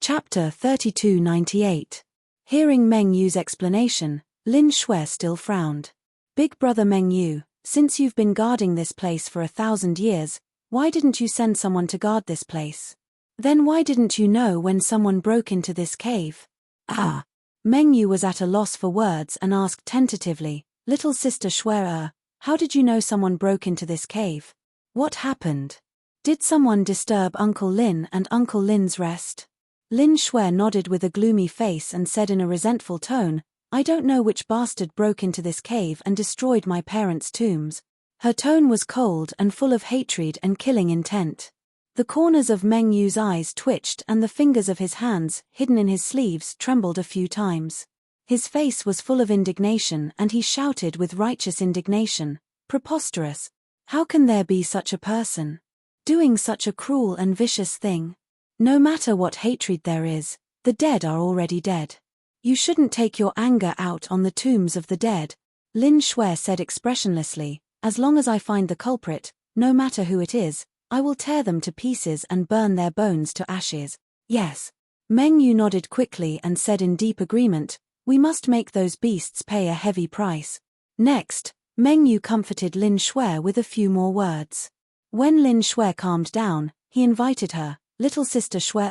Chapter 3298. Hearing Meng Yu's explanation, Lin Shui still frowned. Big brother Meng Yu, since you've been guarding this place for 1,000 years, why didn't you send someone to guard this place? Then why didn't you know when someone broke into this cave? Ah! Meng Yu was at a loss for words and asked tentatively, little sister Shui, how did you know someone broke into this cave? What happened? Did someone disturb Uncle Lin and Uncle Lin's rest? Lin Shui nodded with a gloomy face and said in a resentful tone, I don't know which bastard broke into this cave and destroyed my parents' tombs. Her tone was cold and full of hatred and killing intent. The corners of Meng Yu's eyes twitched and the fingers of his hands, hidden in his sleeves, trembled a few times. His face was full of indignation and he shouted with righteous indignation, preposterous! How can there be such a person? Doing such a cruel and vicious thing? No matter what hatred there is, the dead are already dead. You shouldn't take your anger out on the tombs of the dead, Lin Shui said expressionlessly, as long as I find the culprit, no matter who it is, I will tear them to pieces and burn their bones to ashes. Yes. Meng Yu nodded quickly and said in deep agreement, we must make those beasts pay a heavy price. Next, Meng Yu comforted Lin Shui with a few more words. When Lin Shui calmed down, he invited her, little sister Shui,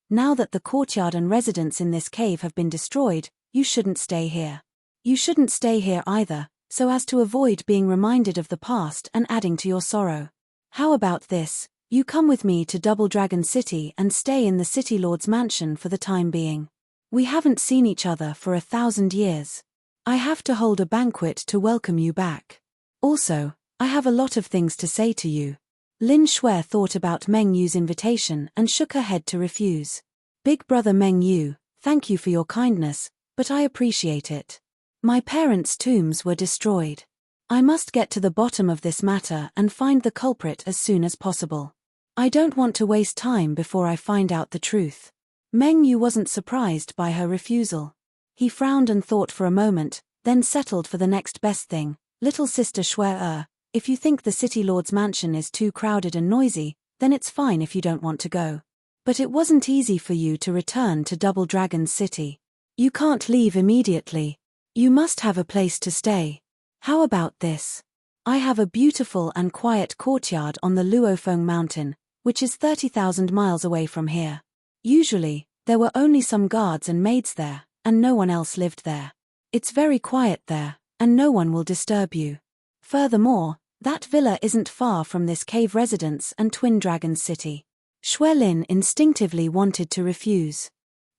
now that the courtyard and residence in this cave have been destroyed, you shouldn't stay here. You shouldn't stay here either, so as to avoid being reminded of the past and adding to your sorrow. How about this, you come with me to Double Dragon City and stay in the City Lord's mansion for the time being. We haven't seen each other for 1,000 years. I have to hold a banquet to welcome you back. Also, I have a lot of things to say to you. Lin Shui thought about Meng Yu's invitation and shook her head to refuse. Big brother Meng Yu, thank you for your kindness, but I appreciate it. My parents' tombs were destroyed. I must get to the bottom of this matter and find the culprit as soon as possible. I don't want to waste time before I find out the truth. Meng Yu wasn't surprised by her refusal. He frowned and thought for a moment, then settled for the next best thing. Little sister Shui, if you think the City Lord's mansion is too crowded and noisy, then it's fine if you don't want to go. But it wasn't easy for you to return to Double Dragon City. You can't leave immediately. You must have a place to stay. How about this? I have a beautiful and quiet courtyard on the Luofeng mountain, which is 30,000 miles away from here. Usually, there were only some guards and maids there, and no one else lived there. It's very quiet there, and no one will disturb you. Furthermore, that villa isn't far from this cave residence and Twin Dragon City. Shui Lin instinctively wanted to refuse.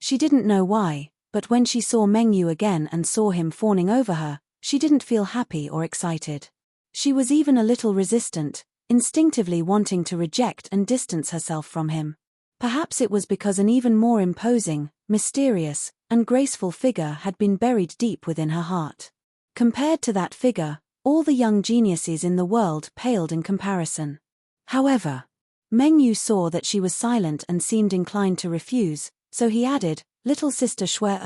She didn't know why, but when she saw Meng Yu again and saw him fawning over her, she didn't feel happy or excited. She was even a little resistant, instinctively wanting to reject and distance herself from him. Perhaps it was because an even more imposing, mysterious, and graceful figure had been buried deep within her heart. Compared to that figure, all the young geniuses in the world paled in comparison. However, Meng Yu saw that she was silent and seemed inclined to refuse, so he added, little sister Shui,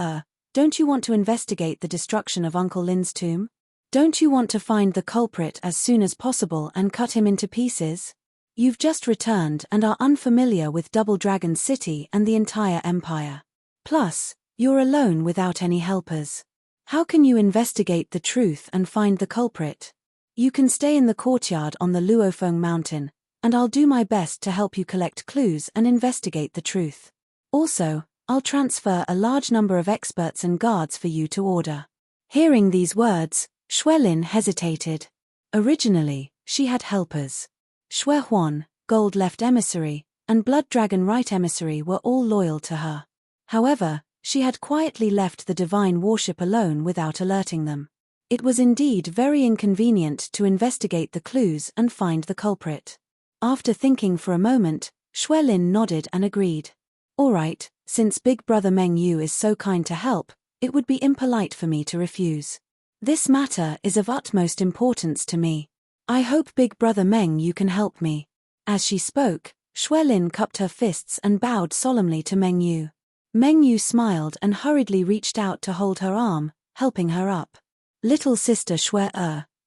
don't you want to investigate the destruction of Uncle Lin's tomb? Don't you want to find the culprit as soon as possible and cut him into pieces? You've just returned and are unfamiliar with Double Dragon City and the entire empire. Plus, you're alone without any helpers. How can you investigate the truth and find the culprit? You can stay in the courtyard on the Luofeng mountain, and I'll do my best to help you collect clues and investigate the truth. Also, I'll transfer a large number of experts and guards for you to order. Hearing these words, Shui Lin hesitated. Originally, she had helpers. Shui Huan, Gold Left Emissary, and Blood Dragon Right Emissary were all loyal to her. However, she had quietly left the divine worship alone without alerting them. It was indeed very inconvenient to investigate the clues and find the culprit. After thinking for a moment, Shui Lin nodded and agreed. All right, since Big Brother Meng Yu is so kind to help, it would be impolite for me to refuse. This matter is of utmost importance to me. I hope Big Brother Meng Yu can help me. As she spoke, Shui Lin cupped her fists and bowed solemnly to Meng Yu. Meng Yu smiled and hurriedly reached out to hold her arm, helping her up. Little sister Shui,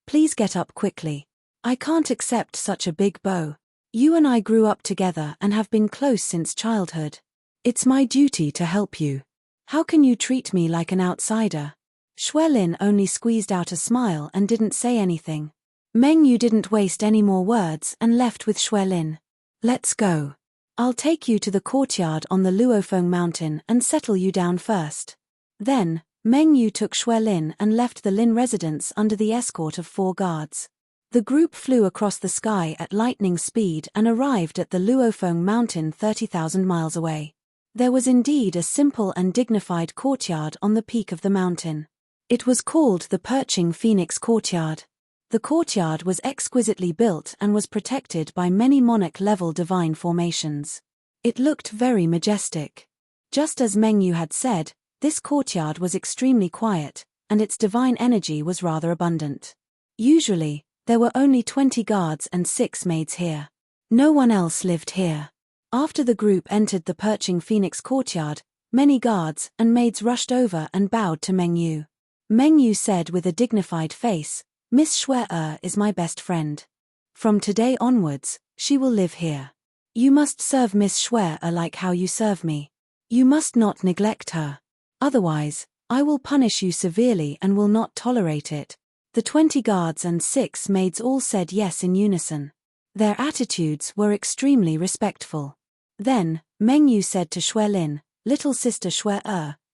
please get up quickly. I can't accept such a big bow. You and I grew up together and have been close since childhood. It's my duty to help you. How can you treat me like an outsider? Shui Lin only squeezed out a smile and didn't say anything. Meng Yu didn't waste any more words and left with Shui Lin. Let's go. I'll take you to the courtyard on the Luofeng mountain and settle you down first. Then, Meng Yu took Shui Lin and left the Lin residence under the escort of 4 guards. The group flew across the sky at lightning speed and arrived at the Luofeng mountain 30,000 miles away. There was indeed a simple and dignified courtyard on the peak of the mountain. It was called the Perching Phoenix Courtyard. The courtyard was exquisitely built and was protected by many monarch-level divine formations. It looked very majestic. Just as Meng Yu had said, this courtyard was extremely quiet, and its divine energy was rather abundant. Usually, there were only 20 guards and 6 maids here. No one else lived here. After the group entered the Perching Phoenix Courtyard, many guards and maids rushed over and bowed to Meng Yu. Meng Yu said with a dignified face, "Miss Shui is my best friend. From today onwards, she will live here. You must serve Miss Shui like how you serve me. You must not neglect her. Otherwise, I will punish you severely and will not tolerate it." The 20 guards and 6 maids all said yes in unison. Their attitudes were extremely respectful. Then, Meng Yu said to Shui Lin, "Little sister Shui,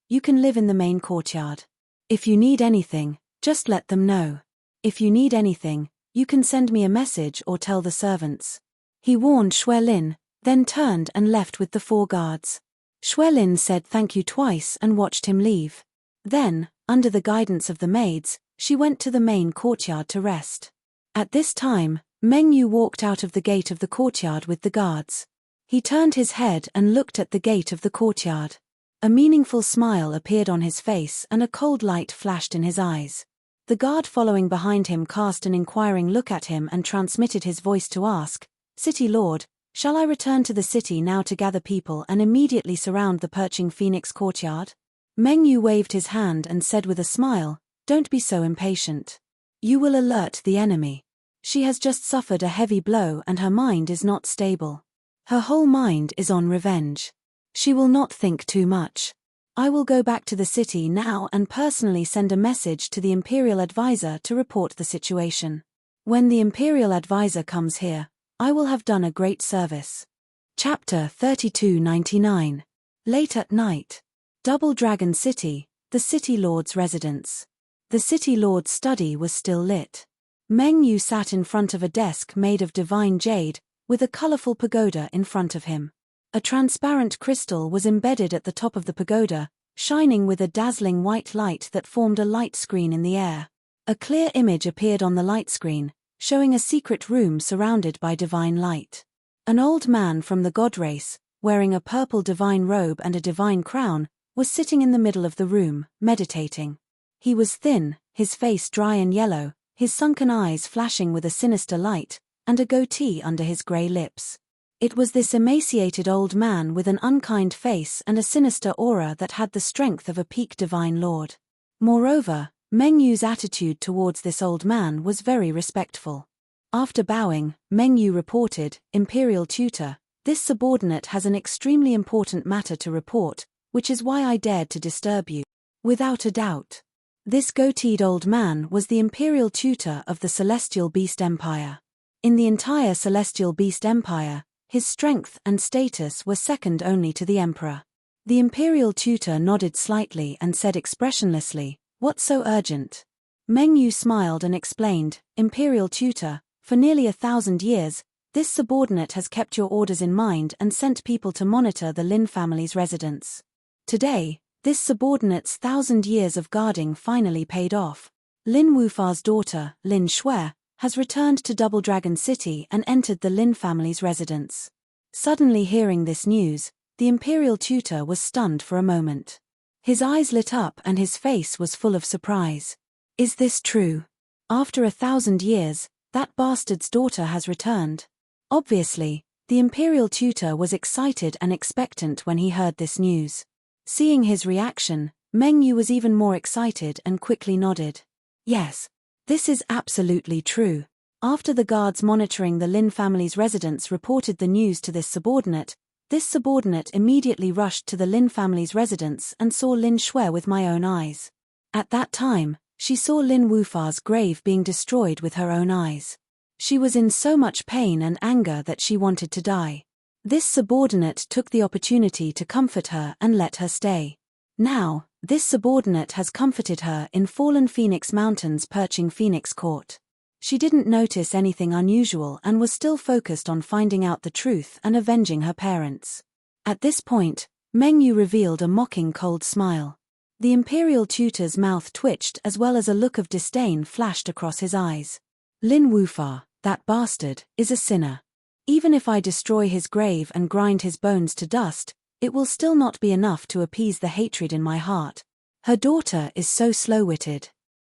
you can live in the main courtyard. If you need anything, just let them know. If you need anything, you can send me a message or tell the servants." He warned Shui Lin, then turned and left with the 4 guards. Shui Lin said thank you twice and watched him leave. Then, under the guidance of the maids, she went to the main courtyard to rest. At this time, Meng Yu walked out of the gate of the courtyard with the guards. He turned his head and looked at the gate of the courtyard. A meaningful smile appeared on his face and a cold light flashed in his eyes. The guard following behind him cast an inquiring look at him and transmitted his voice to ask, "City Lord, shall I return to the city now to gather people and immediately surround the Perching Phoenix courtyard?" Meng Yu waved his hand and said with a smile, "Don't be so impatient. You will alert the enemy. She has just suffered a heavy blow and her mind is not stable. Her whole mind is on revenge. She will not think too much. I will go back to the city now and personally send a message to the Imperial Advisor to report the situation. When the Imperial Advisor comes here, I will have done a great service." Chapter 3299. Late at night. Double Dragon City, the City Lord's residence. The City Lord's study was still lit. Meng Yu sat in front of a desk made of divine jade, with a colorful pagoda in front of him. A transparent crystal was embedded at the top of the pagoda, shining with a dazzling white light that formed a light screen in the air. A clear image appeared on the light screen, showing a secret room surrounded by divine light. An old man from the god race, wearing a purple divine robe and a divine crown, was sitting in the middle of the room, meditating. He was thin, his face dry and yellow, his sunken eyes flashing with a sinister light, and a goatee under his grey lips. It was this emaciated old man with an unkind face and a sinister aura that had the strength of a peak divine lord. Moreover, Meng Yu's attitude towards this old man was very respectful. After bowing, Meng Yu reported, "Imperial Tutor, this subordinate has an extremely important matter to report, which is why I dared to disturb you." Without a doubt. This goateed old man was the Imperial Tutor of the Celestial Beast Empire. In the entire Celestial Beast Empire, his strength and status were second only to the Emperor. The Imperial Tutor nodded slightly and said expressionlessly, "What's so urgent?" Meng Yu smiled and explained, "Imperial Tutor, for nearly 1,000 years, this subordinate has kept your orders in mind and sent people to monitor the Lin family's residence. Today, this subordinate's 1,000 years of guarding finally paid off. Lin Wufa's daughter, Lin Shui, has returned to Double Dragon City and entered the Lin family's residence." Suddenly hearing this news, the Imperial Tutor was stunned for a moment. His eyes lit up and his face was full of surprise. Is this true? After 1,000 years, that bastard's daughter has returned. Obviously, the Imperial Tutor was excited and expectant when he heard this news. Seeing his reaction, Meng Yu was even more excited and quickly nodded. "Yes. This is absolutely true." After the guards monitoring the Lin family's residence reported the news to this subordinate, This subordinate immediately rushed to the Lin family's residence and saw Lin Shui with my own eyes. At that time, she saw Lin Wufa's grave being destroyed with her own eyes. She was in so much pain and anger that she wanted to die. This subordinate took the opportunity to comfort her and let her stay. Now, this subordinate has comforted her in fallen Phoenix Mountains perching Phoenix Court. She didn't notice anything unusual and was still focused on finding out the truth and avenging her parents. At this point, Meng Yu revealed a mocking cold smile. The imperial tutor's mouth twitched as well as a look of disdain flashed across his eyes. Lin Wufa, that bastard, is a sinner. Even if I destroy his grave and grind his bones to dust, it will still not be enough to appease the hatred in my heart. Her daughter is so slow-witted.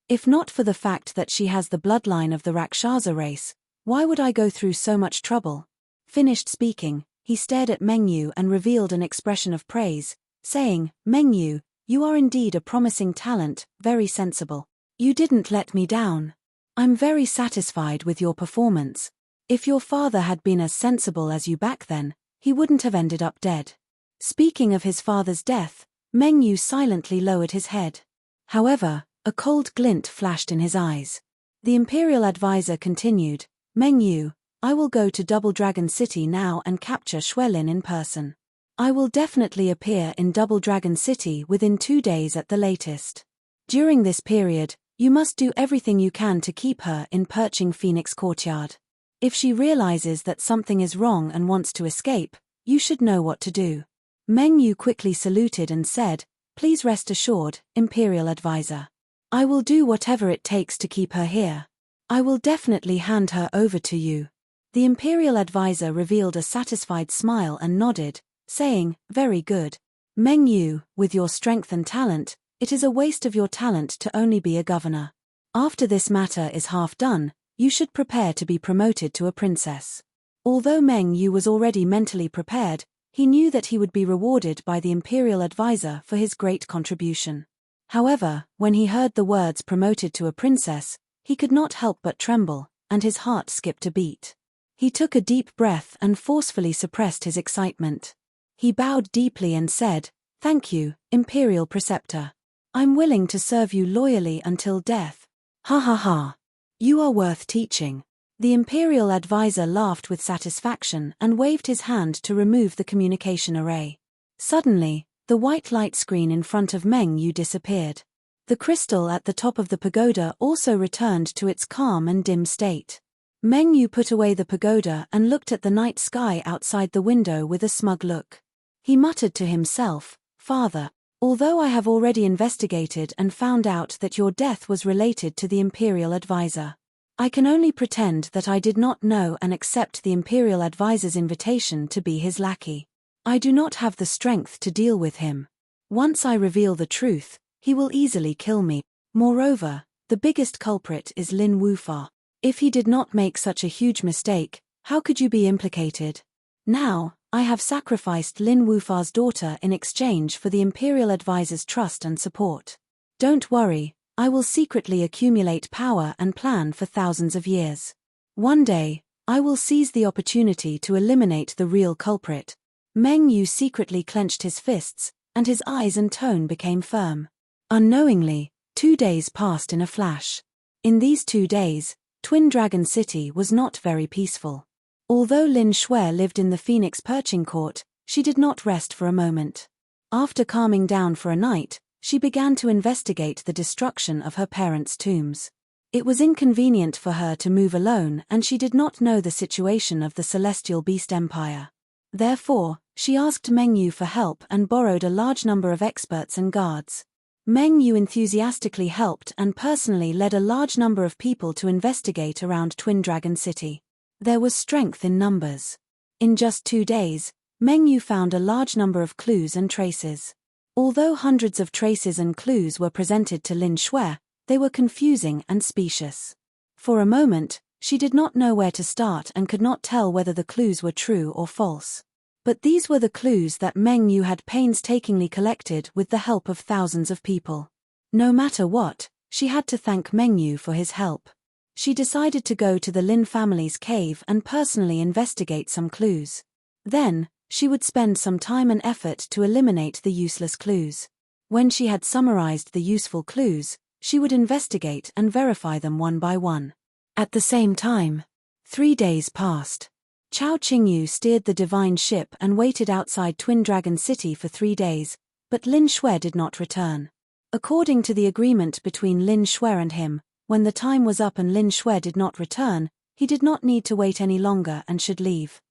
If not for the fact that she has the bloodline of the Rakshasa race, why would I go through so much trouble? Finished speaking, he stared at Meng Yu and revealed an expression of praise, saying, Meng Yu, you are indeed a promising talent, very sensible. You didn't let me down. I'm very satisfied with your performance. If your father had been as sensible as you back then, he wouldn't have ended up dead. Speaking of his father's death, Meng Yu silently lowered his head. However, a cold glint flashed in his eyes. The imperial advisor continued, Meng Yu, I will go to Double Dragon City now and capture Xuelin in person. I will definitely appear in Double Dragon City within 2 days at the latest. During this period, you must do everything you can to keep her in perching Phoenix Courtyard. If she realizes that something is wrong and wants to escape, you should know what to do. Meng Yu quickly saluted and said, Please rest assured, Imperial Advisor. I will do whatever it takes to keep her here. I will definitely hand her over to you. The Imperial Advisor revealed a satisfied smile and nodded, saying, Very good. Meng Yu, with your strength and talent, it is a waste of your talent to only be a governor. After this matter is half done, you should prepare to be promoted to a princess. Although Meng Yu was already mentally prepared, he knew that he would be rewarded by the Imperial Advisor for his great contribution. However, when he heard the words promoted to a princess, he could not help but tremble, and his heart skipped a beat. He took a deep breath and forcefully suppressed his excitement. He bowed deeply and said, Thank you, Imperial Preceptor. I'm willing to serve you loyally until death. Ha ha ha. You are worth teaching. The Imperial Advisor laughed with satisfaction and waved his hand to remove the communication array. Suddenly, the white light screen in front of Meng Yu disappeared. The crystal at the top of the pagoda also returned to its calm and dim state. Meng Yu put away the pagoda and looked at the night sky outside the window with a smug look. He muttered to himself, Father, although I have already investigated and found out that your death was related to the Imperial Advisor, I can only pretend that I did not know and accept the Imperial Advisor's invitation to be his lackey. I do not have the strength to deal with him. Once I reveal the truth, he will easily kill me. Moreover, the biggest culprit is Lin Wufa. If he did not make such a huge mistake, how could you be implicated? Now, I have sacrificed Lin Wufa's daughter in exchange for the Imperial Advisor's trust and support. Don't worry, I will secretly accumulate power and plan for thousands of years. One day, I will seize the opportunity to eliminate the real culprit. Meng Yu secretly clenched his fists, and his eyes and tone became firm. Unknowingly, 2 days passed in a flash. In these 2 days, Twin Dragon City was not very peaceful. Although Lin Shui lived in the Phoenix Perching Court, she did not rest for a moment. After calming down for a night, she began to investigate the destruction of her parents' tombs. It was inconvenient for her to move alone and she did not know the situation of the Celestial Beast Empire. Therefore, she asked Meng Yu for help and borrowed a large number of experts and guards. Meng Yu enthusiastically helped and personally led a large number of people to investigate around Twin Dragon City. There was strength in numbers. In just 2 days, Meng Yu found a large number of clues and traces. Although hundreds of traces and clues were presented to Lin Shui, they were confusing and specious. For a moment, she did not know where to start and could not tell whether the clues were true or false. But these were the clues that Meng Yu had painstakingly collected with the help of thousands of people. No matter what, she had to thank Meng Yu for his help. She decided to go to the Lin family's cave and personally investigate some clues. Then, She would spend some time and effort to eliminate the useless clues. When she had summarized the useful clues, she would investigate and verify them one by one. At the same time, 3 days passed. Chao Qingyu steered the divine ship and waited outside Twin Dragon City for 3 days, but Lin Shui did not return. According to the agreement between Lin Shui and him, when the time was up and Lin Shui did not return, he did not need to wait any longer and should leave.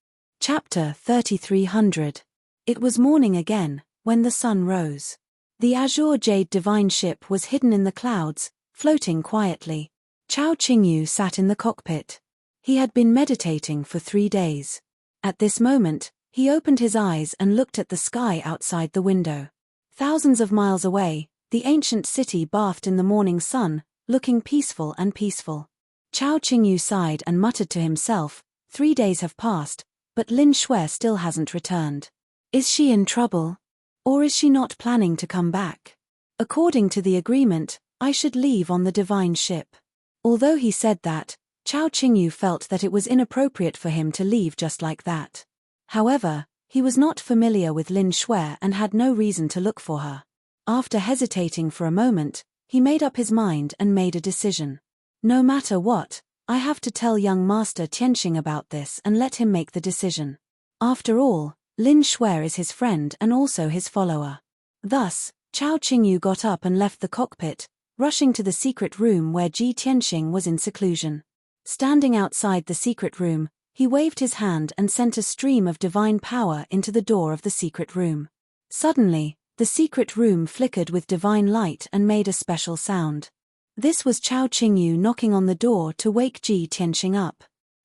Chapter 3300. It was morning again, when the sun rose. The azure jade divine ship was hidden in the clouds, floating quietly. Chao Qingyu sat in the cockpit. He had been meditating for 3 days. At this moment, he opened his eyes and looked at the sky outside the window. Thousands of miles away, the ancient city bathed in the morning sun, looking peaceful and peaceful. Chao Qingyu sighed and muttered to himself, 3 days have passed, but Lin Shui still hasn't returned. Is she in trouble? Or is she not planning to come back? According to the agreement, I should leave on the divine ship. Although he said that, Chao Qingyu felt that it was inappropriate for him to leave just like that. However, he was not familiar with Lin Shui and had no reason to look for her. After hesitating for a moment, he made up his mind and made a decision. No matter what, I have to tell young Master Tianxing about this and let him make the decision. After all, Lin Shui is his friend and also his follower. Thus, Chao Qingyu got up and left the cockpit, rushing to the secret room where Ji Tianxing was in seclusion. Standing outside the secret room, he waved his hand and sent a stream of divine power into the door of the secret room. Suddenly, the secret room flickered with divine light and made a special sound. This was Chao Qingyu knocking on the door to wake Ji Tianxing up.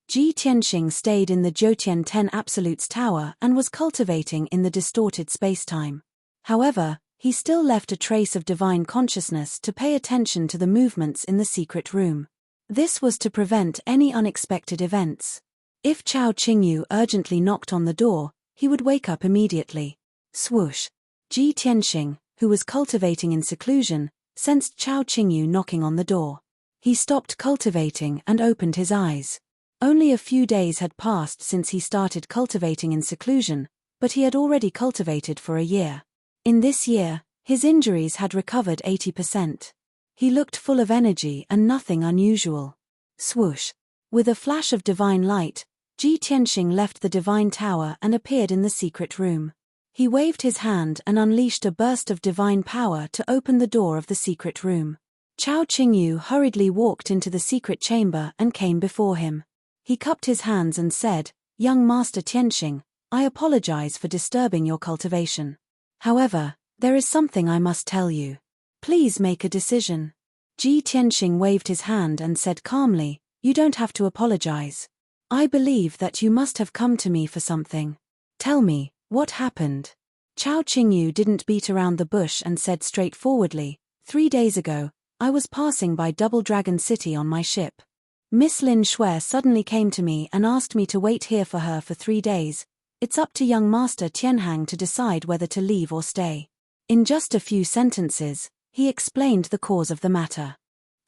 Ji Tianxing stayed in the Jiutian 10 Absolutes Tower and was cultivating in the distorted spacetime. However, he still left a trace of divine consciousness to pay attention to the movements in the secret room. This was to prevent any unexpected events. If Chao Qingyu urgently knocked on the door, he would wake up immediately. Swoosh! Ji Tianxing, who was cultivating in seclusion, sensed Chao Qingyu knocking on the door. He stopped cultivating and opened his eyes. Only a few days had passed since he started cultivating in seclusion, but he had already cultivated for a year. In this year, his injuries had recovered 80%. He looked full of energy and nothing unusual. Swoosh! With a flash of divine light, Ji Tianxing left the divine tower and appeared in the secret room. He waved his hand and unleashed a burst of divine power to open the door of the secret room. Chao Qingyu hurriedly walked into the secret chamber and came before him. He cupped his hands and said, "Young Master Tianxing, I apologize for disturbing your cultivation. However, there is something I must tell you. Please make a decision." Ji Tianxing waved his hand and said calmly, "You don't have to apologize. I believe that you must have come to me for something. Tell me, what happened?" Chao Qingyu didn't beat around the bush and said straightforwardly, 3 days ago, I was passing by Double Dragon City on my ship. Miss Lin Shui suddenly came to me and asked me to wait here for her for 3 days. It's up to young Master Tianhang to decide whether to leave or stay. In just a few sentences, he explained the cause of the matter.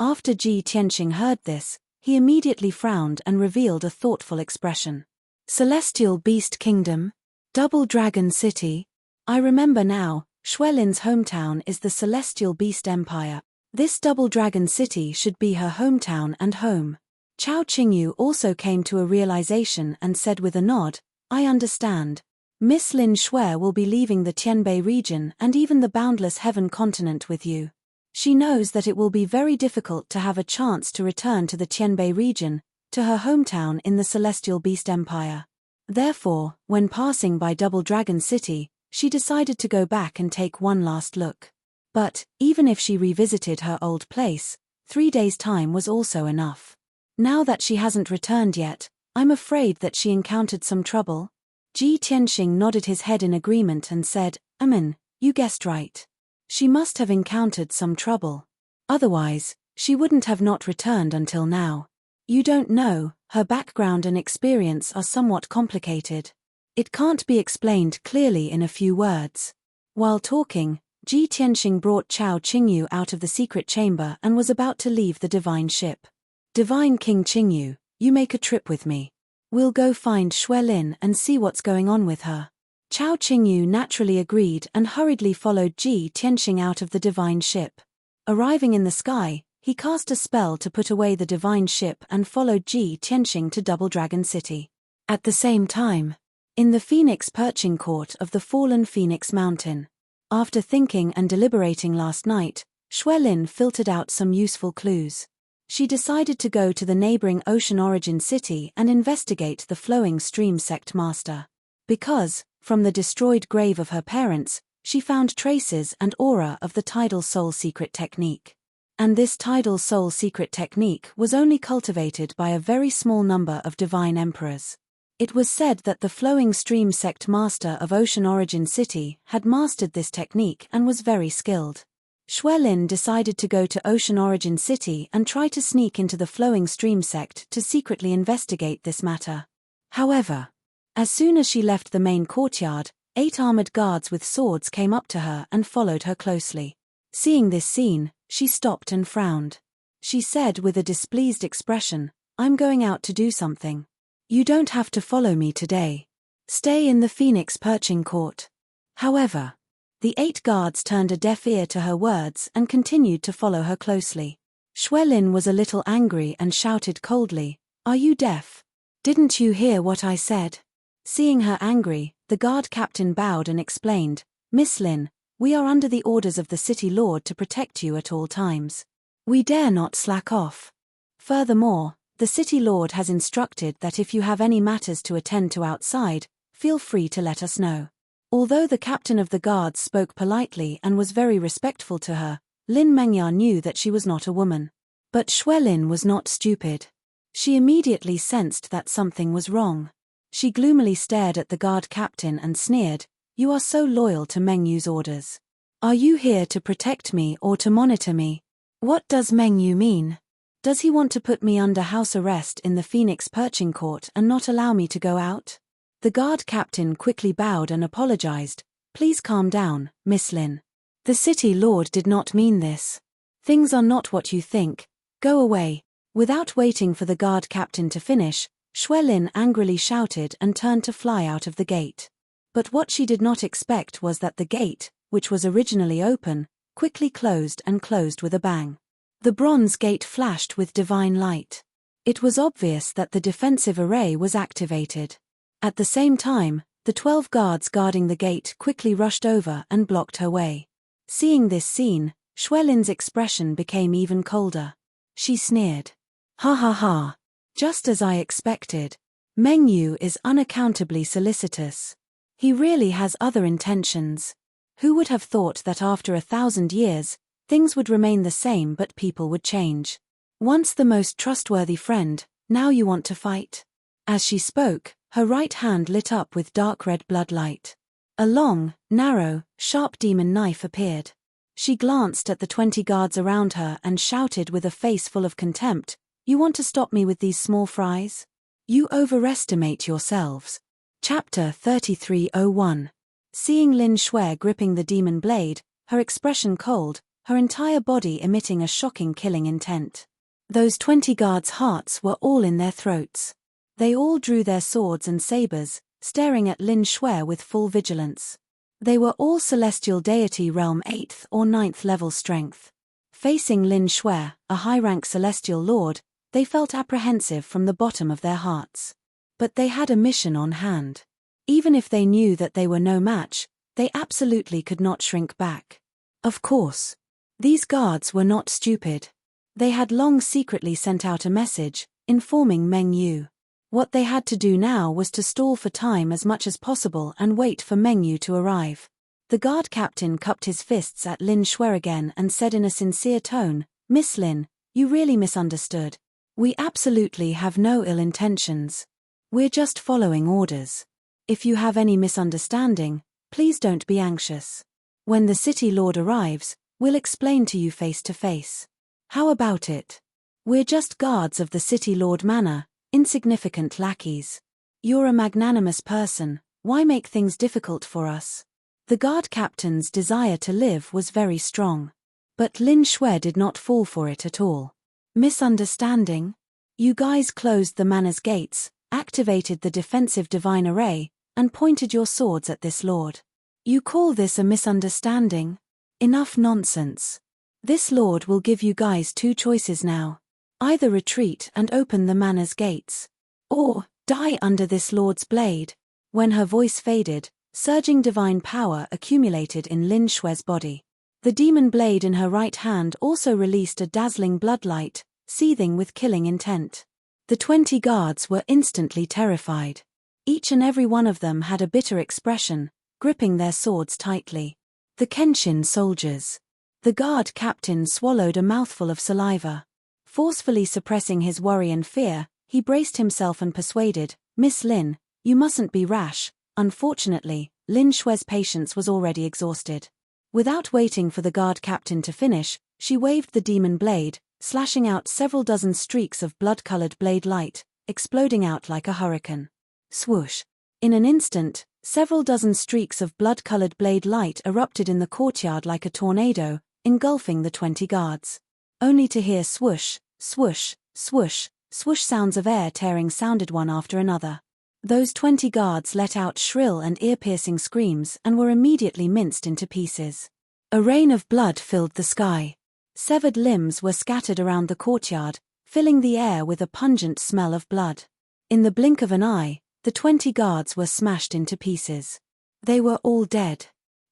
After Ji Tianxing heard this, he immediately frowned and revealed a thoughtful expression. Celestial Beast Kingdom? Double Dragon City? I remember now, Xuelin's hometown is the Celestial Beast Empire. This Double Dragon City should be her hometown and home. Chao Qingyu also came to a realization and said with a nod, I understand. Miss Lin Shui will be leaving the Tianbei region and even the boundless heaven continent with you. She knows that it will be very difficult to have a chance to return to the Tianbei region, to her hometown in the Celestial Beast Empire. Therefore, when passing by Double Dragon City, she decided to go back and take one last look. But, even if she revisited her old place, 3 days' time was also enough. Now that she hasn't returned yet, I'm afraid that she encountered some trouble. Ji Tianxing nodded his head in agreement and said, Amen, you guessed right. She must have encountered some trouble. Otherwise, she wouldn't have not returned until now. You don't know, her background and experience are somewhat complicated. It can't be explained clearly in a few words. While talking, Ji Tianxing brought Chao Qingyu out of the secret chamber and was about to leave the divine ship. Divine King Qingyu, you make a trip with me. We'll go find Xuelin and see what's going on with her. Chao Qingyu naturally agreed and hurriedly followed Ji Tianxing out of the divine ship. Arriving in the sky, he cast a spell to put away the divine ship and followed Ji Tianxing to Double Dragon City. At the same time, in the Phoenix perching court of the fallen Phoenix Mountain, after thinking and deliberating last night, Xuelin filtered out some useful clues. She decided to go to the neighboring Ocean Origin City and investigate the flowing stream sect master. Because, from the destroyed grave of her parents, she found traces and aura of the Tidal Soul Secret Technique. And this Tidal Soul Secret Technique was only cultivated by a very small number of divine emperors. It was said that the flowing stream sect master of Ocean Origin City had mastered this technique and was very skilled. Xuelin decided to go to Ocean Origin City and try to sneak into the flowing stream sect to secretly investigate this matter. However, as soon as she left the main courtyard, 8 armored guards with swords came up to her and followed her closely. Seeing this scene, she stopped and frowned. She said with a displeased expression, "I'm going out to do something. You don't have to follow me today. Stay in the Phoenix perching court." However, the 8 guards turned a deaf ear to her words and continued to follow her closely. Xuelin was a little angry and shouted coldly, "Are you deaf? Didn't you hear what I said?" Seeing her angry, the guard captain bowed and explained, "Miss Lin, we are under the orders of the city lord to protect you at all times. We dare not slack off. Furthermore, the city lord has instructed that if you have any matters to attend to outside, feel free to let us know." Although the captain of the guards spoke politely and was very respectful to her, Lin Mengya knew that she was not a woman. But Xuelin was not stupid. She immediately sensed that something was wrong. She gloomily stared at the guard captain and sneered, "You are so loyal to Mengyu's orders. Are you here to protect me or to monitor me? What does Mengyu mean? Does he want to put me under house arrest in the Phoenix perching court and not allow me to go out?" The guard captain quickly bowed and apologized, "Please calm down, Miss Lin. The city lord did not mean this. Things are not what you think. Go away." Without waiting for the guard captain to finish, Xuelin angrily shouted and turned to fly out of the gate. But what she did not expect was that the gate, which was originally open, quickly closed with a bang. The bronze gate flashed with divine light. It was obvious that the defensive array was activated. At the same time, the 12 guards guarding the gate quickly rushed over and blocked her way. Seeing this scene, Xuelin's expression became even colder. She sneered, "Ha ha ha. Just as I expected. Mengyu is unaccountably solicitous. He really has other intentions. Who would have thought that after 1,000 years, things would remain the same but people would change? Once the most trustworthy friend, now you want to fight?" As she spoke, her right hand lit up with dark red bloodlight. A long, narrow, sharp demon knife appeared. She glanced at the 20 guards around her and shouted with a face full of contempt, "You want to stop me with these small fries? You overestimate yourselves." Chapter 3301. Seeing Lin Shui gripping the demon blade, her expression cold, her entire body emitting a shocking killing intent. Those 20 guards' hearts were all in their throats. They all drew their swords and sabers, staring at Lin Shui with full vigilance. They were all celestial deity realm 8th or 9th level strength. Facing Lin Shui, a high-rank celestial lord, they felt apprehensive from the bottom of their hearts. But they had a mission on hand. Even if they knew that they were no match, they absolutely could not shrink back. Of course. These guards were not stupid. They had long secretly sent out a message, informing Mengyu. What they had to do now was to stall for time as much as possible and wait for Mengyu to arrive. The guard captain cupped his fists at Lin Shui again and said in a sincere tone, "Miss Lin, you really misunderstood. We absolutely have no ill intentions. We're just following orders. If you have any misunderstanding, please don't be anxious. When the city lord arrives, we'll explain to you face to face. How about it? We're just guards of the city lord manor, insignificant lackeys. You're a magnanimous person, why make things difficult for us?" The guard captain's desire to live was very strong. But Lin Shui did not fall for it at all. "Misunderstanding? You guys closed the manor's gates, activated the defensive divine array, and pointed your swords at this lord. You call this a misunderstanding? Enough nonsense. This lord will give you guys two choices now. Either retreat and open the manor's gates, or die under this lord's blade. When her voice faded, surging divine power accumulated in Lin Shue's body. The demon blade in her right hand also released a dazzling bloodlight, seething with killing intent. The 20 guards were instantly terrified. Each and every one of them had a bitter expression, gripping their swords tightly. The Kenshin soldiers. The guard captain swallowed a mouthful of saliva. Forcefully suppressing his worry and fear, he braced himself and persuaded, Miss Lin, you mustn't be rash. Unfortunately, Lin Shue's patience was already exhausted. Without waiting for the guard captain to finish, she waved the demon blade, slashing out several dozen streaks of blood-colored blade light, exploding out like a hurricane. Swoosh! In an instant, several dozen streaks of blood-colored blade light erupted in the courtyard like a tornado, engulfing the 20 guards. Only to hear swoosh, swoosh, swoosh, swoosh sounds of air tearing sounded one after another. Those 20 guards let out shrill and ear-piercing screams and were immediately minced into pieces. A rain of blood filled the sky. Severed limbs were scattered around the courtyard, filling the air with a pungent smell of blood. In the blink of an eye, the 20 guards were smashed into pieces. They were all dead.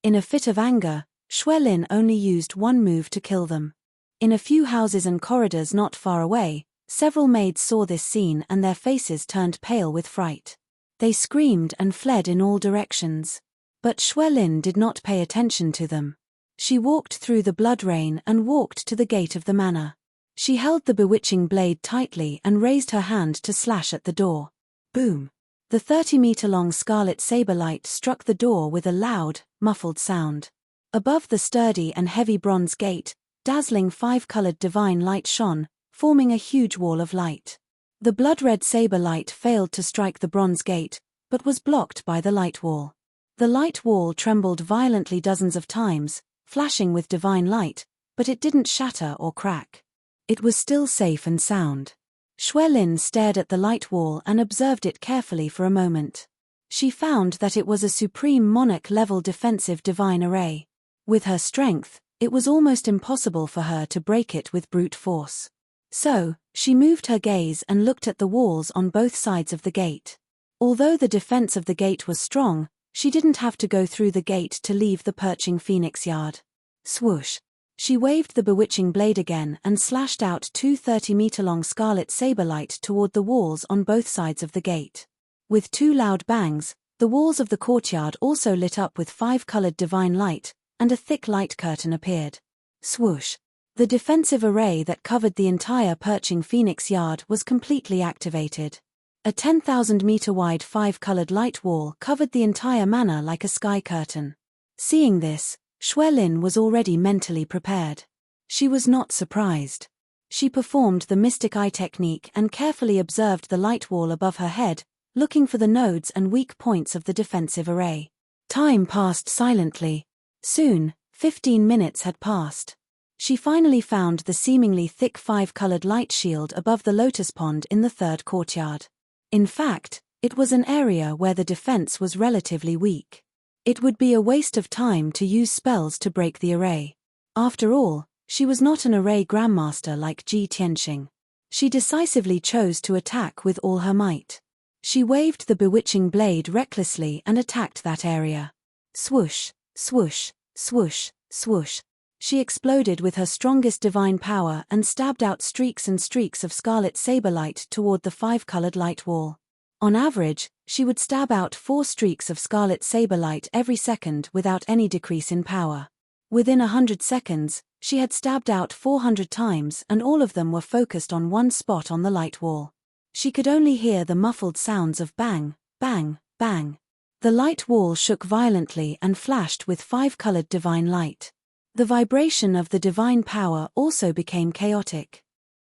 In a fit of anger, Xuelin only used one move to kill them. In a few houses and corridors not far away, several maids saw this scene and their faces turned pale with fright. They screamed and fled in all directions. But Xuelin did not pay attention to them. She walked through the blood rain and walked to the gate of the manor. She held the bewitching blade tightly and raised her hand to slash at the door. Boom! The 30-meter-long scarlet saber light struck the door with a loud, muffled sound. Above the sturdy and heavy bronze gate, dazzling 5-colored divine light shone, forming a huge wall of light. The blood-red saber light failed to strike the bronze gate, but was blocked by the light wall. The light wall trembled violently dozens of times, flashing with divine light, but it didn't shatter or crack. It was still safe and sound. Xuelin stared at the light wall and observed it carefully for a moment. She found that it was a supreme monarch-level defensive divine array. With her strength, it was almost impossible for her to break it with brute force. So, she moved her gaze and looked at the walls on both sides of the gate. Although the defense of the gate was strong, she didn't have to go through the gate to leave the perching phoenix yard. Swoosh! She waved the bewitching blade again and slashed out 2 30-meter-long scarlet saber light toward the walls on both sides of the gate. With 2 loud bangs, the walls of the courtyard also lit up with 5-colored divine light, and a thick light curtain appeared. Swoosh! The defensive array that covered the entire perching phoenix yard was completely activated. A 10,000-meter-wide 5-colored light wall covered the entire manor like a sky curtain. Seeing this, Xuelin was already mentally prepared. She was not surprised. She performed the mystic eye technique and carefully observed the light wall above her head, looking for the nodes and weak points of the defensive array. Time passed silently. Soon, 15 minutes had passed. She finally found the seemingly thick 5-colored light shield above the lotus pond in the 3rd courtyard. In fact, it was an area where the defense was relatively weak. It would be a waste of time to use spells to break the array. After all, she was not an array grandmaster like Ji Tianxing. She decisively chose to attack with all her might. She waved the bewitching blade recklessly and attacked that area. Swoosh, swoosh, swoosh, swoosh. She exploded with her strongest divine power and stabbed out streaks and streaks of scarlet saber light toward the 5-colored light wall. On average, she would stab out 4 streaks of scarlet saber light every second without any decrease in power. Within 100 seconds, she had stabbed out 400 times and all of them were focused on one spot on the light wall. She could only hear the muffled sounds of bang, bang, bang. The light wall shook violently and flashed with 5-colored divine light. The vibration of the divine power also became chaotic.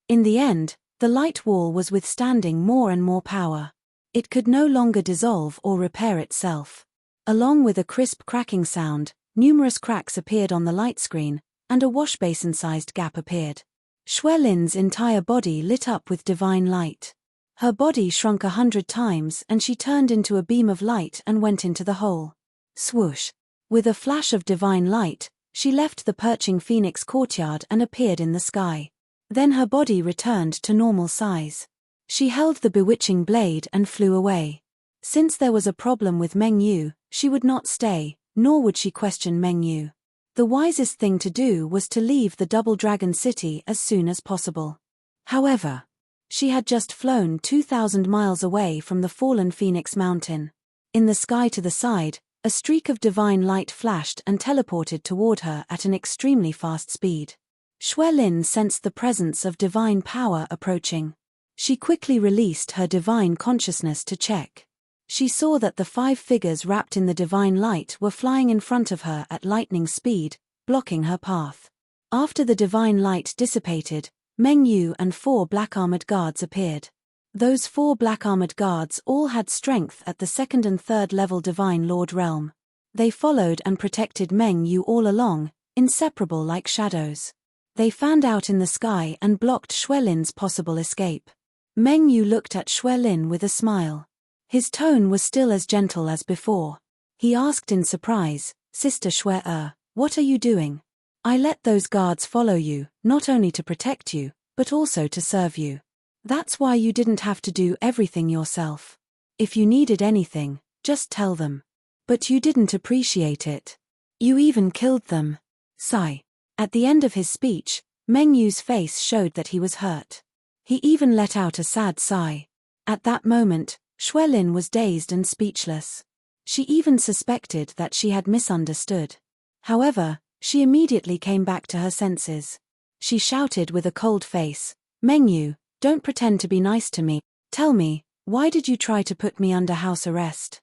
In the end, the light wall was withstanding more and more power. It could no longer dissolve or repair itself. Along with a crisp cracking sound, numerous cracks appeared on the light screen, and a washbasin-sized gap appeared. Xuelin's entire body lit up with divine light. Her body shrunk 100 times and she turned into a beam of light and went into the hole. Swoosh! With a flash of divine light, she left the perching phoenix courtyard and appeared in the sky. Then her body returned to normal size. She held the bewitching blade and flew away. Since there was a problem with Meng Yu, she would not stay, nor would she question Meng Yu. The wisest thing to do was to leave the Double Dragon City as soon as possible. However, she had just flown 2,000 miles away from the fallen Phoenix Mountain. In the sky to the side, a streak of divine light flashed and teleported toward her at an extremely fast speed. Xue Lin sensed the presence of divine power approaching. She quickly released her divine consciousness to check. She saw that the 5 figures wrapped in the divine light were flying in front of her at lightning speed, blocking her path. After the divine light dissipated, Meng Yu and 4 black-armored guards appeared. Those 4 black-armored guards all had strength at the 2nd and 3rd level Divine Lord realm. They followed and protected Meng Yu all along, inseparable like shadows. They fanned out in the sky and blocked Xue Lin's possible escape. Meng Yu looked at Xue Lin with a smile. His tone was still as gentle as before. He asked in surprise, "Sister Xue, what are you doing?" "I let those guards follow you, not only to protect you, but also to serve you. That's why you didn't have to do everything yourself. If you needed anything, just tell them. But you didn't appreciate it. You even killed them." Sigh. At the end of his speech, Meng Yu's face showed that he was hurt. He even let out a sad sigh. At that moment, Xue Lin was dazed and speechless. She even suspected that she had misunderstood. However, she immediately came back to her senses. She shouted with a cold face, "Meng Yu, don't pretend to be nice to me. Tell me, why did you try to put me under house arrest?"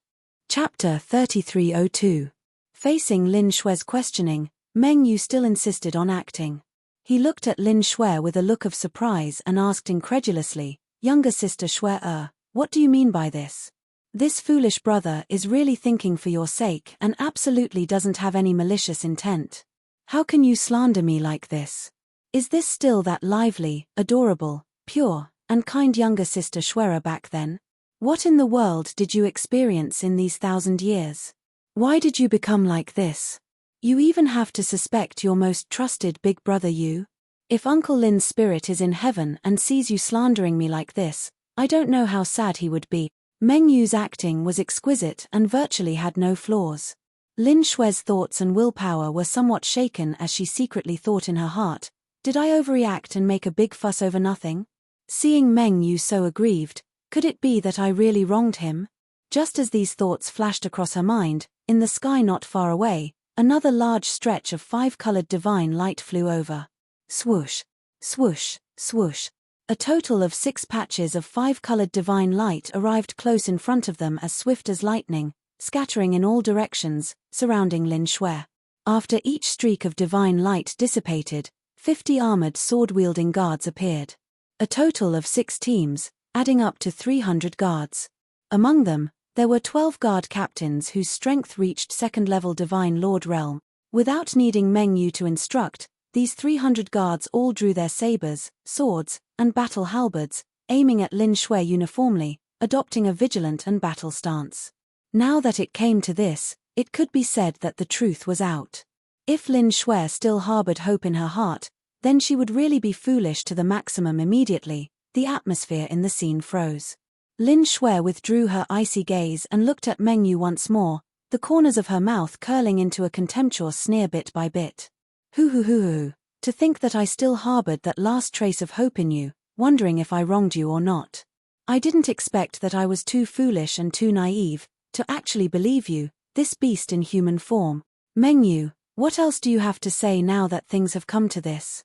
Chapter 3302. Facing Lin Xue's questioning, Meng Yu still insisted on acting. He looked at Lin Xue with a look of surprise and asked incredulously, "Younger sister Xue, what do you mean by this? This foolish brother is really thinking for your sake and absolutely doesn't have any malicious intent. How can you slander me like this? Is this still that lively, adorable, pure, and kind younger sister Xue back then? What in the world did you experience in these 1,000 years? Why did you become like this? You even have to suspect your most trusted big brother Yu? If Uncle Lin's spirit is in heaven and sees you slandering me like this, I don't know how sad he would be." Meng Yu's acting was exquisite and virtually had no flaws. Lin Xue's thoughts and willpower were somewhat shaken as she secretly thought in her heart, "Did I overreact and make a big fuss over nothing? Seeing Meng Yu so aggrieved, could it be that I really wronged him?" Just as these thoughts flashed across her mind, in the sky not far away, another large stretch of 5-colored divine light flew over. Swoosh, swoosh, swoosh. A total of 6 patches of 5-colored divine light arrived close in front of them as swift as lightning, scattering in all directions, surrounding Lin Xue. After each streak of divine light dissipated, 50 armored sword-wielding guards appeared. A total of 6 teams, adding up to 300 guards. Among them, there were 12 guard captains whose strength reached 2nd-level Divine Lord realm. Without needing Meng Yu to instruct, these 300 guards all drew their sabers, swords, and battle halberds, aiming at Lin Xue uniformly, adopting a vigilant and battle stance. Now that it came to this, it could be said that the truth was out. If Lin Xue still harbored hope in her heart, then she would really be foolish to the maximum immediately. The atmosphere in the scene froze. Lin Xue withdrew her icy gaze and looked at Meng Yu once more, the corners of her mouth curling into a contemptuous sneer bit by bit. Hoo. To think that I still harbored that last trace of hope in you, wondering if I wronged you or not. I didn't expect that I was too foolish and too naive to actually believe you, this beast in human form. Meng Yu, what else do you have to say now that things have come to this?"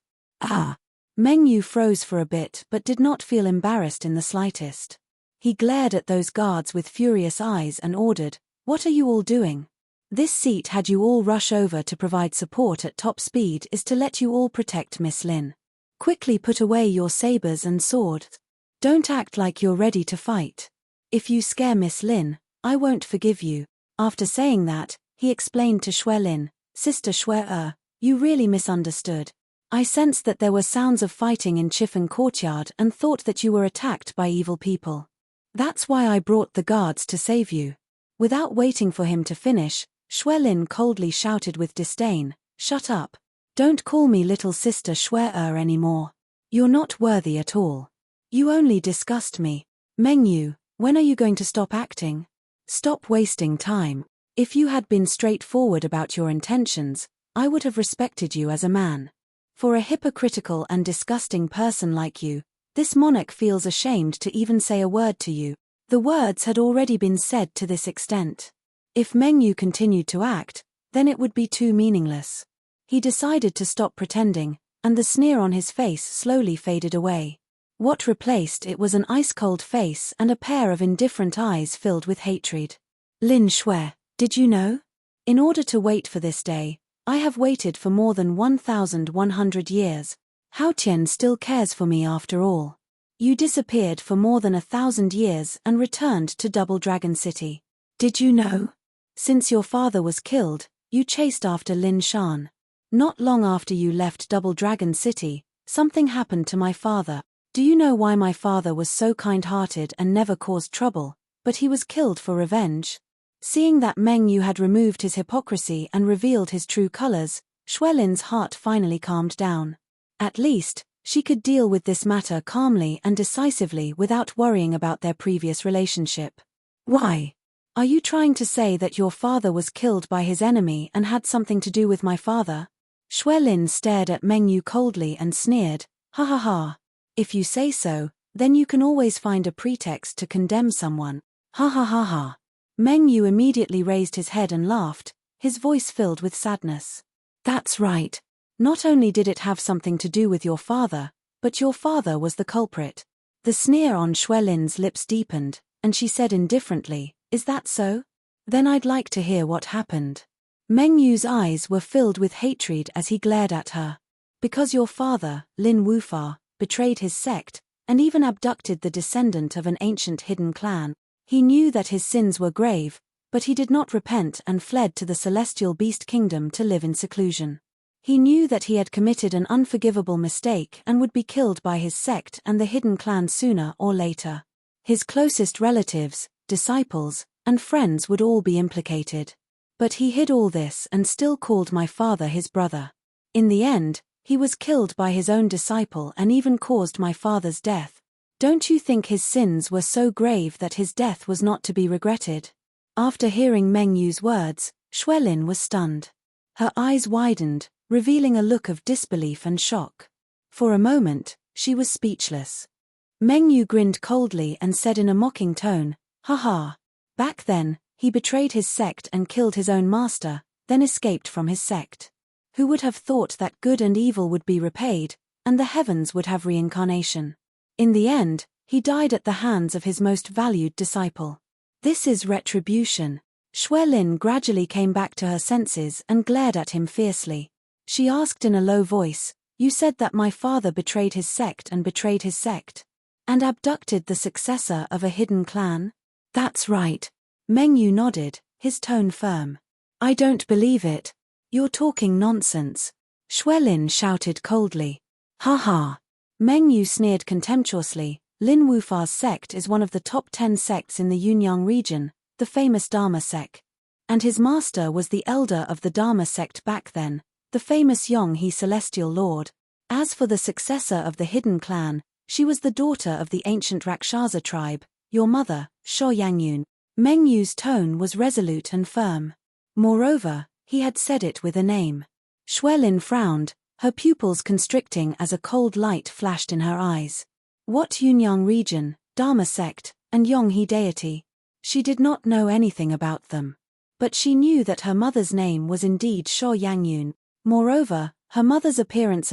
Meng Yu froze for a bit but did not feel embarrassed in the slightest. He glared at those guards with furious eyes and ordered, "What are you all doing? This seat had you all rush over to provide support at top speed is to let you all protect Miss Lin. Quickly put away your sabers and swords. Don't act like you're ready to fight. If you scare Miss Lin, I won't forgive you." After saying that, he explained to Xue Lin, "Sister Xue, you really misunderstood. I sensed that there were sounds of fighting in Chiffon courtyard and thought that you were attacked by evil people. That's why I brought the guards to save you." Without waiting for him to finish, Shui Lin coldly shouted with disdain, "Shut up. Don't call me little sister Shui anymore. You're not worthy at all. You only disgust me. Mengyu, when are you going to stop acting? Stop wasting time. If you had been straightforward about your intentions, I would have respected you as a man. For a hypocritical and disgusting person like you, this monarch feels ashamed to even say a word to you." The words had already been said to this extent. If Mengyu continued to act, then it would be too meaningless. He decided to stop pretending, and the sneer on his face slowly faded away. What replaced it was an ice-cold face and a pair of indifferent eyes filled with hatred. "Lin Shui, did you know? In order to wait for this day, I have waited for more than 1,100 years. Hao Tian still cares for me after all. You disappeared for more than 1,000 years and returned to Double Dragon City. Did you know? Since your father was killed, you chased after Lin Shan. Not long after you left Double Dragon City, something happened to my father. Do you know why my father was so kind-hearted and never caused trouble, but he was killed for revenge?" Seeing that Mengyu had removed his hypocrisy and revealed his true colors, Shui Lin's heart finally calmed down. At least, she could deal with this matter calmly and decisively without worrying about their previous relationship. "Why? Are you trying to say that your father was killed by his enemy and had something to do with my father?" Shui Lin stared at Mengyu coldly and sneered, "Ha ha ha. If you say so, then you can always find a pretext to condemn someone. Ha ha ha ha." Mengyu immediately raised his head and laughed, his voice filled with sadness. "That's right. Not only did it have something to do with your father, but your father was the culprit." The sneer on Shui Lin's lips deepened, and she said indifferently, "Is that so? Then I'd like to hear what happened." Mengyu's eyes were filled with hatred as he glared at her. "Because your father, Lin Wufa, betrayed his sect, and even abducted the descendant of an ancient hidden clan. He knew that his sins were grave, but he did not repent and fled to the celestial beast kingdom to live in seclusion. He knew that he had committed an unforgivable mistake and would be killed by his sect and the hidden clan sooner or later. His closest relatives, disciples, and friends would all be implicated. But he hid all this and still called my father his brother. In the end, he was killed by his own disciple and even caused my father's death. Don't you think his sins were so grave that his death was not to be regretted?" After hearing Mengyu's words, Shui Lin was stunned. Her eyes widened, revealing a look of disbelief and shock. For a moment, she was speechless. Mengyu grinned coldly and said in a mocking tone, "Ha ha. Back then, he betrayed his sect and killed his own master, then escaped from his sect. Who would have thought that good and evil would be repaid, and the heavens would have reincarnation? In the end, he died at the hands of his most valued disciple. This is retribution." Shui Lin gradually came back to her senses and glared at him fiercely. She asked in a low voice, "You said that my father betrayed his sect and betrayed his sect? And abducted the successor of a hidden clan?" "That's right." Mengyu nodded, his tone firm. "I don't believe it. You're talking nonsense." Shui Lin shouted coldly. "Ha ha." Mengyu sneered contemptuously. Lin Wufa's sect is one of the top 10 sects in the Yunyang region, the famous Dharma sect. And his master was the elder of the Dharma sect back then, the famous Yonghe celestial lord. As for the successor of the hidden clan, she was the daughter of the ancient Rakshasa tribe, your mother, Sho Yangyun. Mengyu's tone was resolute and firm. Moreover, he had said it with a name. Shui Lin frowned, her pupils constricting as a cold light flashed in her eyes. What Yunyang region, Dharma sect, and Yonghe deity? She did not know anything about them. But she knew that her mother's name was indeed Sho Yangyun. Moreover, her mother's appearance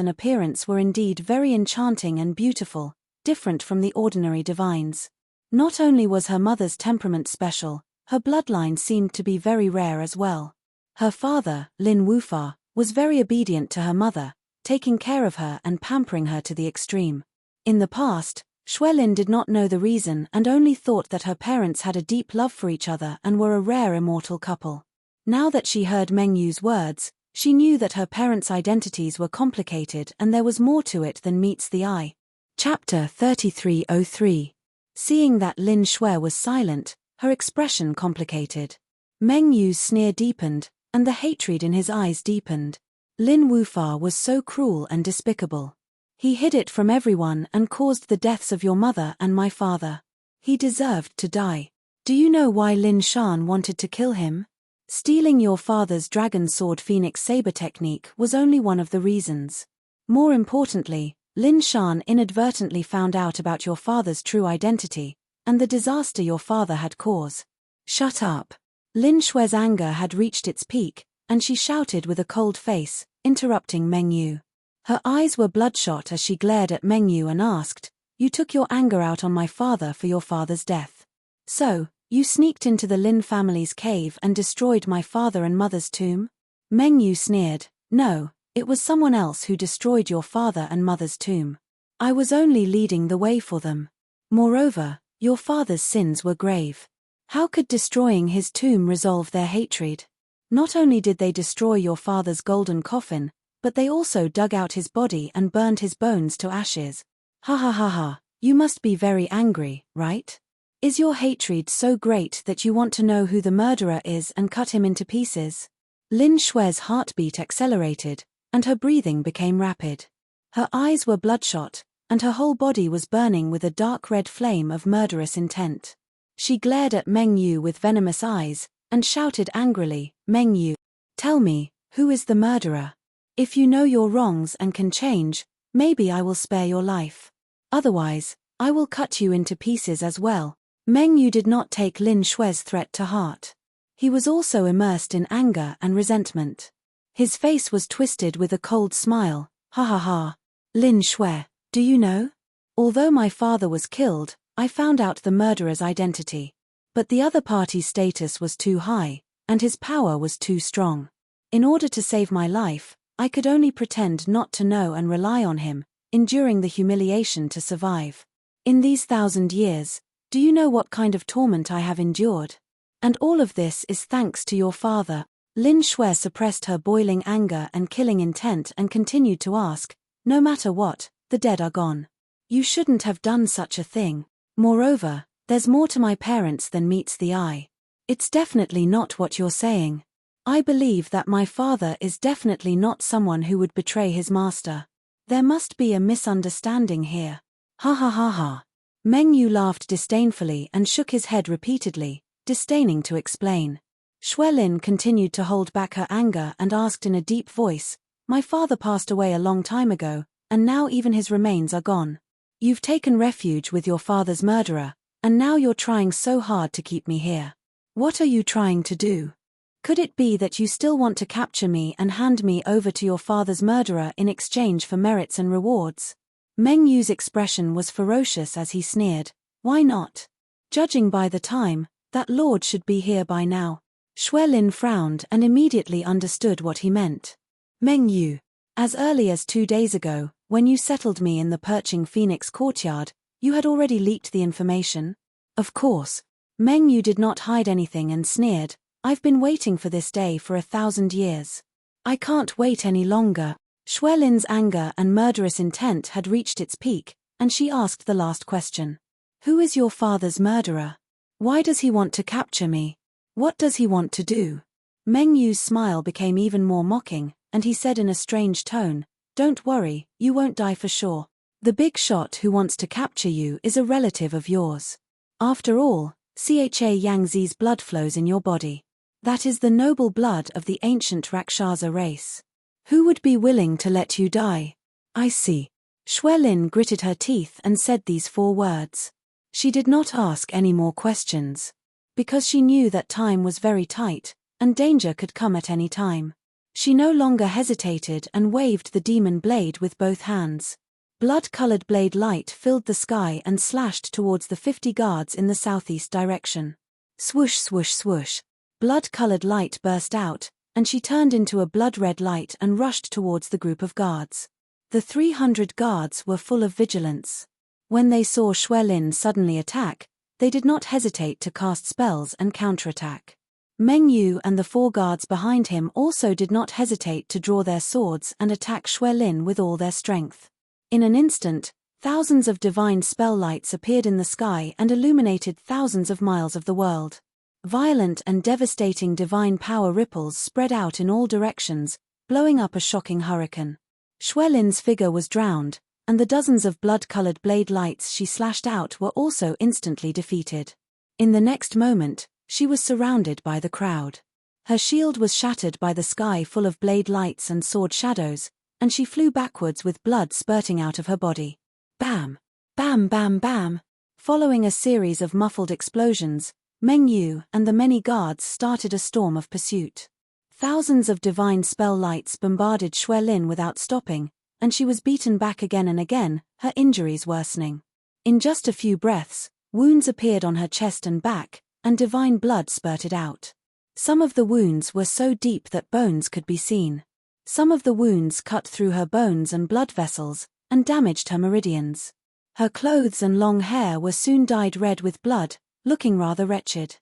were indeed very enchanting and beautiful, different from the ordinary divines. Not only was her mother's temperament special, her bloodline seemed to be very rare as well. Her father, Lin Wufa, was very obedient to her mother, taking care of her and pampering her to the extreme. In the past, Shui Lin did not know the reason and only thought that her parents had a deep love for each other and were a rare immortal couple. Now that she heard Mengyu's words, She knew that her parents' identities were complicated and there was more to it than meets the eye. Chapter 3303. Seeing that Lin Shui was silent, her expression complicated. Meng Yu's sneer deepened, and the hatred in his eyes deepened. Lin Wufa was so cruel and despicable. He hid it from everyone and caused the deaths of your mother and my father. He deserved to die. Do you know why Lin Shan wanted to kill him? Stealing your father's dragon sword phoenix saber technique was only one of the reasons. More importantly, Lin Shan inadvertently found out about your father's true identity, and the disaster your father had caused. Shut up. Lin Shui's anger had reached its peak, and she shouted with a cold face, interrupting Meng Yu. Her eyes were bloodshot as she glared at Meng Yu and asked, "You took your anger out on my father for your father's death. So, you sneaked into the Lin family's cave and destroyed my father and mother's tomb?" Meng Yu sneered, "No, it was someone else who destroyed your father and mother's tomb. I was only leading the way for them. Moreover, your father's sins were grave. How could destroying his tomb resolve their hatred? Not only did they destroy your father's golden coffin, but they also dug out his body and burned his bones to ashes. Ha ha ha ha, you must be very angry, right? Is your hatred so great that you want to know who the murderer is and cut him into pieces?" Lin Shui's heartbeat accelerated, and her breathing became rapid. Her eyes were bloodshot, and her whole body was burning with a dark red flame of murderous intent. She glared at Meng Yu with venomous eyes, and shouted angrily, "Meng Yu, tell me, who is the murderer? If you know your wrongs and can change, maybe I will spare your life. Otherwise, I will cut you into pieces as well." Meng Yu did not take Lin Shui's threat to heart. He was also immersed in anger and resentment. His face was twisted with a cold smile. "Ha ha ha. Lin Shui, do you know? Although my father was killed, I found out the murderer's identity. But the other party's status was too high, and his power was too strong. In order to save my life, I could only pretend not to know and rely on him, enduring the humiliation to survive. In these 1,000 years, do you know what kind of torment I have endured? And all of this is thanks to your father." Lin Shui suppressed her boiling anger and killing intent and continued to ask, "No matter what, the dead are gone. You shouldn't have done such a thing. Moreover, there's more to my parents than meets the eye. It's definitely not what you're saying. I believe that my father is definitely not someone who would betray his master. There must be a misunderstanding here. Ha ha ha ha." Meng Yu laughed disdainfully and shook his head repeatedly, disdaining to explain. Shui Lin continued to hold back her anger and asked in a deep voice, "My father passed away a long time ago, and now even his remains are gone. You've taken refuge with your father's murderer, and now you're trying so hard to keep me here. What are you trying to do? Could it be that you still want to capture me and hand me over to your father's murderer in exchange for merits and rewards?" Meng Yu's expression was ferocious as he sneered, "Why not? Judging by the time, that lord should be here by now." Shui Lin frowned and immediately understood what he meant. "Meng Yu, as early as 2 days ago, when you settled me in the perching phoenix courtyard, you had already leaked the information?" Of course. Meng Yu did not hide anything and sneered, "I've been waiting for this day for 1,000 years. I can't wait any longer." Shui Lin's anger and murderous intent had reached its peak, and she asked the last question. "Who is your father's murderer? Why does he want to capture me? What does he want to do?" Meng Yu's smile became even more mocking, and he said in a strange tone, "Don't worry, you won't die for sure. The big shot who wants to capture you is a relative of yours. After all, Cha Yangzi's blood flows in your body. That is the noble blood of the ancient Rakshasa race. Who would be willing to let you die?" "I see." Shui Lin gritted her teeth and said these 4 words. She did not ask any more questions. Because she knew that time was very tight, and danger could come at any time. She no longer hesitated and waved the demon blade with both hands. Blood-colored blade light filled the sky and slashed towards the 50 guards in the southeast direction. Swoosh swoosh swoosh. Blood-colored light burst out, and she turned into a blood-red light and rushed towards the group of guards. The 300 guards were full of vigilance. When they saw Shui Lin suddenly attack, they did not hesitate to cast spells and counterattack. Meng Yu and the 4 guards behind him also did not hesitate to draw their swords and attack Xue Lin with all their strength. In an instant, thousands of divine spell lights appeared in the sky and illuminated thousands of miles of the world. Violent and devastating divine power ripples spread out in all directions, blowing up a shocking hurricane. Xue Lin's figure was drowned, and the dozens of blood-colored blade lights she slashed out were also instantly defeated. In the next moment, she was surrounded by the crowd. Her shield was shattered by the sky full of blade lights and sword shadows, and she flew backwards with blood spurting out of her body. Bam! Bam bam bam! Following a series of muffled explosions, Meng Yu and the many guards started a storm of pursuit. Thousands of divine spell lights bombarded Xue Lin without stopping, and she was beaten back again and again, her injuries worsening. In just a few breaths, wounds appeared on her chest and back, and divine blood spurted out. Some of the wounds were so deep that bones could be seen. Some of the wounds cut through her bones and blood vessels, and damaged her meridians. Her clothes and long hair were soon dyed red with blood, looking rather wretched.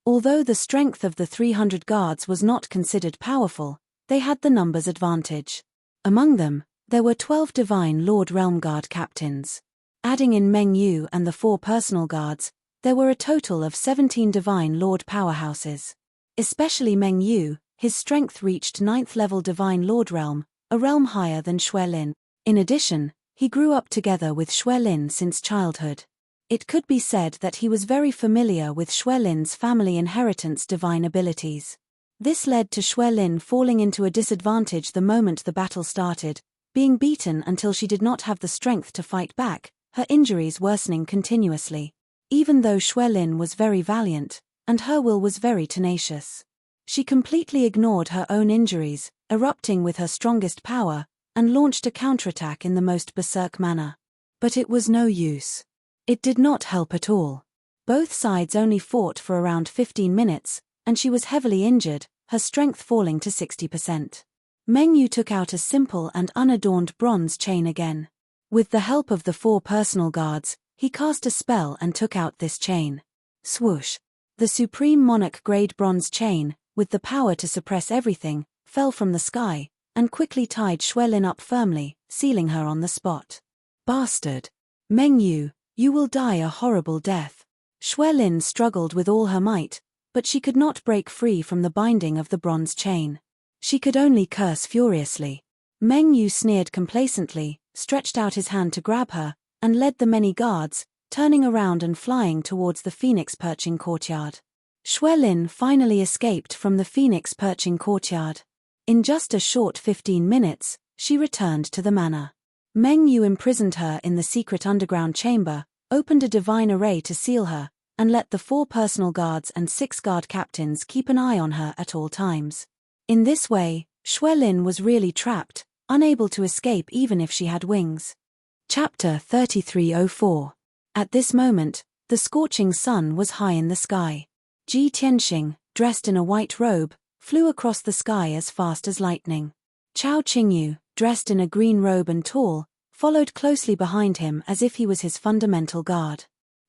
Although the strength of the 300 guards was not considered powerful, they had the numbers advantage. Among them, there were 12 divine Lord Realm Guard captains. Adding in Meng Yu and the 4 personal guards, there were a total of 17 divine Lord powerhouses. Especially Meng Yu, his strength reached 9th level divine Lord Realm, a realm higher than Xue Lin. In addition, he grew up together with Xue Lin since childhood. It could be said that he was very familiar with Xue Lin's family inheritance divine abilities. This led to Xue Lin falling into a disadvantage the moment the battle started, being beaten until she did not have the strength to fight back, her injuries worsening continuously. Even though Xue Lin was very valiant, and her will was very tenacious. She completely ignored her own injuries, erupting with her strongest power, and launched a counterattack in the most berserk manner. But it was no use. It did not help at all. Both sides only fought for around 15 minutes, and she was heavily injured, her strength falling to 60%. Meng Yu took out a simple and unadorned bronze chain again. With the help of the 4 personal guards, he cast a spell and took out this chain. Swoosh! The supreme monarch-grade bronze chain, with the power to suppress everything, fell from the sky, and quickly tied Xue Lin up firmly, sealing her on the spot. Bastard! Meng Yu, you will die a horrible death. Xue Lin struggled with all her might, but she could not break free from the binding of the bronze chain. She could only curse furiously. Meng Yu sneered complacently, stretched out his hand to grab her, and led the many guards, turning around and flying towards the phoenix perching courtyard. Xue Lin finally escaped from the phoenix perching courtyard. In just a short 15 minutes, she returned to the manor. Meng Yu imprisoned her in the secret underground chamber, opened a divine array to seal her, and let the 4 personal guards and 6 guard captains keep an eye on her at all times. In this way, Xue Lin was really trapped, unable to escape even if she had wings. Chapter 3304. At this moment, the scorching sun was high in the sky. Ji Tianxing, dressed in a white robe, flew across the sky as fast as lightning. Chao Qingyu, dressed in a green robe and tall, followed closely behind him as if he was his fundamental guard.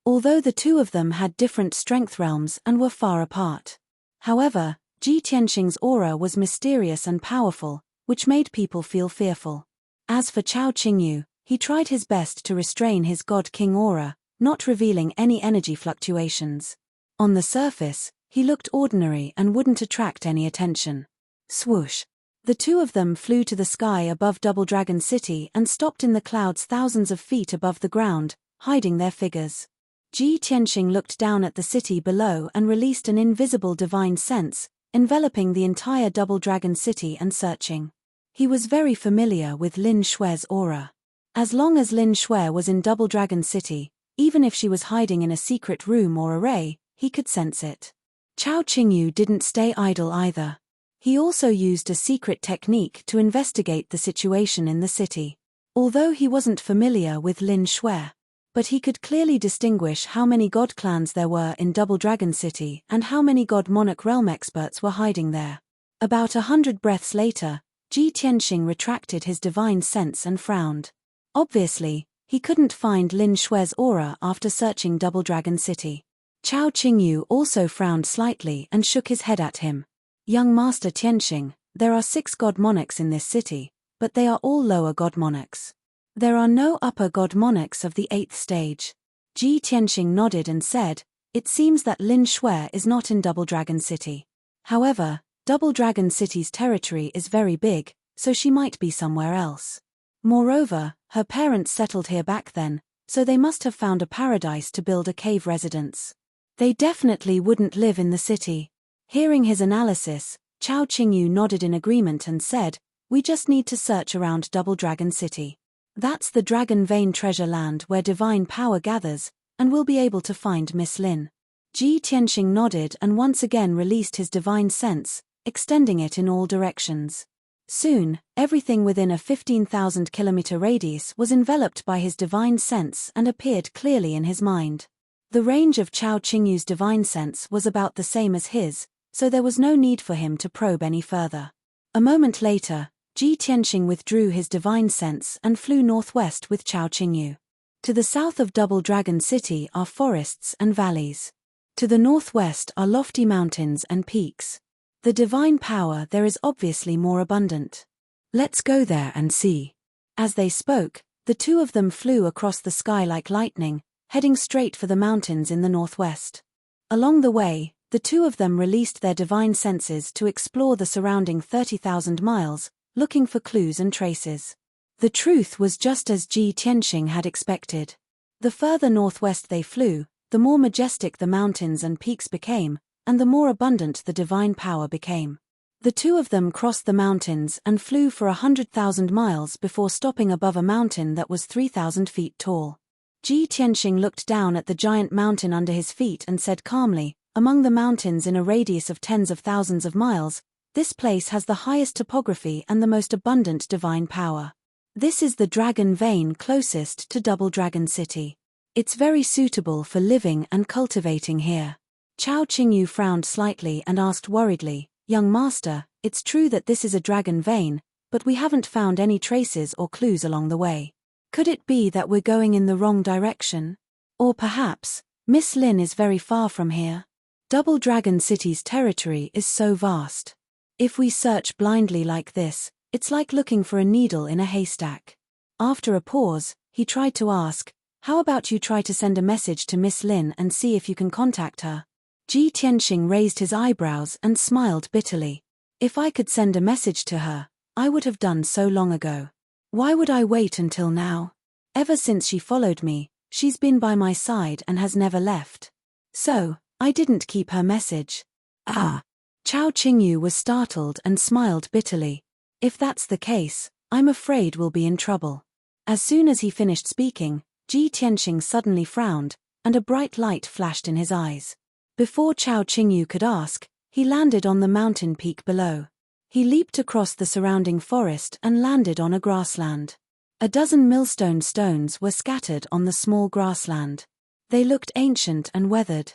Although the 2 of them had different strength realms and were far apart. However, Ji Tianxing's aura was mysterious and powerful, which made people feel fearful. As for Chao Qingyu, he tried his best to restrain his God-King aura, not revealing any energy fluctuations. On the surface, he looked ordinary and wouldn't attract any attention. Swoosh! The 2 of them flew to the sky above Double Dragon City and stopped in the clouds thousands of feet above the ground, hiding their figures. Ji Tianxing looked down at the city below and released an invisible divine sense, enveloping the entire Double Dragon City and searching. He was very familiar with Lin Xue's aura. As long as Lin Xue was in Double Dragon City, even if she was hiding in a secret room or array, he could sense it. Chao Qingyu didn't stay idle either. He also used a secret technique to investigate the situation in the city. Although he wasn't familiar with Lin Xue, but he could clearly distinguish how many god clans there were in Double Dragon City and how many god monarch realm experts were hiding there. About 100 breaths later, Ji Tianxing retracted his divine sense and frowned. Obviously, he couldn't find Lin Xue's aura after searching Double Dragon City. Chao Qingyu also frowned slightly and shook his head at him. Young Master Tianxing, there are 6 god monarchs in this city, but they are all lower god monarchs. There are no upper god monarchs of the 8th stage. Ji Tianxing nodded and said, it seems that Lin Shui is not in Double Dragon City. However, Double Dragon City's territory is very big, so she might be somewhere else. Moreover, her parents settled here back then, so they must have found a paradise to build a cave residence. They definitely wouldn't live in the city. Hearing his analysis, Chao Qingyu nodded in agreement and said, we just need to search around Double Dragon City. That's the Dragon Vein treasure land where divine power gathers, and we'll be able to find Miss Lin. Ji Tianxing nodded and once again released his divine sense, extending it in all directions. Soon, everything within a 15,000-kilometer radius was enveloped by his divine sense and appeared clearly in his mind. The range of Chao Qingyu's divine sense was about the same as his, so there was no need for him to probe any further. A moment later, Ji Tianxing withdrew his divine sense and flew northwest with Chao Qingyu. To the south of Double Dragon City are forests and valleys. To the northwest are lofty mountains and peaks. The divine power there is obviously more abundant. Let's go there and see. As they spoke, the two of them flew across the sky like lightning, heading straight for the mountains in the northwest. Along the way, the two of them released their divine senses to explore the surrounding 30,000 miles, looking for clues and traces. The truth was just as Ji Tianxing had expected. The further northwest they flew, the more majestic the mountains and peaks became, and the more abundant the divine power became. The two of them crossed the mountains and flew for 100,000 miles before stopping above a mountain that was 3,000 feet tall. Ji Tianxing looked down at the giant mountain under his feet and said calmly, among the mountains in a radius of tens of thousands of miles, this place has the highest topography and the most abundant divine power. This is the Dragon Vein closest to Double Dragon City. It's very suitable for living and cultivating here. Chao Qingyu frowned slightly and asked worriedly, young master, it's true that this is a dragon vein, but we haven't found any traces or clues along the way. Could it be that we're going in the wrong direction? Or perhaps, Miss Lin is very far from here? Double Dragon City's territory is so vast. If we search blindly like this, it's like looking for a needle in a haystack. After a pause, he tried to ask, how about you try to send a message to Miss Lin and see if you can contact her? Ji Tianxing raised his eyebrows and smiled bitterly. If I could send a message to her, I would have done so long ago. Why would I wait until now? Ever since she followed me, she's been by my side and has never left. So, I didn't keep her message. Ah! Chao Qingyu was startled and smiled bitterly. If that's the case, I'm afraid we'll be in trouble. As soon as he finished speaking, Ji Tianxing suddenly frowned, and a bright light flashed in his eyes. Before Chao Qingyu could ask, he landed on the mountain peak below. He leaped across the surrounding forest and landed on a grassland. A dozen millstone stones were scattered on the small grassland. They looked ancient and weathered.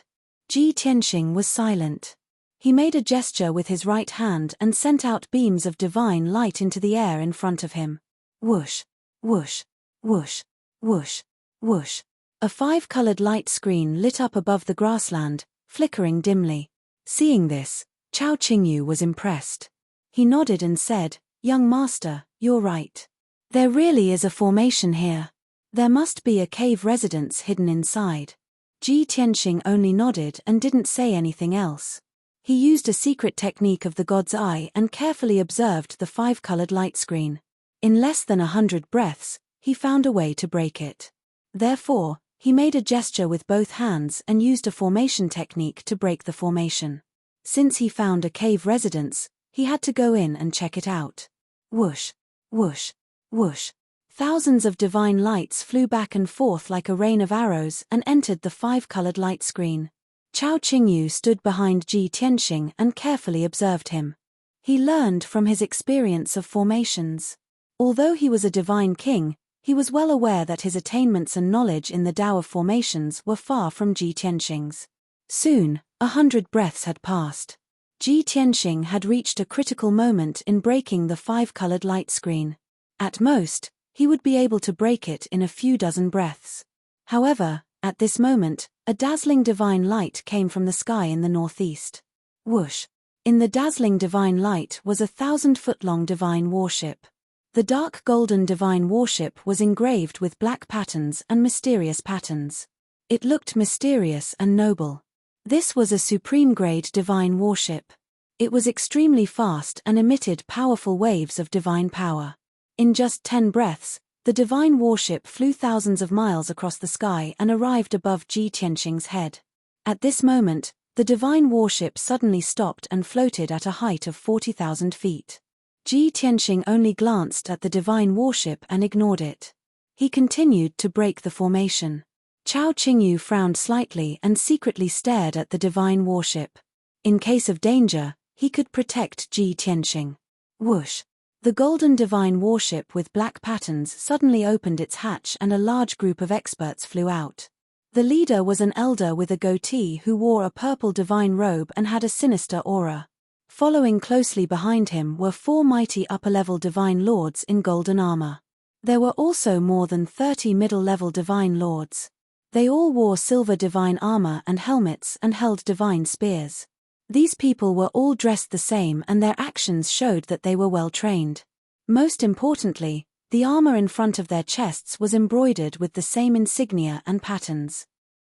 Ji Tianxing was silent. He made a gesture with his right hand and sent out beams of divine light into the air in front of him. Whoosh, whoosh, whoosh, whoosh, whoosh. A 5-colored light screen lit up above the grassland, flickering dimly. Seeing this, Chao Qingyu was impressed. He nodded and said, young master, you're right. There really is a formation here. There must be a cave residence hidden inside. Ji Tianxing only nodded and didn't say anything else. He used a secret technique of the God's Eye and carefully observed the 5-colored light screen. In less than 100 breaths, he found a way to break it. Therefore, he made a gesture with both hands and used a formation technique to break the formation. Since he found a cave residence, he had to go in and check it out. Whoosh, whoosh, whoosh. Thousands of divine lights flew back and forth like a rain of arrows and entered the 5-colored light screen. Chao Qingyu stood behind Ji Tianxing and carefully observed him. He learned from his experience of formations. Although he was a divine king, he was well aware that his attainments and knowledge in the Tao of formations were far from Ji Tianxing's. Soon, 100 breaths had passed. Ji Tianxing had reached a critical moment in breaking the 5-colored light screen. At most, he would be able to break it in a few dozen breaths. However, At this moment, a dazzling divine light came from the sky in the northeast. Whoosh! In the dazzling divine light was a 1,000-foot-long divine warship. The dark golden divine warship was engraved with black patterns and mysterious patterns. It looked mysterious and noble. This was a supreme-grade divine warship. It was extremely fast and emitted powerful waves of divine power. In just 10 breaths, the divine warship flew thousands of miles across the sky and arrived above Ji Tianxing's head. At this moment, the divine warship suddenly stopped and floated at a height of 40,000 feet. Ji Tianxing only glanced at the divine warship and ignored it. He continued to break the formation. Chao Qingyu frowned slightly and secretly stared at the divine warship. In case of danger, he could protect Ji Tianxing. Whoosh! The golden divine warship with black patterns suddenly opened its hatch and a large group of experts flew out. The leader was an elder with a goatee who wore a purple divine robe and had a sinister aura. Following closely behind him were 4 mighty upper-level divine lords in golden armor. There were also more than 30 middle-level divine lords. They all wore silver divine armor and helmets and held divine spears. These people were all dressed the same and their actions showed that they were well trained. Most importantly, the armor in front of their chests was embroidered with the same insignia and patterns.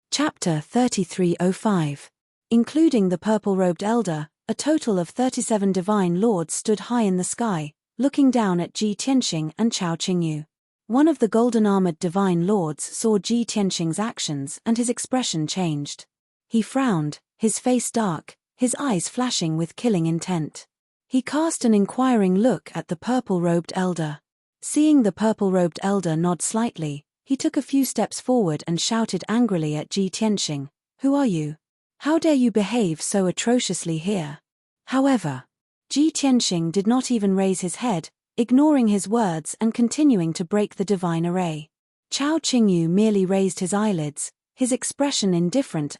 Chapter 3305. Including the purple-robed elder, a total of 37 divine lords stood high in the sky, looking down at Ji Tianxing and Chao Qingyu. One of the golden-armored divine lords saw Ji Tianxing's actions and his expression changed. He frowned, his face dark, his eyes flashing with killing intent. He cast an inquiring look at the purple-robed elder. Seeing the purple-robed elder nod slightly, he took a few steps forward and shouted angrily at Ji Tianxing, "Who are you? How dare you behave so atrociously here?" However, Ji Tianxing did not even raise his head, ignoring his words and continuing to break the divine array. Chao Qingyu merely raised his eyelids, his expression indifferent.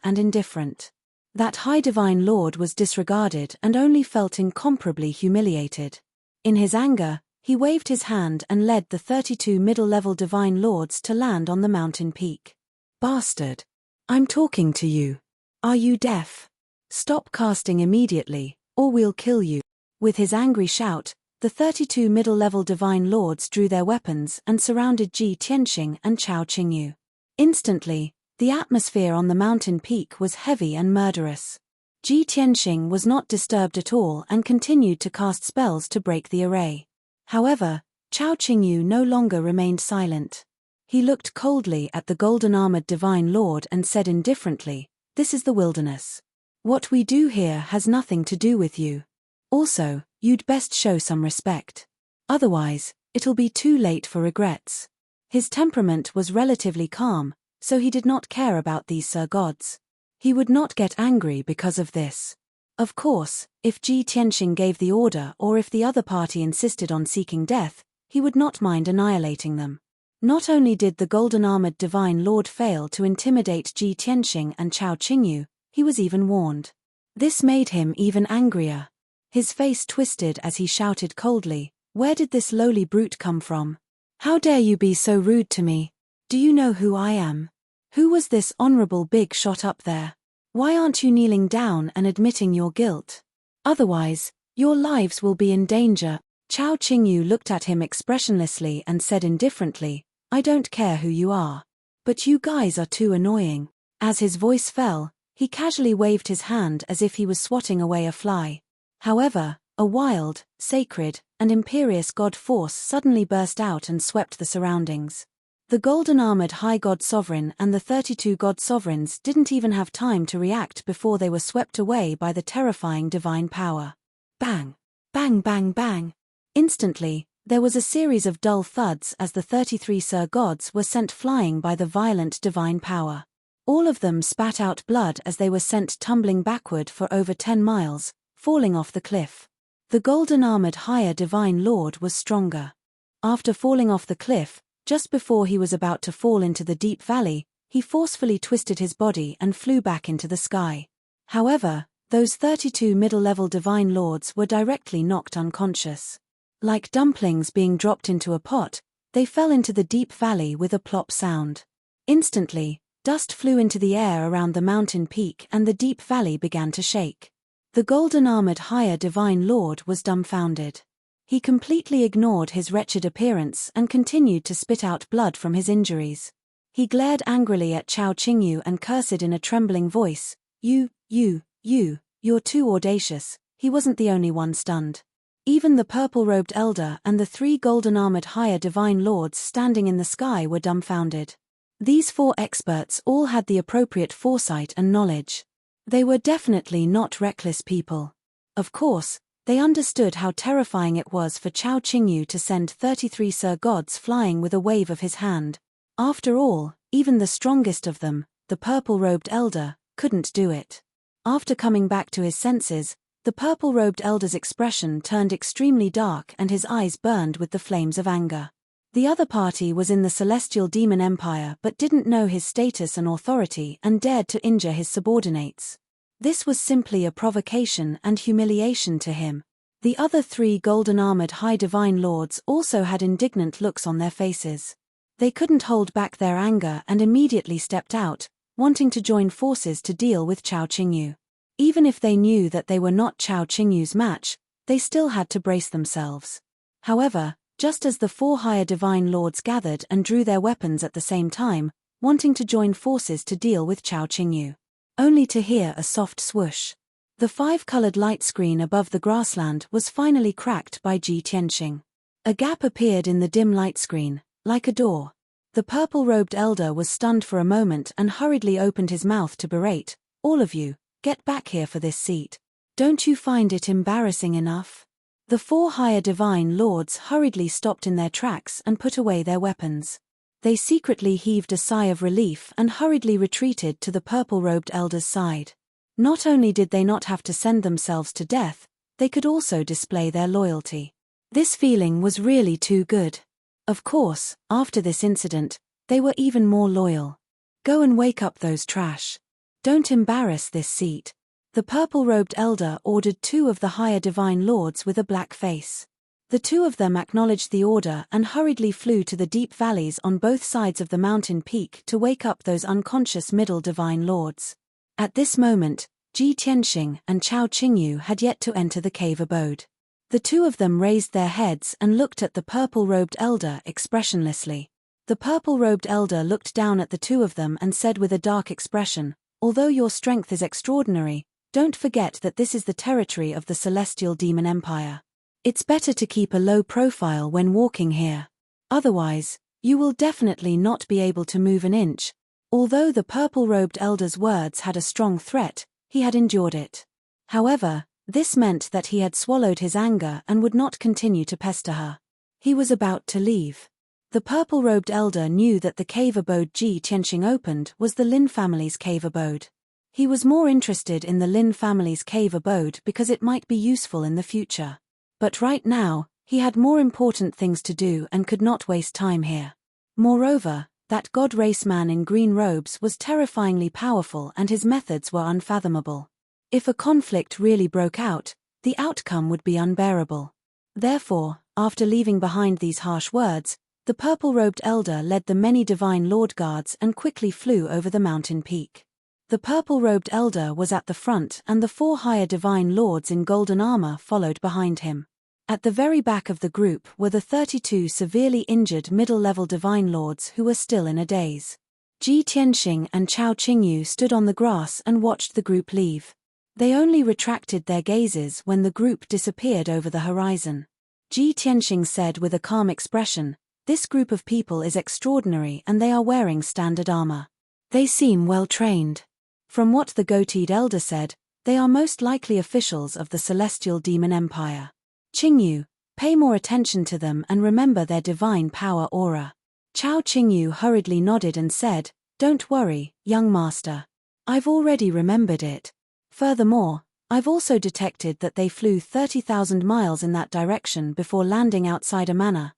That high divine lord was disregarded and only felt incomparably humiliated. In his anger, he waved his hand and led the 32 middle-level divine lords to land on the mountain peak. "Bastard! I'm talking to you. Are you deaf? Stop casting immediately, or we'll kill you." With his angry shout, the 32 middle-level divine lords drew their weapons and surrounded Ji Tianxing and Chao Qingyu. Instantly, the atmosphere on the mountain peak was heavy and murderous. Ji Tianxing was not disturbed at all and continued to cast spells to break the array. However, Chao Qingyu no longer remained silent. He looked coldly at the golden-armored divine lord and said indifferently, "This is the wilderness. What we do here has nothing to do with you. Also, you'd best show some respect. Otherwise, it'll be too late for regrets." His temperament was relatively calm, so he did not care about these Sir Gods. He would not get angry because of this. Of course, if Ji Tianxing gave the order or if the other party insisted on seeking death, he would not mind annihilating them. Not only did the golden-armored divine lord fail to intimidate Ji Tianxing and Chao Qingyu, he was even warned. This made him even angrier. His face twisted as he shouted coldly, "Where did this lowly brute come from? How dare you be so rude to me? Do you know who I am? Who was this honorable big shot up there? Why aren't you kneeling down and admitting your guilt? Otherwise, your lives will be in danger." Chao Qingyu looked at him expressionlessly and said indifferently, "I don't care who you are. But you guys are too annoying." As his voice fell, he casually waved his hand as if he was swatting away a fly. However, a wild, sacred, and imperious god force suddenly burst out and swept the surroundings. The golden-armored High God Sovereign and the 32 God Sovereigns didn't even have time to react before they were swept away by the terrifying divine power. Bang! Bang bang bang! Instantly, there was a series of dull thuds as the 33 Sir Gods were sent flying by the violent divine power. All of them spat out blood as they were sent tumbling backward for over 10 miles, falling off the cliff. The golden-armored higher divine lord was stronger. After falling off the cliff, just before he was about to fall into the deep valley, he forcefully twisted his body and flew back into the sky. However, those 32 middle-level divine lords were directly knocked unconscious. Like dumplings being dropped into a pot, they fell into the deep valley with a plop sound. Instantly, Dust flew into the air around the mountain peak and the deep valley began to shake. The golden-armored higher divine lord was dumbfounded. He completely ignored his wretched appearance and continued to spit out blood from his injuries. He glared angrily at Chao Qingyu and cursed in a trembling voice, You're too audacious." He wasn't the only one stunned. Even the purple-robed elder and the 3 golden-armored higher divine lords standing in the sky were dumbfounded. These 4 experts all had the appropriate foresight and knowledge. They were definitely not reckless people. Of course, they understood how terrifying it was for Chao Qingyu to send 33 Sir Gods flying with a wave of his hand. After all, even the strongest of them, the purple-robed elder, couldn't do it. After coming back to his senses, the purple-robed elder's expression turned extremely dark and his eyes burned with the flames of anger. The other party was in the celestial demon empire but didn't know his status and authority and dared to injure his subordinates. This was simply a provocation and humiliation to him. The other 3 golden-armored high divine lords also had indignant looks on their faces. They couldn't hold back their anger and immediately stepped out, wanting to join forces to deal with Chao Qingyu. Even if they knew that they were not Chao Qingyu's match, they still had to brace themselves. However, just as the 4 higher divine lords gathered and drew their weapons at the same time, wanting to join forces to deal with Chao Qingyu, only to hear a soft swoosh. The 5-colored light screen above the grassland was finally cracked by Ji Tianxing. A gap appeared in the dim light screen, like a door. The purple-robed elder was stunned for a moment and hurriedly opened his mouth to berate, "All of you, get back here for this seat. Don't you find it embarrassing enough?" The 4 higher divine lords hurriedly stopped in their tracks and put away their weapons. They secretly heaved a sigh of relief and hurriedly retreated to the purple-robed elder's side. Not only did they not have to send themselves to death, they could also display their loyalty. This feeling was really too good. Of course, after this incident, they were even more loyal. "Go and wake up those trash. Don't embarrass this seat." The purple-robed elder ordered 2 of the higher divine lords with a black face. The 2 of them acknowledged the order and hurriedly flew to the deep valleys on both sides of the mountain peak to wake up those unconscious middle divine lords. At this moment, Ji Tianxing and Chao Qingyu had yet to enter the cave abode. The 2 of them raised their heads and looked at the purple-robed elder expressionlessly. The purple-robed elder looked down at the 2 of them and said with a dark expression, "Although your strength is extraordinary, don't forget that this is the territory of the celestial demon empire. It's better to keep a low profile when walking here. Otherwise, you will definitely not be able to move an inch." Although the purple-robed elder's words had a strong threat, he had endured it. However, this meant that he had swallowed his anger and would not continue to pester her. He was about to leave. The purple-robed elder knew that the cave abode Ji Tianxing opened was the Lin family's cave abode. He was more interested in the Lin family's cave abode because it might be useful in the future. But right now, he had more important things to do and could not waste time here. Moreover, that god race man in green robes was terrifyingly powerful and his methods were unfathomable. If a conflict really broke out, the outcome would be unbearable. Therefore, after leaving behind these harsh words, the purple-robed elder led the many divine lord guards and quickly flew over the mountain peak. The purple-robed elder was at the front and the 4 higher divine lords in golden armor followed behind him. At the very back of the group were the 32 severely injured middle-level divine lords who were still in a daze. Ji Tianxing and Chao Qingyu stood on the grass and watched the group leave. They only retracted their gazes when the group disappeared over the horizon. Ji Tianxing said with a calm expression, "This group of people is extraordinary and they are wearing standard armor. They seem well trained. From what the goateed elder said, they are most likely officials of the celestial demon empire. Qingyu, pay more attention to them and remember their divine power aura." Chao Qingyu hurriedly nodded and said, "Don't worry, young master. I've already remembered it. Furthermore, I've also detected that they flew 30,000 miles in that direction before landing outside a manor."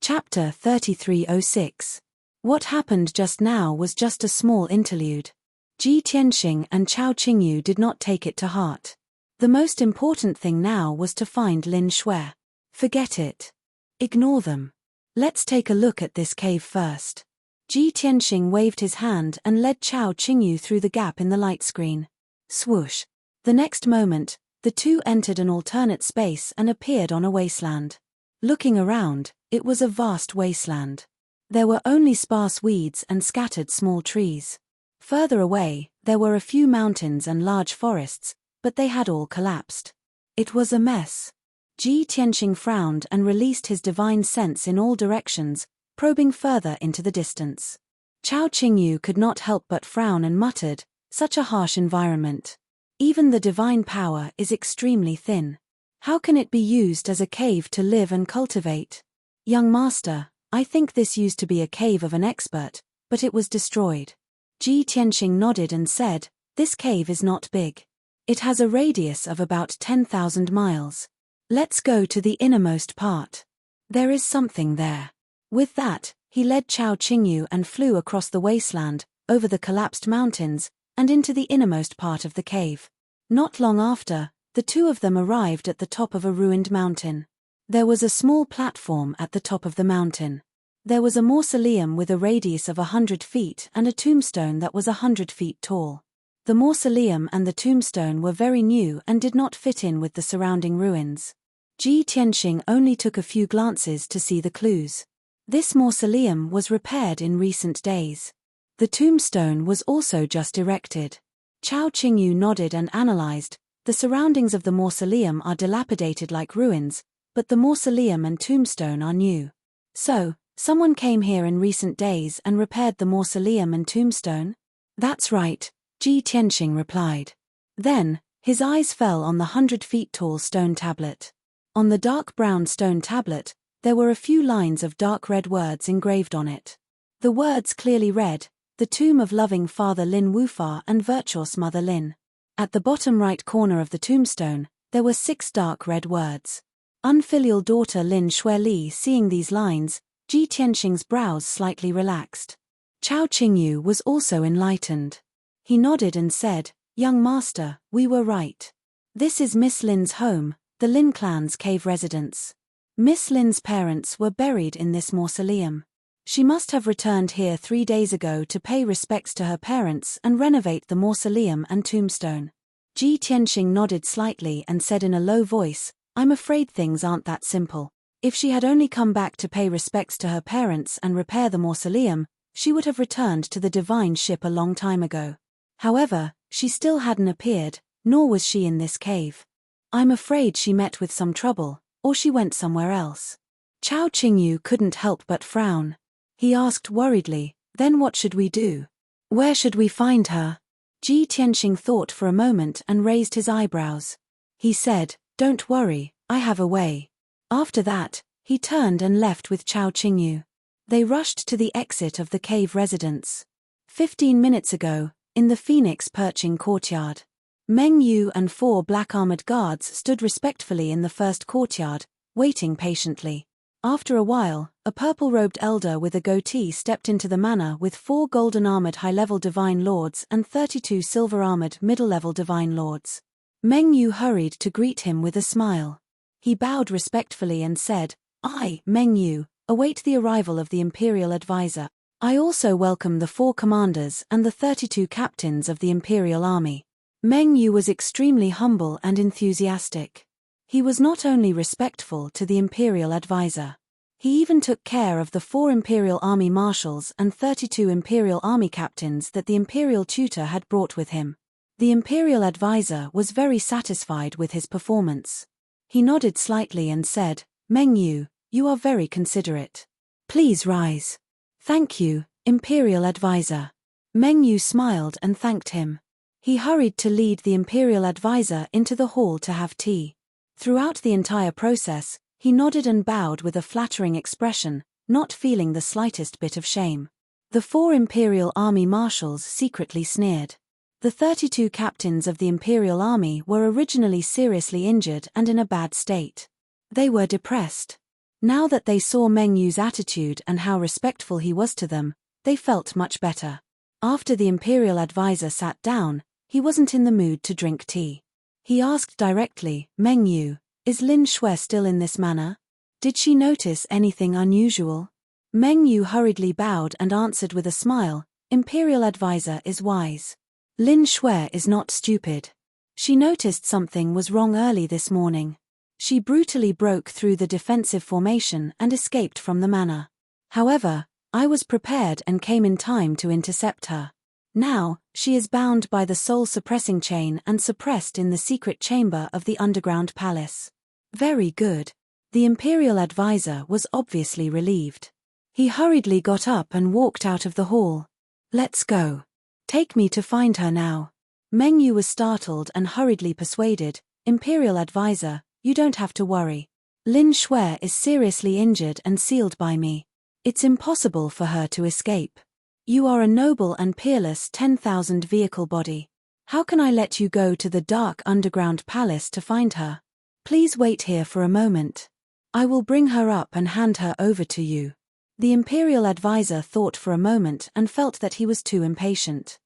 Chapter 3306. What happened just now was just a small interlude. Ji Tianxing and Chao Qingyu did not take it to heart. The most important thing now was to find Lin Shui. Forget it. Ignore them. Let's take a look at this cave first. Ji Tianxing waved his hand and led Chao Qingyu through the gap in the light screen. Swoosh! The next moment, the two entered an alternate space and appeared on a wasteland. Looking around, it was a vast wasteland. There were only sparse weeds and scattered small trees. Further away, there were a few mountains and large forests, but they had all collapsed. It was a mess. Ji Tianxing frowned and released his divine sense in all directions, probing further into the distance. Chao Qingyu could not help but frown and muttered, "Such a harsh environment. Even the divine power is extremely thin. How can it be used as a cave to live and cultivate? Young master, I think this used to be a cave of an expert, but it was destroyed." Ji Tianxing nodded and said, "This cave is not big. It has a radius of about 10,000 miles. Let's go to the innermost part. There is something there." With that, he led Chao Qingyu and flew across the wasteland, over the collapsed mountains, and into the innermost part of the cave. Not long after, the two of them arrived at the top of a ruined mountain. There was a small platform at the top of the mountain. There was a mausoleum with a radius of 100 feet and a tombstone that was 100 feet tall. The mausoleum and the tombstone were very new and did not fit in with the surrounding ruins. Ji Tianxing only took a few glances to see the clues. This mausoleum was repaired in recent days. The tombstone was also just erected. Chao Qingyu nodded and analyzed. The surroundings of the mausoleum are dilapidated like ruins, but the mausoleum and tombstone are new. So, someone came here in recent days and repaired the mausoleum and tombstone? That's right, Ji Tianxing replied. Then, his eyes fell on the 100 feet tall stone tablet. On the dark brown stone tablet, there were a few lines of dark red words engraved on it. The words clearly read, "The tomb of loving Father Lin Wufa and virtuous Mother Lin." At the bottom right corner of the tombstone, there were 6 dark red words. Unfilial daughter Lin Xueli. Seeing these lines, Ji Tianxing's brows slightly relaxed. Chao Qingyu was also enlightened. He nodded and said, "Young master, we were right. This is Miss Lin's home, the Lin clan's cave residence. Miss Lin's parents were buried in this mausoleum. She must have returned here 3 days ago to pay respects to her parents and renovate the mausoleum and tombstone." Ji Tianxing nodded slightly and said in a low voice, "I'm afraid things aren't that simple. If she had only come back to pay respects to her parents and repair the mausoleum, she would have returned to the divine ship a long time ago. However, she still hadn't appeared, nor was she in this cave. I'm afraid she met with some trouble, or she went somewhere else." Chao Qingyu couldn't help but frown. He asked worriedly, "Then what should we do? Where should we find her?" Ji Tianxing thought for a moment and raised his eyebrows. He said, "Don't worry, I have a way." After that, he turned and left with Chao Qingyu. They rushed to the exit of the cave residence. 15 minutes ago, in the phoenix perching courtyard, Meng Yu and 4 black-armored guards stood respectfully in the first courtyard, waiting patiently. After a while, a purple-robed elder with a goatee stepped into the manor with 4 golden-armored high-level divine lords and 32 silver-armored middle-level divine lords. Meng Yu hurried to greet him with a smile. He bowed respectfully and said, "I, Meng Yu, await the arrival of the Imperial Advisor. I also welcome the 4 commanders and the 32 captains of the Imperial Army." Meng Yu was extremely humble and enthusiastic. He was not only respectful to the Imperial Advisor. He even took care of the 4 Imperial Army marshals and 32 Imperial Army captains that the Imperial tutor had brought with him. The Imperial Advisor was very satisfied with his performance. He nodded slightly and said, "Meng Yu, you are very considerate. Please rise." "Thank you, Imperial Advisor." Meng Yu smiled and thanked him. He hurried to lead the Imperial Advisor into the hall to have tea. Throughout the entire process, he nodded and bowed with a flattering expression, not feeling the slightest bit of shame. The 4 Imperial Army marshals secretly sneered. The 32 captains of the Imperial Army were originally seriously injured and in a bad state. They were depressed. Now that they saw Meng Yu's attitude and how respectful he was to them, they felt much better. After the Imperial Advisor sat down, he wasn't in the mood to drink tea. He asked directly, "Meng Yu, is Lin Xue still in this manor? Did she notice anything unusual?" Meng Yu hurriedly bowed and answered with a smile, Imperial advisor is wise. Lin Shui is not stupid. She noticed something was wrong early this morning. She brutally broke through the defensive formation and escaped from the manor. However, I was prepared and came in time to intercept her. Now, she is bound by the soul-suppressing chain and suppressed in the secret chamber of the underground palace. Very good. The Imperial advisor was obviously relieved. He hurriedly got up and walked out of the hall. Let's go. Take me to find her now. Meng Yu was startled and hurriedly persuaded, Imperial advisor, you don't have to worry. Lin Shui is seriously injured and sealed by me. It's impossible for her to escape. You are a noble and peerless 10,000 vehicle body. How can I let you go to the dark underground palace to find her? Please wait here for a moment. I will bring her up and hand her over to you. The Imperial advisor thought for a moment and felt that he was too impatient.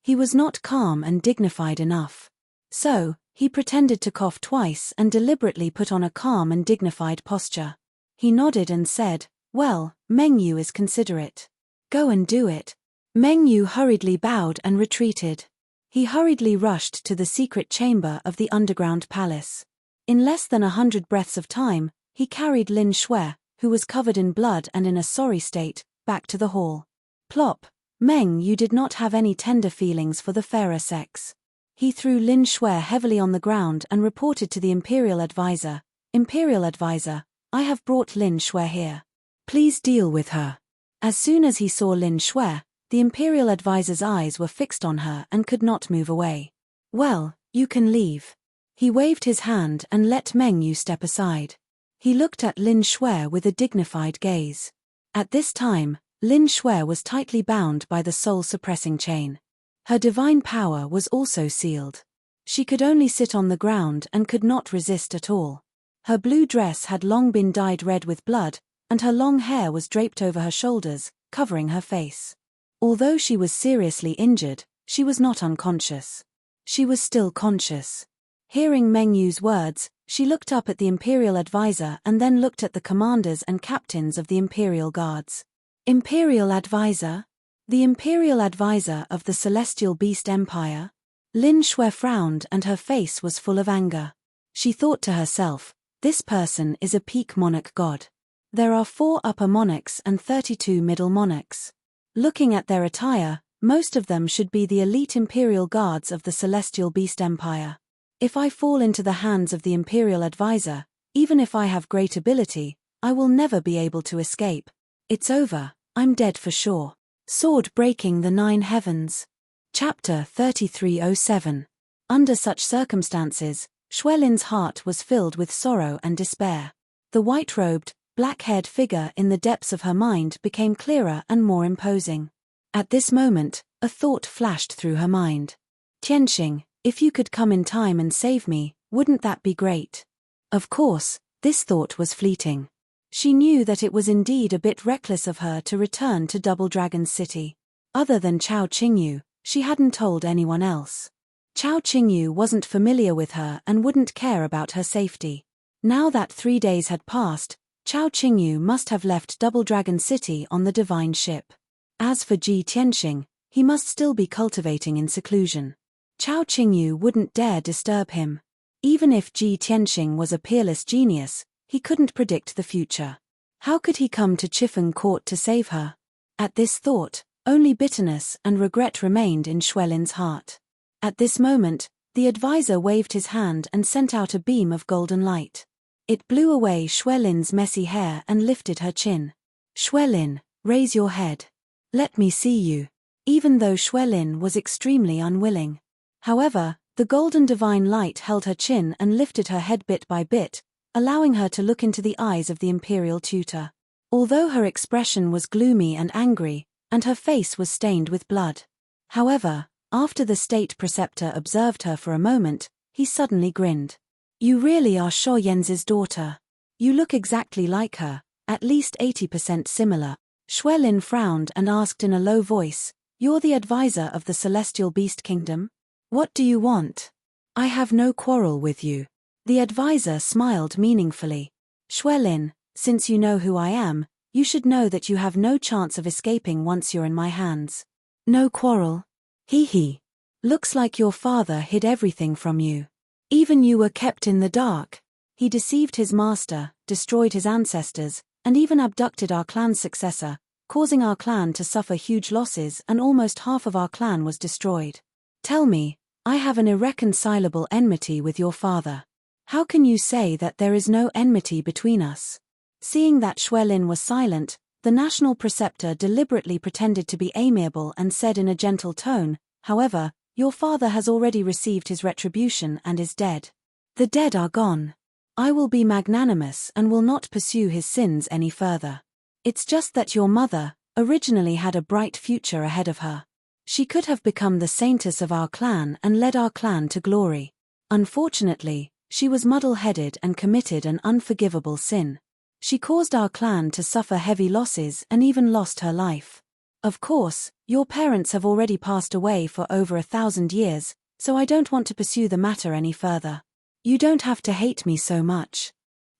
He was not calm and dignified enough. So, he pretended to cough twice and deliberately put on a calm and dignified posture. He nodded and said, well, Meng Yu is considerate. Go and do it. Meng Yu hurriedly bowed and retreated. He hurriedly rushed to the secret chamber of the underground palace. In less than 100 breaths of time, he carried Lin Shui, who was covered in blood and in a sorry state, back to the hall. Plop. Meng Yu did not have any tender feelings for the fairer sex. He threw Lin Shui heavily on the ground and reported to the Imperial advisor, Imperial advisor, I have brought Lin Shui here. Please deal with her. As soon as he saw Lin Shui, the Imperial advisor's eyes were fixed on her and could not move away. Well, you can leave. He waved his hand and let Meng Yu step aside. He looked at Lin Shui with a dignified gaze. At this time, Lin Shui was tightly bound by the soul-suppressing chain. Her divine power was also sealed. She could only sit on the ground and could not resist at all. Her blue dress had long been dyed red with blood, and her long hair was draped over her shoulders, covering her face. Although she was seriously injured, she was not unconscious. She was still conscious. Hearing Meng Yu's words, she looked up at the Imperial advisor and then looked at the commanders and captains of the Imperial Guards. Imperial advisor? The Imperial advisor of the Celestial Beast Empire? Lin Shui frowned and her face was full of anger. She thought to herself, this person is a peak monarch god. There are 4 upper monarchs and 32 middle monarchs. Looking at their attire, most of them should be the elite Imperial Guards of the Celestial Beast Empire. If I fall into the hands of the Imperial advisor, even if I have great ability, I will never be able to escape. It's over, I'm dead for sure. Sword breaking the 9 heavens. Chapter 3307. Under such circumstances, Xuelin's heart was filled with sorrow and despair. The white-robed, black-haired figure in the depths of her mind became clearer and more imposing. At this moment, a thought flashed through her mind. Tianxing, if you could come in time and save me, wouldn't that be great? Of course, this thought was fleeting. She knew that it was indeed a bit reckless of her to return to Double Dragon's city. Other than Chao Qingyu, she hadn't told anyone else. Chao Qingyu wasn't familiar with her and wouldn't care about her safety. Now that 3 days had passed, Chao Qingyu must have left Double Dragon City on the divine ship. As for Ji Tianxing, he must still be cultivating in seclusion. Chao Qingyu wouldn't dare disturb him. Even if Ji Tianxing was a peerless genius, he couldn't predict the future. How could he come to Chifeng Court to save her? At this thought, only bitterness and regret remained in Xuelin's heart. At this moment, the advisor waved his hand and sent out a beam of golden light. It blew away Xuelin's messy hair and lifted her chin. Xuelin, raise your head. Let me see you. Even though Xuelin was extremely unwilling. However, the golden divine light held her chin and lifted her head bit by bit, allowing her to look into the eyes of the imperial tutor. Although her expression was gloomy and angry, and her face was stained with blood. However, after the state preceptor observed her for a moment, he suddenly grinned. You really are Shuo Yanzi's daughter. You look exactly like her, at least 80% similar. Xuelin frowned and asked in a low voice, You're the advisor of the Celestial Beast Kingdom? What do you want? I have no quarrel with you. The advisor smiled meaningfully. Xuelin, since you know who I am, You should know that you have no chance of escaping once you're in my hands. No quarrel. Hee hee. Looks like your father hid everything from you. Even you were kept in the dark. He deceived his master, destroyed his ancestors, and even abducted our clan's successor, causing our clan to suffer huge losses, and almost half of our clan was destroyed. Tell me, I have an irreconcilable enmity with your father. How can you say that there is no enmity between us? Seeing that Xuelin was silent, the national preceptor deliberately pretended to be amiable and said in a gentle tone, however, your father has already received his retribution and is dead. The dead are gone. I will be magnanimous and will not pursue his sins any further. It's just that your mother originally had a bright future ahead of her. She could have become the saintess of our clan and led our clan to glory. Unfortunately, she was muddle-headed and committed an unforgivable sin. She caused our clan to suffer heavy losses and even lost her life. Of course, your parents have already passed away for over 1,000 years, so I don't want to pursue the matter any further. You don't have to hate me so much.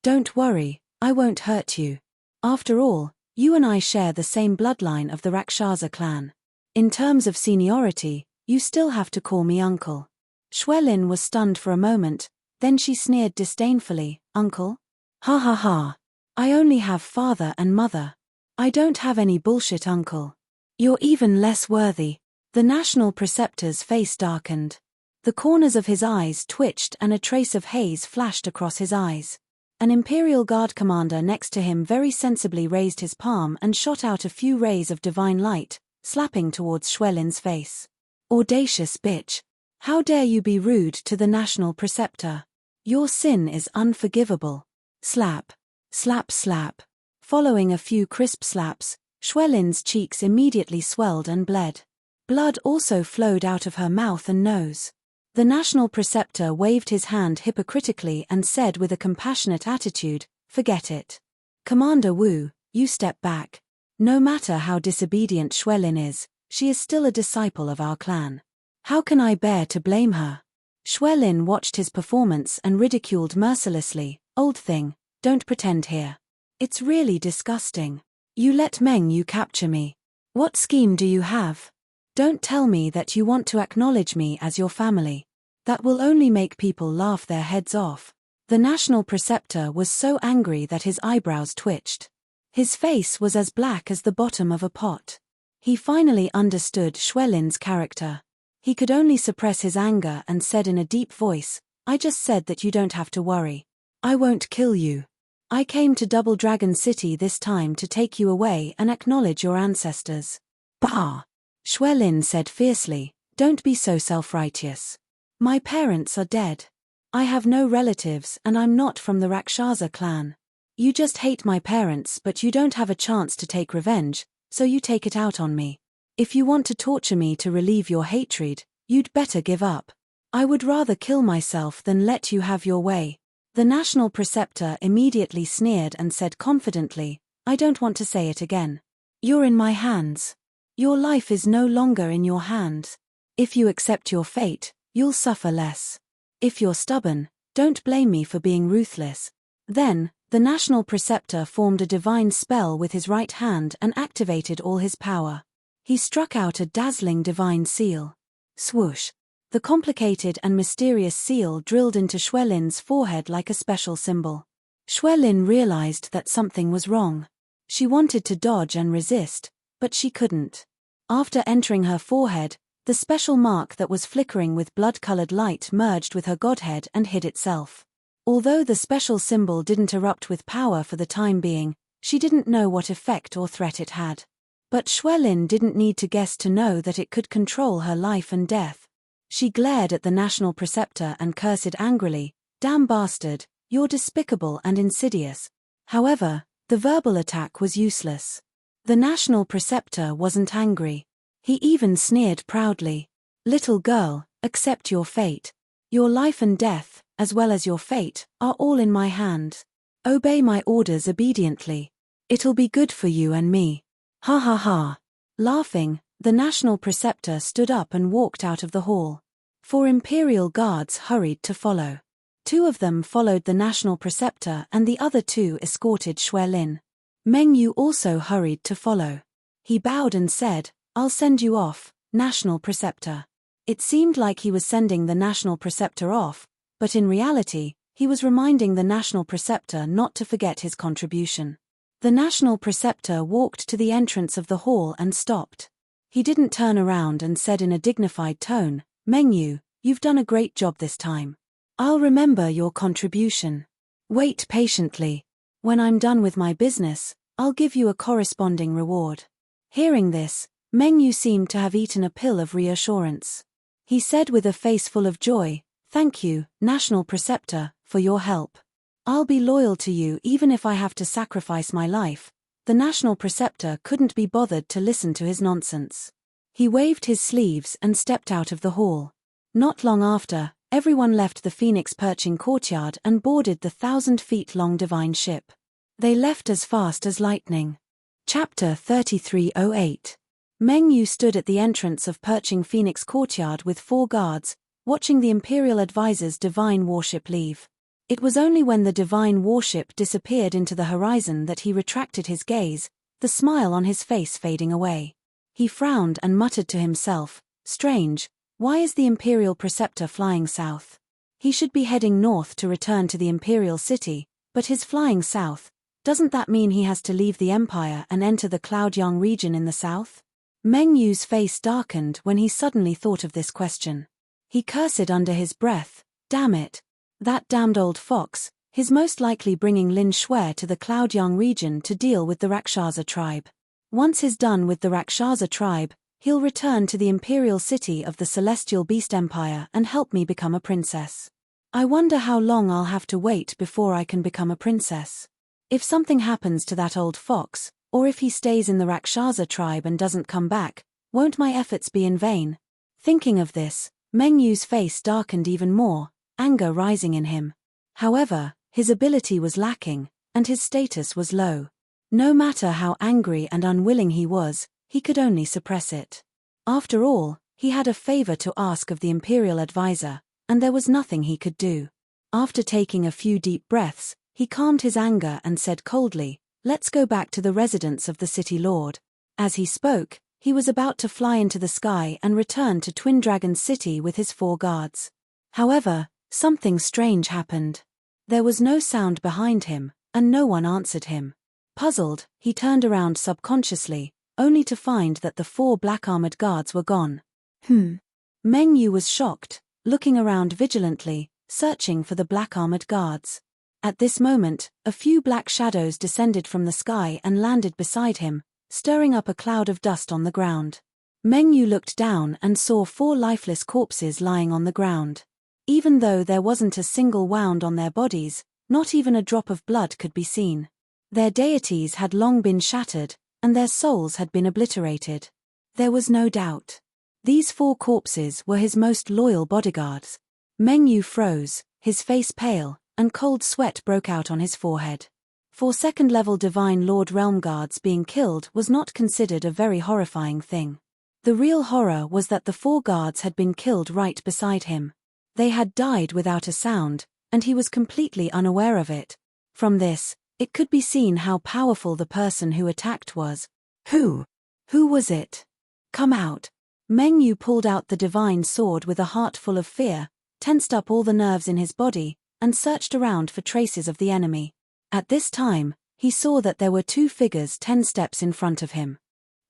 Don't worry, I won't hurt you. After all, you and I share the same bloodline of the Rakshasa clan. In terms of seniority, you still have to call me uncle. Xuelin was stunned for a moment, then she sneered disdainfully, Uncle? Ha ha ha. I only have father and mother. I don't have any bullshit uncle. You're even less worthy. The national preceptor's face darkened. The corners of his eyes twitched and a trace of haze flashed across his eyes. An Imperial Guard commander next to him very sensibly raised his palm and shot out a few rays of divine light, slapping towards Xuelin's face. Audacious bitch. How dare you be rude to the national preceptor? Your sin is unforgivable. Slap. Slap slap. Following a few crisp slaps, Xuelin's cheeks immediately swelled and bled. Blood also flowed out of her mouth and nose. The national preceptor waved his hand hypocritically and said with a compassionate attitude, Forget it. Commander Wu, you step back. No matter how disobedient Xuelin is, she is still a disciple of our clan. How can I bear to blame her? Xuelin watched his performance and ridiculed mercilessly, Old thing, don't pretend here. It's really disgusting. You let Meng Yu capture me. What scheme do you have? Don't tell me that you want to acknowledge me as your family. That will only make people laugh their heads off. The national preceptor was so angry that his eyebrows twitched. His face was as black as the bottom of a pot. He finally understood Xuelin's character. He could only suppress his anger and said in a deep voice, I just said that you don't have to worry. I won't kill you. I came to Double Dragon City this time to take you away and acknowledge your ancestors. Bah! Xuelin said fiercely, don't be so self-righteous. My parents are dead. I have no relatives and I'm not from the Rakshasa clan. You just hate my parents but you don't have a chance to take revenge, so you take it out on me. If you want to torture me to relieve your hatred, you'd better give up. I would rather kill myself than let you have your way. The national preceptor immediately sneered and said confidently, I don't want to say it again. You're in my hands. Your life is no longer in your hands. If you accept your fate, you'll suffer less. If you're stubborn, don't blame me for being ruthless. Then, the national preceptor formed a divine spell with his right hand and activated all his power. He struck out a dazzling divine seal. Swoosh. The complicated and mysterious seal drilled into Xuelin's forehead like a special symbol. Xuelin realized that something was wrong. She wanted to dodge and resist, but she couldn't. After entering her forehead, the special mark that was flickering with blood-colored light merged with her godhead and hid itself. Although the special symbol didn't erupt with power for the time being, she didn't know what effect or threat it had. But Xuelin didn't need to guess to know that it could control her life and death. She glared at the national preceptor and cursed angrily, Damn bastard, you're despicable and insidious. However, the verbal attack was useless. The national preceptor wasn't angry. He even sneered proudly. Little girl, accept your fate. Your life and death, as well as your fate, are all in my hands. Obey my orders obediently. It'll be good for you and me. Ha ha ha. Laughing, the national preceptor stood up and walked out of the hall. 4 Imperial guards hurried to follow. 2 of them followed the national preceptor and the other 2 escorted Xuelin. Meng Yu also hurried to follow. He bowed and said, "I'll send you off, National Preceptor." It seemed like he was sending the National Preceptor off, but in reality, he was reminding the National Preceptor not to forget his contribution. The National Preceptor walked to the entrance of the hall and stopped. He didn't turn around and said in a dignified tone, "Meng Yu, you've done a great job this time. I'll remember your contribution. Wait patiently. When I'm done with my business, I'll give you a corresponding reward." Hearing this, Meng Yu seemed to have eaten a pill of reassurance. He said with a face full of joy, "Thank you, National Preceptor, for your help. I'll be loyal to you even if I have to sacrifice my life." The National Preceptor couldn't be bothered to listen to his nonsense. He waved his sleeves and stepped out of the hall. Not long after, everyone left the Phoenix perching courtyard and boarded the 1,000-feet-long divine ship. They left as fast as lightning. Chapter 3308. Meng Yu stood at the entrance of perching Phoenix courtyard with 4 guards, watching the Imperial Advisor's divine warship leave. It was only when the divine warship disappeared into the horizon that he retracted his gaze, the smile on his face fading away. He frowned and muttered to himself, "Strange, why is the Imperial Preceptor flying south? He should be heading north to return to the Imperial City, but his flying south, doesn't that mean he has to leave the Empire and enter the Cloud-Yang region in the south?" Meng Yu's face darkened when he suddenly thought of this question. He cursed under his breath, "Damn it. That damned old fox, he's most likely bringing Lin Shui to the Cloud-Yang region to deal with the Rakshasa tribe. Once he's done with the Rakshasa tribe, he'll return to the Imperial City of the Celestial Beast Empire and help me become a princess. I wonder how long I'll have to wait before I can become a princess. If something happens to that old fox, or if he stays in the Rakshasa tribe and doesn't come back, won't my efforts be in vain?" Thinking of this, Meng Yu's face darkened even more, anger rising in him. However, his ability was lacking, and his status was low. No matter how angry and unwilling he was, he could only suppress it. After all, he had a favor to ask of the Imperial Advisor, and there was nothing he could do. After taking a few deep breaths, he calmed his anger and said coldly, "Let's go back to the residence of the City Lord." As he spoke, he was about to fly into the sky and return to Twin Dragon City with his 4 guards. However, something strange happened. There was no sound behind him, and no one answered him. Puzzled, he turned around subconsciously, only to find that the 4 black-armored guards were gone. Meng Yu was shocked, looking around vigilantly, searching for the black-armored guards. At this moment, a few black shadows descended from the sky and landed beside him, stirring up a cloud of dust on the ground. Meng Yu looked down and saw 4 lifeless corpses lying on the ground. Even though there wasn't a single wound on their bodies, not even a drop of blood could be seen. Their deities had long been shattered, and their souls had been obliterated. There was no doubt. These 4 corpses were his most loyal bodyguards. Meng Yu froze, his face pale, and cold sweat broke out on his forehead. For second-level Divine Lord Realm Guards being killed was not considered a very horrifying thing. The real horror was that the 4 guards had been killed right beside him. They had died without a sound, and he was completely unaware of it. From this, it could be seen how powerful the person who attacked was. Who was it? Come out. Meng Yu pulled out the divine sword with a heart full of fear, tensed up all the nerves in his body, and searched around for traces of the enemy. At this time, he saw that there were 2 figures 10 steps in front of him.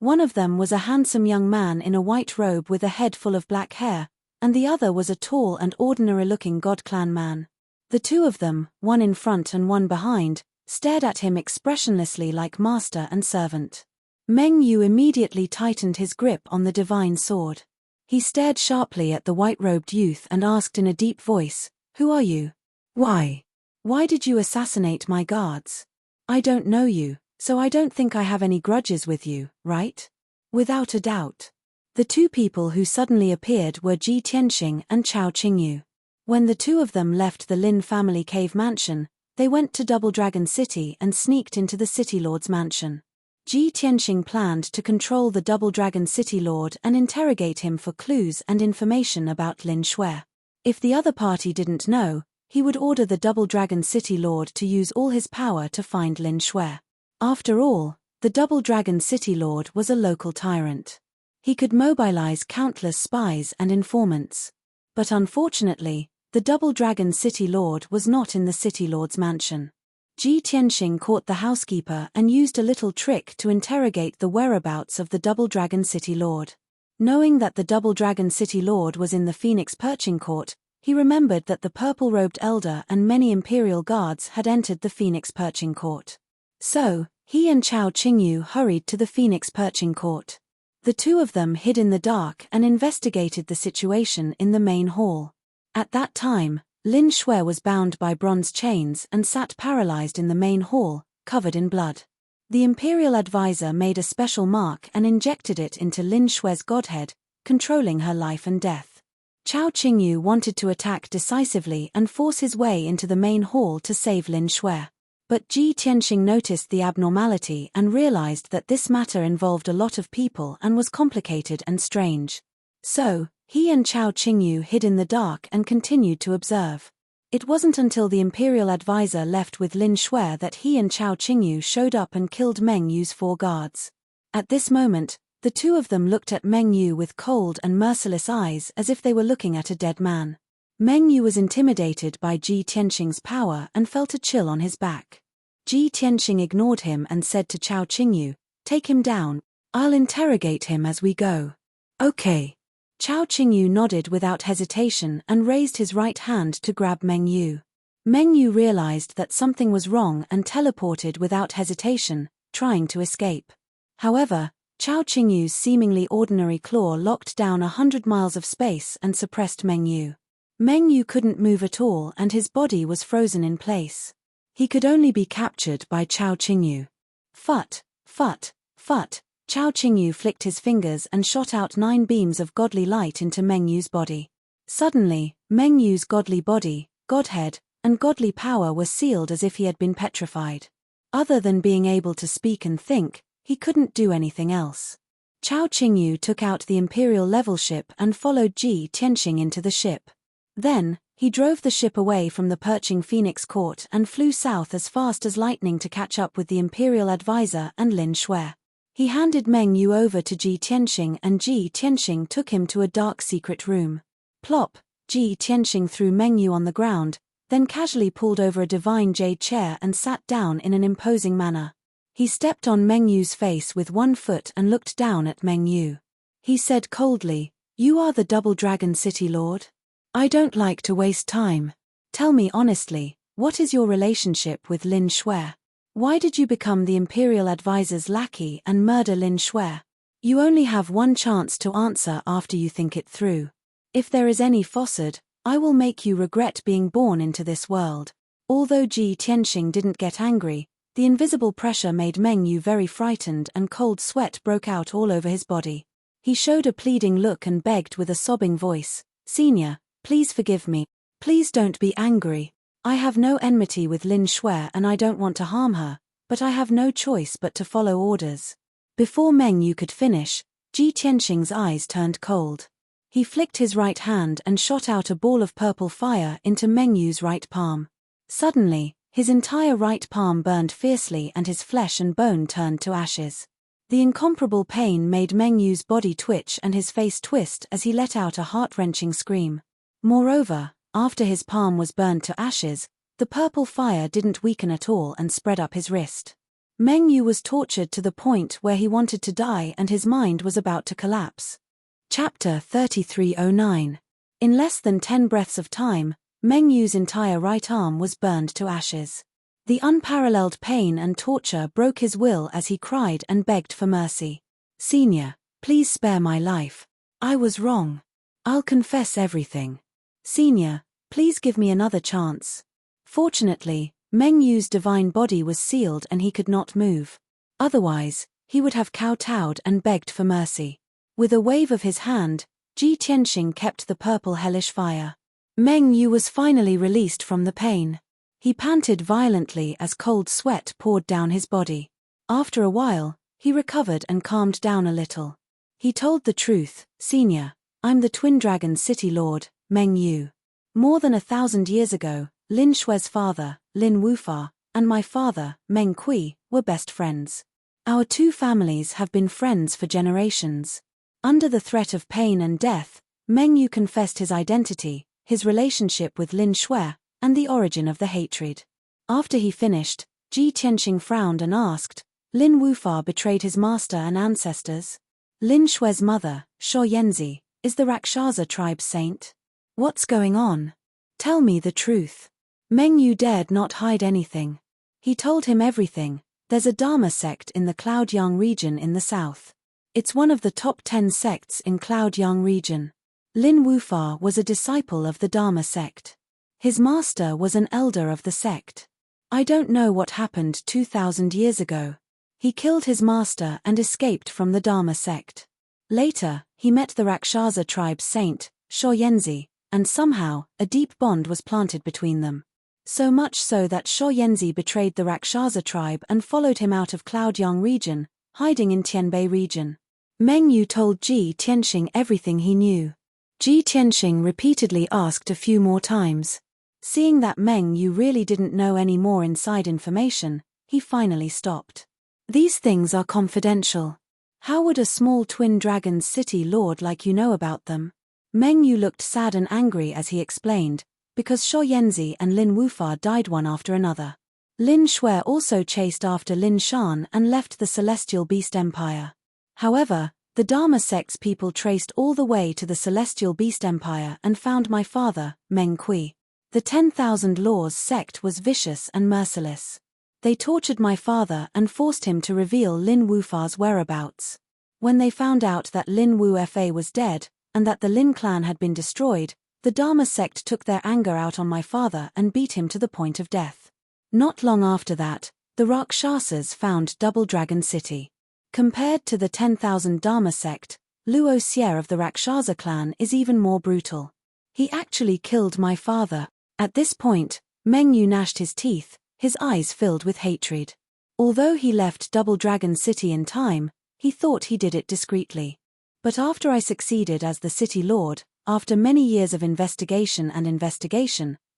One of them was a handsome young man in a white robe with a head full of black hair, and the other was a tall and ordinary-looking God Clan man. The 2 of them, one in front and one behind, stared at him expressionlessly like master and servant. Meng Yu immediately tightened his grip on the divine sword. He stared sharply at the white-robed youth and asked in a deep voice, "Who are you? Why did you assassinate my guards? I don't know you, so I don't think I have any grudges with you, right?" Without a doubt. The 2 people who suddenly appeared were Ji Tianxing and Chao Qingyu. When the 2 of them left the Lin family cave mansion, they went to Double Dragon City and sneaked into the City Lord's mansion. Ji Tianxing planned to control the Double Dragon City Lord and interrogate him for clues and information about Lin Shui. If the other party didn't know, he would order the Double Dragon City Lord to use all his power to find Lin Shui. After all, the Double Dragon City Lord was a local tyrant. He could mobilize countless spies and informants. But unfortunately, the Double Dragon City Lord was not in the City Lord's mansion. Ji Tianxing caught the housekeeper and used a little trick to interrogate the whereabouts of the Double Dragon City Lord. Knowing that the Double Dragon City Lord was in the Phoenix Perching Court, he remembered that the purple-robed elder and many imperial guards had entered the Phoenix Perching Court. So, he and Chao Qingyu hurried to the Phoenix Perching Court. The two of them hid in the dark and investigated the situation in the main hall. At that time, Lin Shui was bound by bronze chains and sat paralyzed in the main hall, covered in blood. The imperial advisor made a special mark and injected it into Lin Shui's godhead, controlling her life and death. Chao Qingyu wanted to attack decisively and force his way into the main hall to save Lin Shui. But Ji Tianxing noticed the abnormality and realized that this matter involved a lot of people and was complicated and strange. So, he and Chao Qingyu hid in the dark and continued to observe. It wasn't until the imperial advisor left with Lin Shui that he and Chao Qingyu showed up and killed Meng Yu's 4 guards. At this moment, the two of them looked at Meng Yu with cold and merciless eyes as if they were looking at a dead man. Meng Yu was intimidated by Ji Tianxing's power and felt a chill on his back. Ji Tianxing ignored him and said to Chao Qingyu, "Take him down. I'll interrogate him as we go." "Okay." Chao Qingyu nodded without hesitation and raised his right hand to grab Meng Yu. Meng Yu realized that something was wrong and teleported without hesitation, trying to escape. However, Chao Qingyu's seemingly ordinary claw locked down 100 miles of space and suppressed Meng Yu. Meng Yu couldn't move at all and his body was frozen in place. He could only be captured by Chao Qingyu. Phut, phut, phut. Chao Qingyu flicked his fingers and shot out 9 beams of godly light into Meng Yu's body. Suddenly, Meng Yu's godly body, godhead, and godly power were sealed as if he had been petrified. Other than being able to speak and think, he couldn't do anything else. Chao Qingyu took out the imperial level ship and followed Ji Tianxing into the ship. Then, he drove the ship away from the perching Phoenix Court and flew south as fast as lightning to catch up with the imperial advisor and Lin Shui. He handed Meng Yu over to Ji Tianxing and Ji Tianxing took him to a dark secret room. Plop, Ji Tianxing threw Meng Yu on the ground, then casually pulled over a divine jade chair and sat down in an imposing manner. He stepped on Meng Yu's face with one foot and looked down at Meng Yu. He said coldly, "You are the Double Dragon City Lord? I don't like to waste time. Tell me honestly, what is your relationship with Lin Shui? Why did you become the imperial advisor's lackey and murder Lin Shui? You only have one chance to answer after you think it through. If there is any falsehood, I will make you regret being born into this world." Although Ji Tianxing didn't get angry, the invisible pressure made Meng Yu very frightened and cold sweat broke out all over his body. He showed a pleading look and begged with a sobbing voice, "Senior, please forgive me. Please don't be angry. I have no enmity with Lin Shui and I don't want to harm her, but I have no choice but to follow orders." Before Meng Yu could finish, Ji Tianxing's eyes turned cold. He flicked his right hand and shot out a ball of purple fire into Meng Yu's right palm. Suddenly, his entire right palm burned fiercely and his flesh and bone turned to ashes. The incomparable pain made Meng Yu's body twitch and his face twist as he let out a heart-wrenching scream. Moreover, after his palm was burned to ashes, the purple fire didn't weaken at all and spread up his wrist. Meng Yu was tortured to the point where he wanted to die and his mind was about to collapse. Chapter 3309. In less than 10 breaths of time, Meng Yu's entire right arm was burned to ashes. The unparalleled pain and torture broke his will as he cried and begged for mercy. "Senior, please spare my life. I was wrong. I'll confess everything. Senior, please give me another chance." Fortunately, Meng Yu's divine body was sealed and he could not move. Otherwise, he would have kowtowed and begged for mercy. With a wave of his hand, Ji Tianxing kept the purple hellish fire. Meng Yu was finally released from the pain. He panted violently as cold sweat poured down his body. After a while, he recovered and calmed down a little. He told the truth, "Senior, I'm the Twin Dragon City Lord, Meng Yu. More than 1,000 years ago, Lin Shui's father, Lin Wufa, and my father, Meng Kui, were best friends. Our two families have been friends for generations. Under the threat of pain and death, Meng Yu confessed his identity, his relationship with Lin Shui, and the origin of the hatred. After he finished, Ji Tianxing frowned and asked, Lin Wufa betrayed his master and ancestors? Lin Shui's mother, Shuo Yanzi, is the Rakshasa tribe's saint? What's going on? Tell me the truth. Meng Yu dared not hide anything. He told him everything. There's a Dharma sect in the Cloud-Yang region in the south. It's one of the top 10 sects in Cloud-Yang region. Lin Wufa was a disciple of the Dharma sect. His master was an elder of the sect. I don't know what happened 2,000 years ago. He killed his master and escaped from the Dharma sect. Later, he met the Rakshasa tribe's saint, Shuo Yanzi, and somehow, a deep bond was planted between them. So much so that Shuo Yanzi betrayed the Rakshasa tribe and followed him out of Cloud-Yang region, hiding in Tianbei region. Meng Yu told Ji Tianxing everything he knew. Ji Tianxing repeatedly asked a few more times. Seeing that Meng Yu really didn't know any more inside information, he finally stopped. These things are confidential. How would a small twin dragon's city lord like you know about them? Meng Yu looked sad and angry as he explained, because Shuo Yanzi and Lin Wufa died one after another. Lin Shui also chased after Lin Shan and left the Celestial Beast Empire. However, the Dharma sect's people traced all the way to the Celestial Beast Empire and found my father, Meng Kui. The 10,000 Laws sect was vicious and merciless. They tortured my father and forced him to reveal Lin Wufa's whereabouts. When they found out that Lin Wu Fa was dead, and that the Lin clan had been destroyed, the Dharma sect took their anger out on my father and beat him to the point of death. Not long after that, the Rakshasas found Double Dragon City. Compared to the 10,000 Dharma sect, Luo Xie of the Rakshasa clan is even more brutal. He actually killed my father. At this point, Meng Yu gnashed his teeth, his eyes filled with hatred. Although he left Double Dragon City in time, he thought he did it discreetly. But after I succeeded as the city lord, after many years of investigation,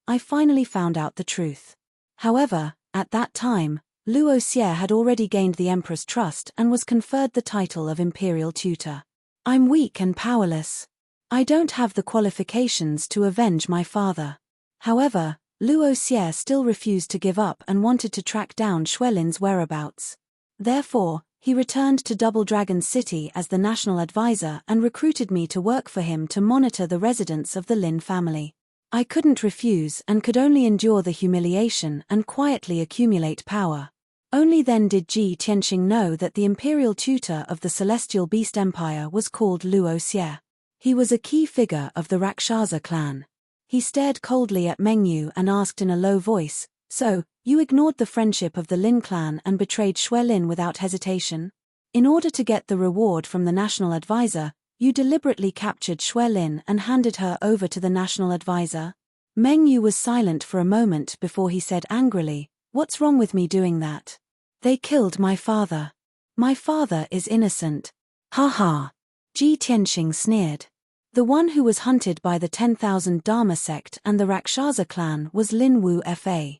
I finally found out the truth. However, at that time, Luo Xie had already gained the emperor's trust and was conferred the title of imperial tutor. I'm weak and powerless. I don't have the qualifications to avenge my father. However, Luo Xie still refused to give up and wanted to track down Xuelin's whereabouts. Therefore, he returned to Double Dragon City as the national advisor and recruited me to work for him to monitor the residents of the Lin family. I couldn't refuse and could only endure the humiliation and quietly accumulate power. Only then did Ji Tianxing know that the imperial tutor of the Celestial Beast Empire was called Luo Xie. He was a key figure of the Rakshasa clan. He stared coldly at Meng Yu and asked in a low voice, So, you ignored the friendship of the Lin clan and betrayed Xuelin without hesitation? In order to get the reward from the national advisor, you deliberately captured Xuelin and handed her over to the national advisor? Meng Yu was silent for a moment before he said angrily, What's wrong with me doing that? They killed my father. My father is innocent. Ha ha. Ji Tianxing sneered. The one who was hunted by the 10,000 Dharma sect and the Rakshasa clan was Lin Wu Fa.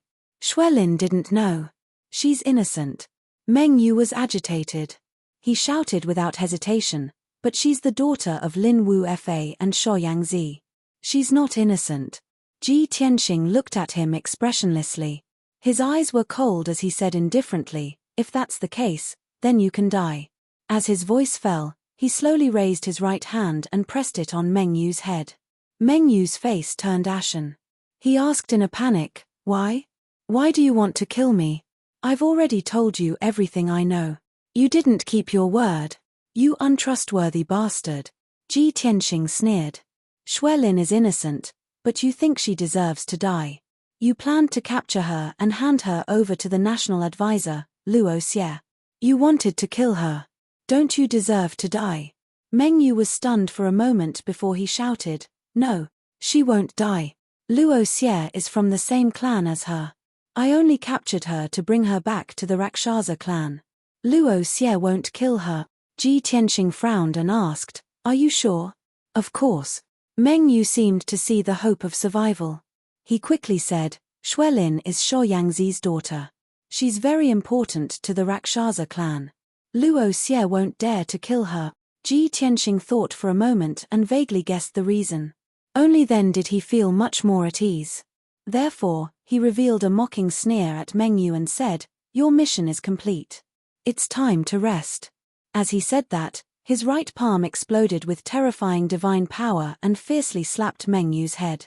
Xuelin didn't know. She's innocent. Meng Yu was agitated. He shouted without hesitation, but she's the daughter of Lin Wu Fa and Shuo Yangzi. She's not innocent. Ji Tianxing looked at him expressionlessly. His eyes were cold as he said indifferently, If that's the case, then you can die. As his voice fell, he slowly raised his right hand and pressed it on Meng Yu's head. Meng Yu's face turned ashen. He asked in a panic, Why? Why do you want to kill me? I've already told you everything I know. You didn't keep your word. You untrustworthy bastard. Ji Tianxing sneered. Xuelin is innocent, but you think she deserves to die. You planned to capture her and hand her over to the national advisor, Luo Xie. You wanted to kill her. Don't you deserve to die? Meng Yu was stunned for a moment before he shouted, No, she won't die. Luo Xie is from the same clan as her. I only captured her to bring her back to the Rakshasa clan. Luo Xie won't kill her. Ji Tianxing frowned and asked, Are you sure? Of course. Meng Yu seemed to see the hope of survival. He quickly said, Xuelin is Shuo Yangzi's daughter. She's very important to the Rakshasa clan. Luo Xie won't dare to kill her. Ji Tianxing thought for a moment and vaguely guessed the reason. Only then did he feel much more at ease. Therefore, he revealed a mocking sneer at Meng Yu and said, "Your mission is complete. It's time to rest." As he said that, his right palm exploded with terrifying divine power and fiercely slapped Meng Yu's head.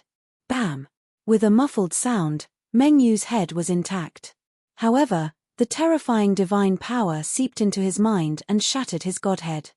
Bam! With a muffled sound, Meng Yu's head was intact. However, the terrifying divine power seeped into his mind and shattered his godhead.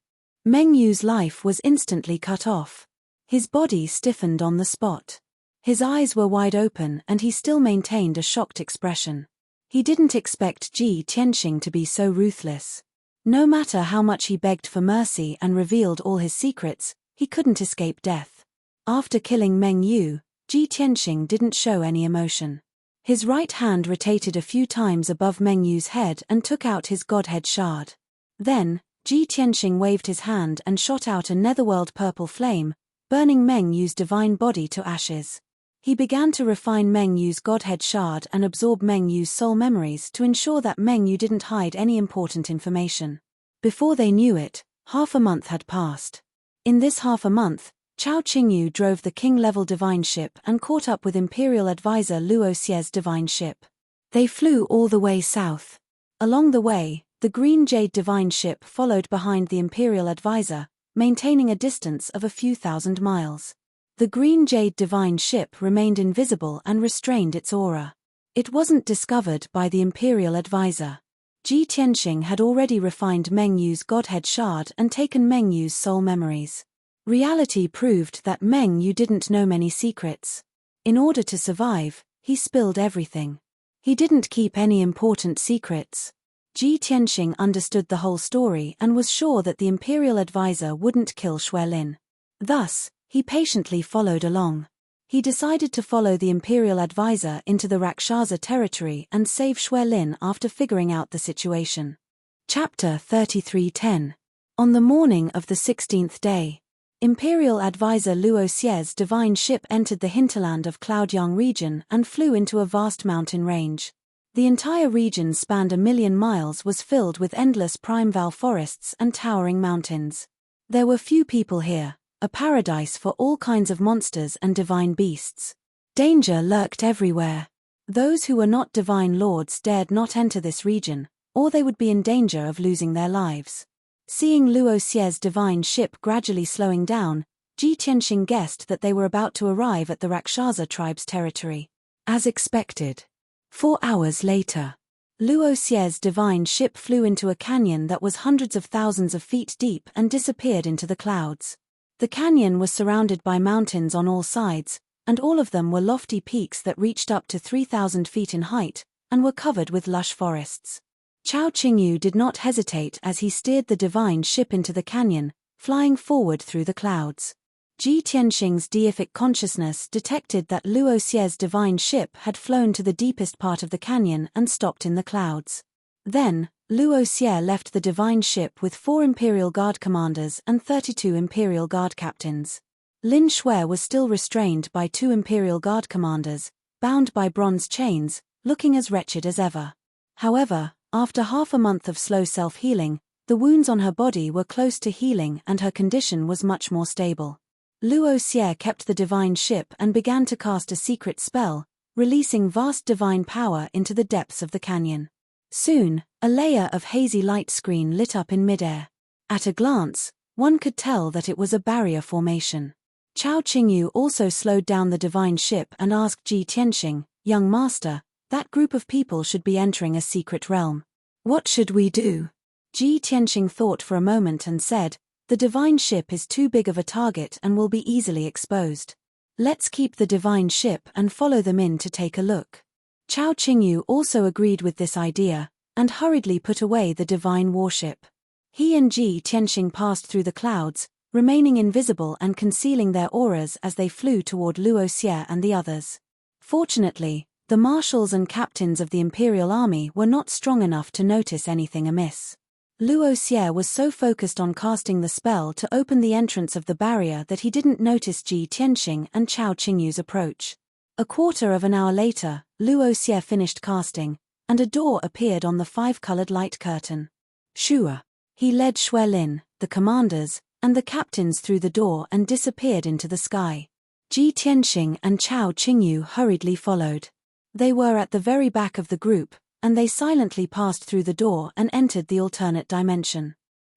Meng Yu's life was instantly cut off. His body stiffened on the spot. His eyes were wide open and he still maintained a shocked expression. He didn't expect Ji Tianxing to be so ruthless. No matter how much he begged for mercy and revealed all his secrets, he couldn't escape death. After killing Meng Yu, Ji Tianxing didn't show any emotion. His right hand rotated a few times above Meng Yu's head and took out his godhead shard. Then, Ji Tianxing waved his hand and shot out a netherworld purple flame, burning Meng Yu's divine body to ashes. He began to refine Meng Yu's godhead shard and absorb Meng Yu's soul memories to ensure that Meng Yu didn't hide any important information. Before they knew it, half a month had passed. In this half a month, Chao Qingyu drove the king-level divine ship and caught up with Imperial advisor Luo Xie's divine ship. They flew all the way south. Along the way, the Green Jade divine ship followed behind the Imperial advisor, maintaining a distance of a few thousand miles. The Green Jade divine ship remained invisible and restrained its aura. It wasn't discovered by the Imperial advisor. Ji Tianxing had already refined Meng Yu's godhead shard and taken Meng Yu's soul memories. Reality proved that Meng Yu didn't know many secrets. In order to survive, he spilled everything. He didn't keep any important secrets. Ji Tianxing understood the whole story and was sure that the Imperial advisor wouldn't kill Xuelin. Thus, he patiently followed along. He decided to follow the Imperial advisor into the Rakshasa territory and save Xuelin after figuring out the situation. Chapter 33:10. On the morning of the 16th day, Imperial advisor Luo Xie's divine ship entered the hinterland of Cloudyang region and flew into a vast mountain range. The entire region spanned 1,000,000 miles, was filled with endless primeval forests and towering mountains. There were few people here, a paradise for all kinds of monsters and divine beasts. Danger lurked everywhere. Those who were not divine lords dared not enter this region, or they would be in danger of losing their lives. Seeing Luo Xie's divine ship gradually slowing down, Ji Tianxing guessed that they were about to arrive at the Rakshasa tribe's territory. As expected. 4 hours later, Luo Xie's divine ship flew into a canyon that was hundreds of thousands of feet deep and disappeared into the clouds. The canyon was surrounded by mountains on all sides, and all of them were lofty peaks that reached up to 3,000 feet in height, and were covered with lush forests. Chao Qingyu did not hesitate as he steered the divine ship into the canyon, flying forward through the clouds. Ji Tianxing's deific consciousness detected that Luo Xie's divine ship had flown to the deepest part of the canyon and stopped in the clouds. Then, Luo Xie left the divine ship with 4 Imperial Guard commanders and 32 Imperial Guard captains. Lin Shui was still restrained by 2 Imperial Guard commanders, bound by bronze chains, looking as wretched as ever. However, after half a month of slow self-healing, the wounds on her body were close to healing and her condition was much more stable. Luo Xie kept the divine ship and began to cast a secret spell, releasing vast divine power into the depths of the canyon. Soon, a layer of hazy light screen lit up in midair. At a glance, one could tell that it was a barrier formation. Chao Qingyu also slowed down the divine ship and asked Ji Tianxing, "Young master, that group of people should be entering a secret realm. What should we do?" Ji Tianxing thought for a moment and said, "The divine ship is too big of a target and will be easily exposed. Let's keep the divine ship and follow them in to take a look." Chao Qingyu also agreed with this idea, and hurriedly put away the divine warship. He and Ji Tianxing passed through the clouds, remaining invisible and concealing their auras as they flew toward Luo Xie and the others. Fortunately, the marshals and captains of the Imperial Army were not strong enough to notice anything amiss. Luo Xie was so focused on casting the spell to open the entrance of the barrier that he didn't notice Ji Tianxing and Chao Qingyu's approach. A quarter of an hour later, Luo Xie finished casting, and a door appeared on the 5-colored light curtain. Shua. He led Shui Lin, the commanders, and the captains through the door and disappeared into the sky. Ji Tianxing and Chao Qingyu hurriedly followed. They were at the very back of the group, and they silently passed through the door and entered the alternate dimension.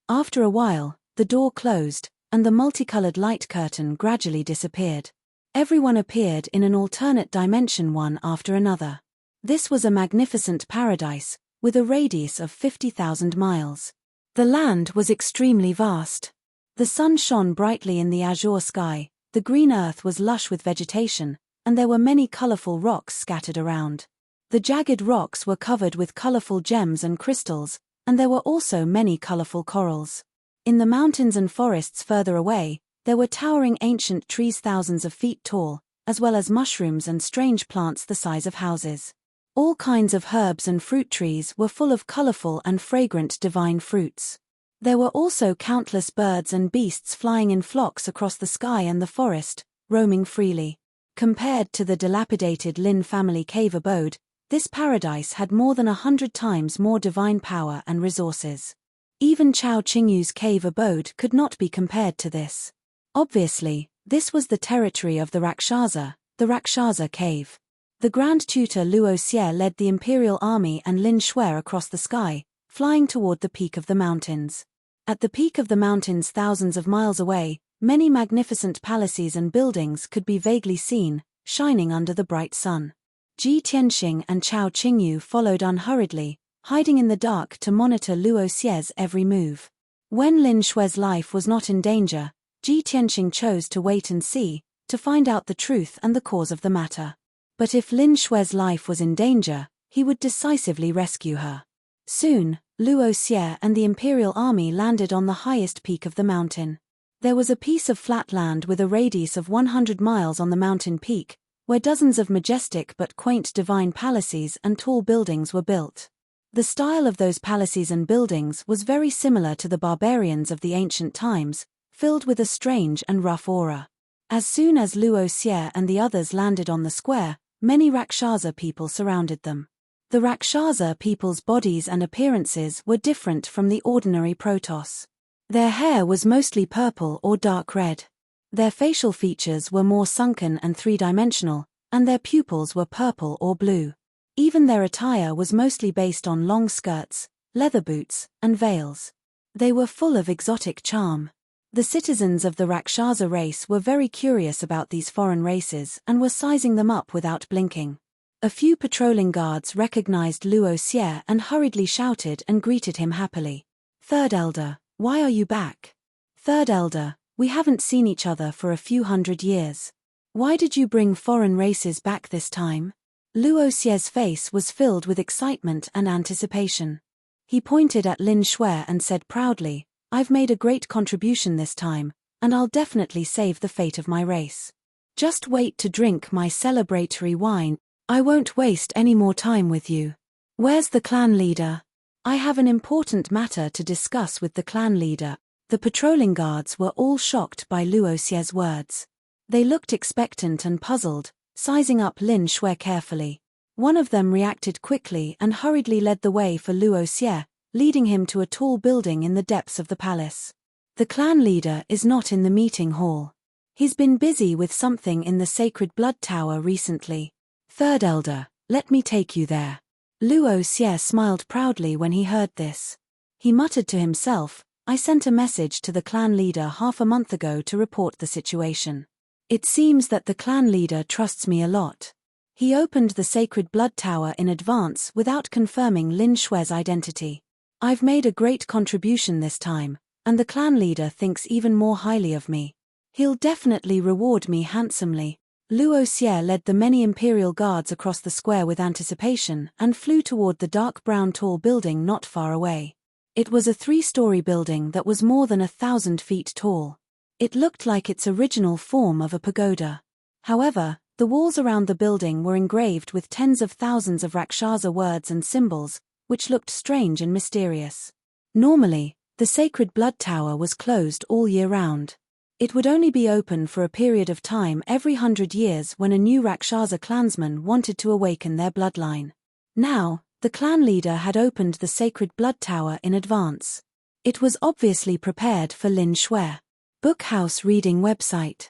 After a while, the door closed, and the multicolored light curtain gradually disappeared. Everyone appeared in an alternate dimension one after another. This was a magnificent paradise, with a radius of 50,000 miles. The land was extremely vast. The sun shone brightly in the azure sky, the green earth was lush with vegetation, and there were many colorful rocks scattered around. The jagged rocks were covered with colorful gems and crystals, and there were also many colorful corals. In the mountains and forests further away, there were towering ancient trees thousands of feet tall, as well as mushrooms and strange plants the size of houses. All kinds of herbs and fruit trees were full of colorful and fragrant divine fruits. There were also countless birds and beasts flying in flocks across the sky and the forest, roaming freely. Compared to the dilapidated Lin family cave abode, this paradise had more than 100 times more divine power and resources. Even Chao Qingyu's cave abode could not be compared to this. Obviously, this was the territory of the Rakshasa cave. The Grand Tutor Luo Xie led the Imperial Army and Lin Shui across the sky, flying toward the peak of the mountains. At the peak of the mountains thousands of miles away, many magnificent palaces and buildings could be vaguely seen, shining under the bright sun. Ji Tianxing and Chao Qingyu followed unhurriedly, hiding in the dark to monitor Luo Xie's every move. When Lin Shui's life was not in danger, Ji Tianxing chose to wait and see, to find out the truth and the cause of the matter. But if Lin Shui's life was in danger, he would decisively rescue her. Soon, Luo Xie and the Imperial Army landed on the highest peak of the mountain. There was a piece of flat land with a radius of 100 miles on the mountain peak, where dozens of majestic but quaint divine palaces and tall buildings were built. The style of those palaces and buildings was very similar to the barbarians of the ancient times, filled with a strange and rough aura. As soon as Luo Xie and the others landed on the square, many Rakshasa people surrounded them. The Rakshasa people's bodies and appearances were different from the ordinary Protoss. Their hair was mostly purple or dark red. Their facial features were more sunken and three-dimensional, and their pupils were purple or blue. Even their attire was mostly based on long skirts, leather boots, and veils. They were full of exotic charm. The citizens of the Rakshasa race were very curious about these foreign races and were sizing them up without blinking. A few patrolling guards recognized Luo Xie and hurriedly shouted and greeted him happily. "Third Elder, why are you back? Third Elder, we haven't seen each other for a few hundred years. Why did you bring foreign races back this time?" Luo Xie's face was filled with excitement and anticipation. He pointed at Lin Shui and said proudly, "I've made a great contribution this time, and I'll definitely save the fate of my race. Just wait to drink my celebratory wine. I won't waste any more time with you. Where's the clan leader? I have an important matter to discuss with the clan leader." The patrolling guards were all shocked by Luo Xie's words. They looked expectant and puzzled, sizing up Lin Shui carefully. One of them reacted quickly and hurriedly led the way for Luo Xie, leading him to a tall building in the depths of the palace. The clan leader is not in the meeting hall. He's been busy with something in the Sacred Blood Tower recently. "Third Elder, let me take you there." Luo Xie smiled proudly when he heard this. He muttered to himself, "I sent a message to the clan leader half a month ago to report the situation. It seems that the clan leader trusts me a lot." He opened the Sacred Blood Tower in advance without confirming Lin Shui's identity. "I've made a great contribution this time, and the clan leader thinks even more highly of me. He'll definitely reward me handsomely." Luo Xie led the many imperial guards across the square with anticipation and flew toward the dark brown tall building not far away. It was a 3-story building that was more than 1,000 feet tall. It looked like its original form of a pagoda. However, the walls around the building were engraved with tens of thousands of Rakshasa words and symbols, which looked strange and mysterious. Normally, the Sacred Blood Tower was closed all year round. It would only be open for a period of time every 100 years when a new Rakshasa clansman wanted to awaken their bloodline. Now, The clan leader had opened the sacred blood tower in advance. It was obviously prepared for Lin Shui. Bookhouse Reading Website.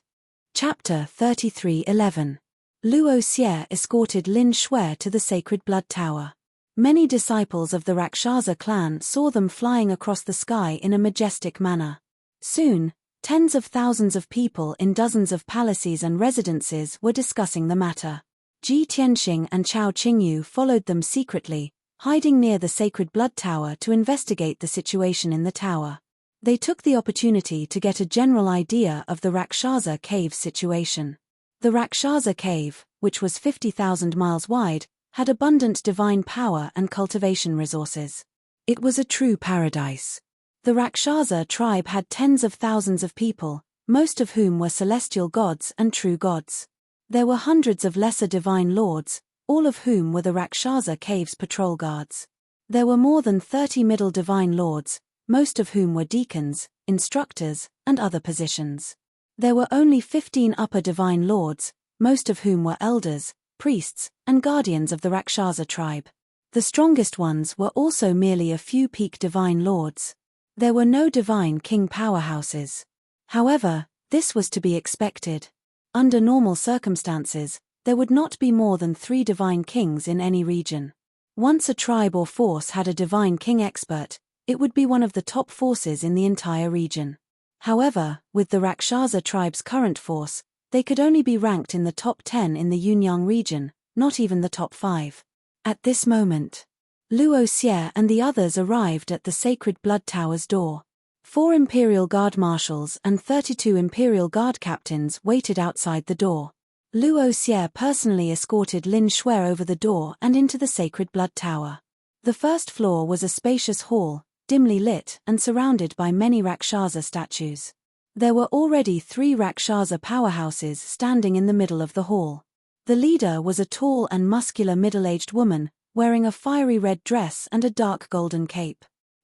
Chapter 33:11. Luo Xie escorted Lin Shui to the sacred blood tower. Many disciples of the Rakshasa clan saw them flying across the sky in a majestic manner. Soon, tens of thousands of people in dozens of palaces and residences were discussing the matter. Ji Tianxing and Chao Qingyu followed them secretly, hiding near the sacred blood tower to investigate the situation in the tower. They took the opportunity to get a general idea of the Rakshasa cave situation. The Rakshasa cave, which was 50,000 miles wide, had abundant divine power and cultivation resources. It was a true paradise. The Rakshasa tribe had tens of thousands of people, most of whom were celestial gods and true gods. There were hundreds of lesser divine lords, all of whom were the Rakshasa cave's patrol guards. There were more than 30 middle divine lords, most of whom were deacons, instructors, and other positions. There were only 15 upper divine lords, most of whom were elders, priests, and guardians of the Rakshasa tribe. The strongest ones were also merely a few peak divine lords. There were no divine king powerhouses. However, this was to be expected. Under normal circumstances, there would not be more than 3 divine kings in any region. Once a tribe or force had a divine king expert, it would be one of the top forces in the entire region. However, with the Rakshasa tribe's current force, they could only be ranked in the top 10 in the Yunyang region, not even the top 5. At this moment, Luo Xie and the others arrived at the sacred blood tower's door. 4 Imperial Guard marshals and 32 Imperial Guard captains waited outside the door. Luo Xie personally escorted Lin Shui over the door and into the sacred blood tower. The first floor was a spacious hall, dimly lit and surrounded by many Rakshasa statues. There were already 3 Rakshasa powerhouses standing in the middle of the hall. The leader was a tall and muscular middle-aged woman, wearing a fiery red dress and a dark golden cape.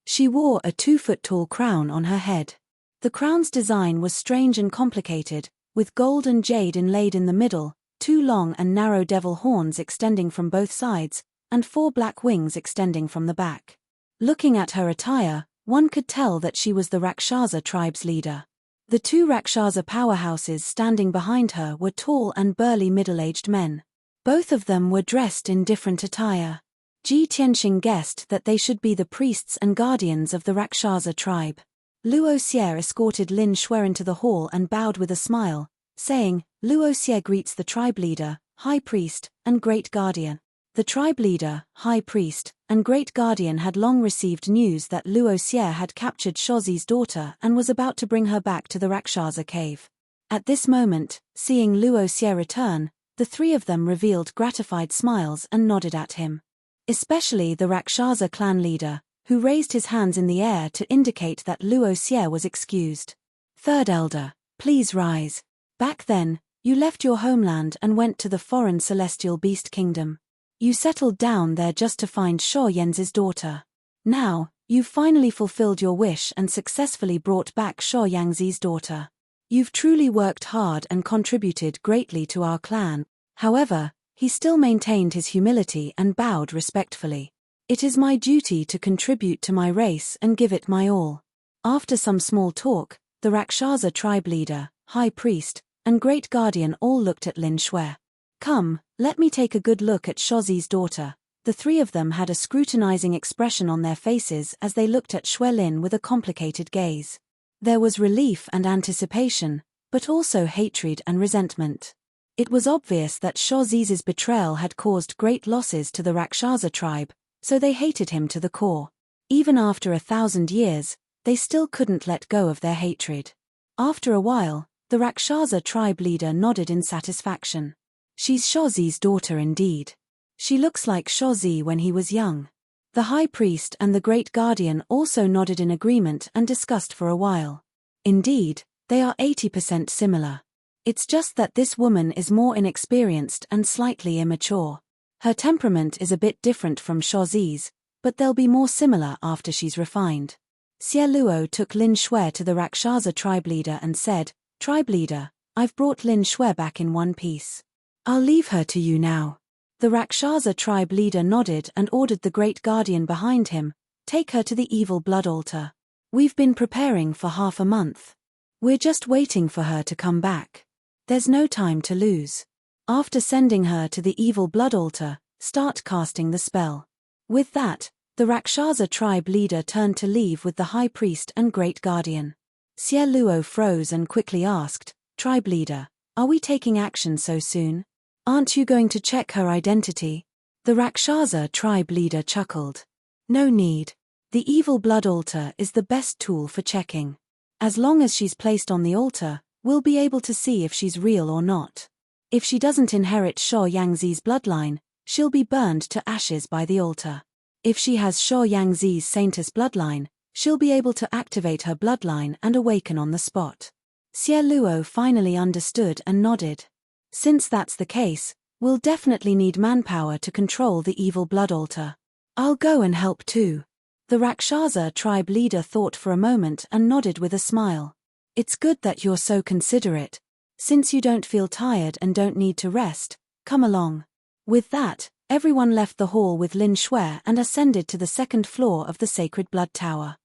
She wore a 2-foot-tall crown on her head. The crown's design was strange and complicated, with gold and jade inlaid in the middle, 2 long and narrow devil horns extending from both sides, and 4 black wings extending from the back. Looking at her attire, one could tell that she was the Rakshasa tribe's leader. The 2 Rakshasa powerhouses standing behind her were tall and burly middle-aged men. Both of them were dressed in different attire. Ji Tianxing guessed that they should be the priests and guardians of the Rakshasa tribe. Luo Xie escorted Lin Shui into the hall and bowed with a smile, saying, "Luo Xie greets the tribe leader, high priest, and great guardian." The tribe leader, high priest, and great guardian had long received news that Luo Xie had captured Shozi's daughter and was about to bring her back to the Rakshasa cave. At this moment, seeing Luo Xie return, the 3 of them revealed gratified smiles and nodded at him. Especially the Rakshasa clan leader, who raised his hands in the air to indicate that Luo Xie was excused. "Third elder, please rise. Back then, you left your homeland and went to the foreign celestial beast kingdom. You settled down there just to find Shuo Yanzi's daughter. Now, you've finally fulfilled your wish and successfully brought back Shuo Yanzi's daughter. You've truly worked hard and contributed greatly to our clan." However, he still maintained his humility and bowed respectfully. "It is my duty to contribute to my race and give it my all." After some small talk, the Rakshasa tribe leader, high priest, and great guardian all looked at Lin Shui. "Come, let me take a good look at Shozi's daughter." The 3 of them had a scrutinizing expression on their faces as they looked at Shui Lin with a complicated gaze. There was relief and anticipation, but also hatred and resentment. It was obvious that Shozi's betrayal had caused great losses to the Rakshasa tribe, so they hated him to the core. Even after 1,000 years, they still couldn't let go of their hatred. After a while, the Rakshasa tribe leader nodded in satisfaction. "She's Shozi's daughter indeed. She looks like Shozi when he was young." The high priest and the great guardian also nodded in agreement and discussed for a while. "Indeed, they are 80% similar. It's just that this woman is more inexperienced and slightly immature. Her temperament is a bit different from Shozi's, but they'll be more similar after she's refined." Xie Luo took Lin Shui to the Rakshasa tribe leader and said, "Tribe leader, I've brought Lin Shui back in one piece. I'll leave her to you now." The Rakshasa tribe leader nodded and ordered the great guardian behind him, "Take her to the evil blood altar. We've been preparing for half a month. We're just waiting for her to come back. There's no time to lose." After sending her to the evil blood altar, start casting the spell. With that, the Rakshasa tribe leader turned to leave with the high priest and great guardian. Xie Luo froze and quickly asked, "Tribe leader, are we taking action so soon? Aren't you going to check her identity?" The Rakshasa tribe leader chuckled. "No need. The evil blood altar is the best tool for checking. As long as she's placed on the altar, we'll be able to see if she's real or not. If she doesn't inherit Shuo Yangzi's bloodline, she'll be burned to ashes by the altar. If she has Shuo Yangzi's saintess bloodline, she'll be able to activate her bloodline and awaken on the spot." Xie Luo finally understood and nodded. "Since that's the case, we'll definitely need manpower to control the evil blood altar. I'll go and help too." The Rakshasa tribe leader thought for a moment and nodded with a smile. "It's good that you're so considerate. Since you don't feel tired and don't need to rest, come along." With that, everyone left the hall with Lin Shui and ascended to the second floor of the Sacred Blood Tower.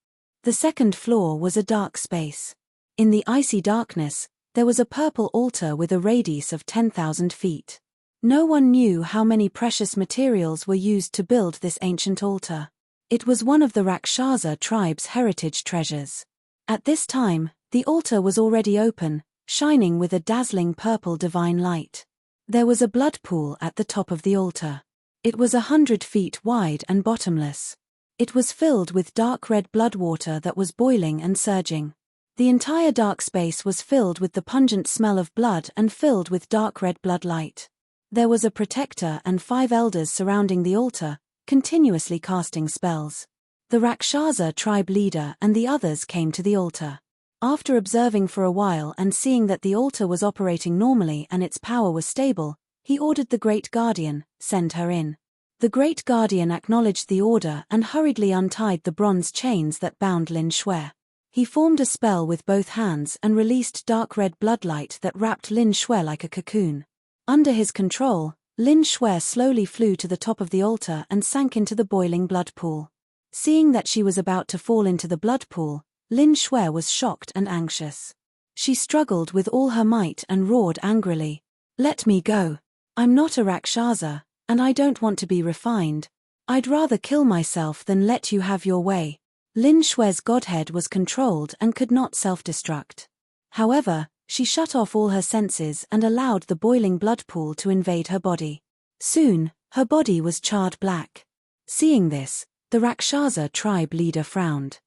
The second floor was a dark space. In the icy darkness, there was a purple altar with a radius of 10,000 feet. No one knew how many precious materials were used to build this ancient altar. It was one of the Rakshasa tribe's heritage treasures. At this time, the altar was already open, shining with a dazzling purple divine light. There was a blood pool at the top of the altar. It was 100 feet wide and bottomless. It was filled with dark red blood water that was boiling and surging. The entire dark space was filled with the pungent smell of blood and filled with dark red blood light. There was a protector and 5 elders surrounding the altar, continuously casting spells. The Rakshasa tribe leader and the others came to the altar. After observing for a while and seeing that the altar was operating normally and its power was stable, he ordered the Great Guardian, "Send her in." The Great Guardian acknowledged the order and hurriedly untied the bronze chains that bound Lin Shui. He formed a spell with both hands and released dark red bloodlight that wrapped Lin Shui like a cocoon. Under his control, Lin Shui slowly flew to the top of the altar and sank into the boiling blood pool. Seeing that she was about to fall into the blood pool, Lin Shui was shocked and anxious. She struggled with all her might and roared angrily, "Let me go. I'm not a Rakshasa, and I don't want to be refined. I'd rather kill myself than let you have your way." Lin Shui's godhead was controlled and could not self-destruct. However, she shut off all her senses and allowed the boiling blood pool to invade her body. Soon, her body was charred black. Seeing this, the Rakshasa tribe leader frowned.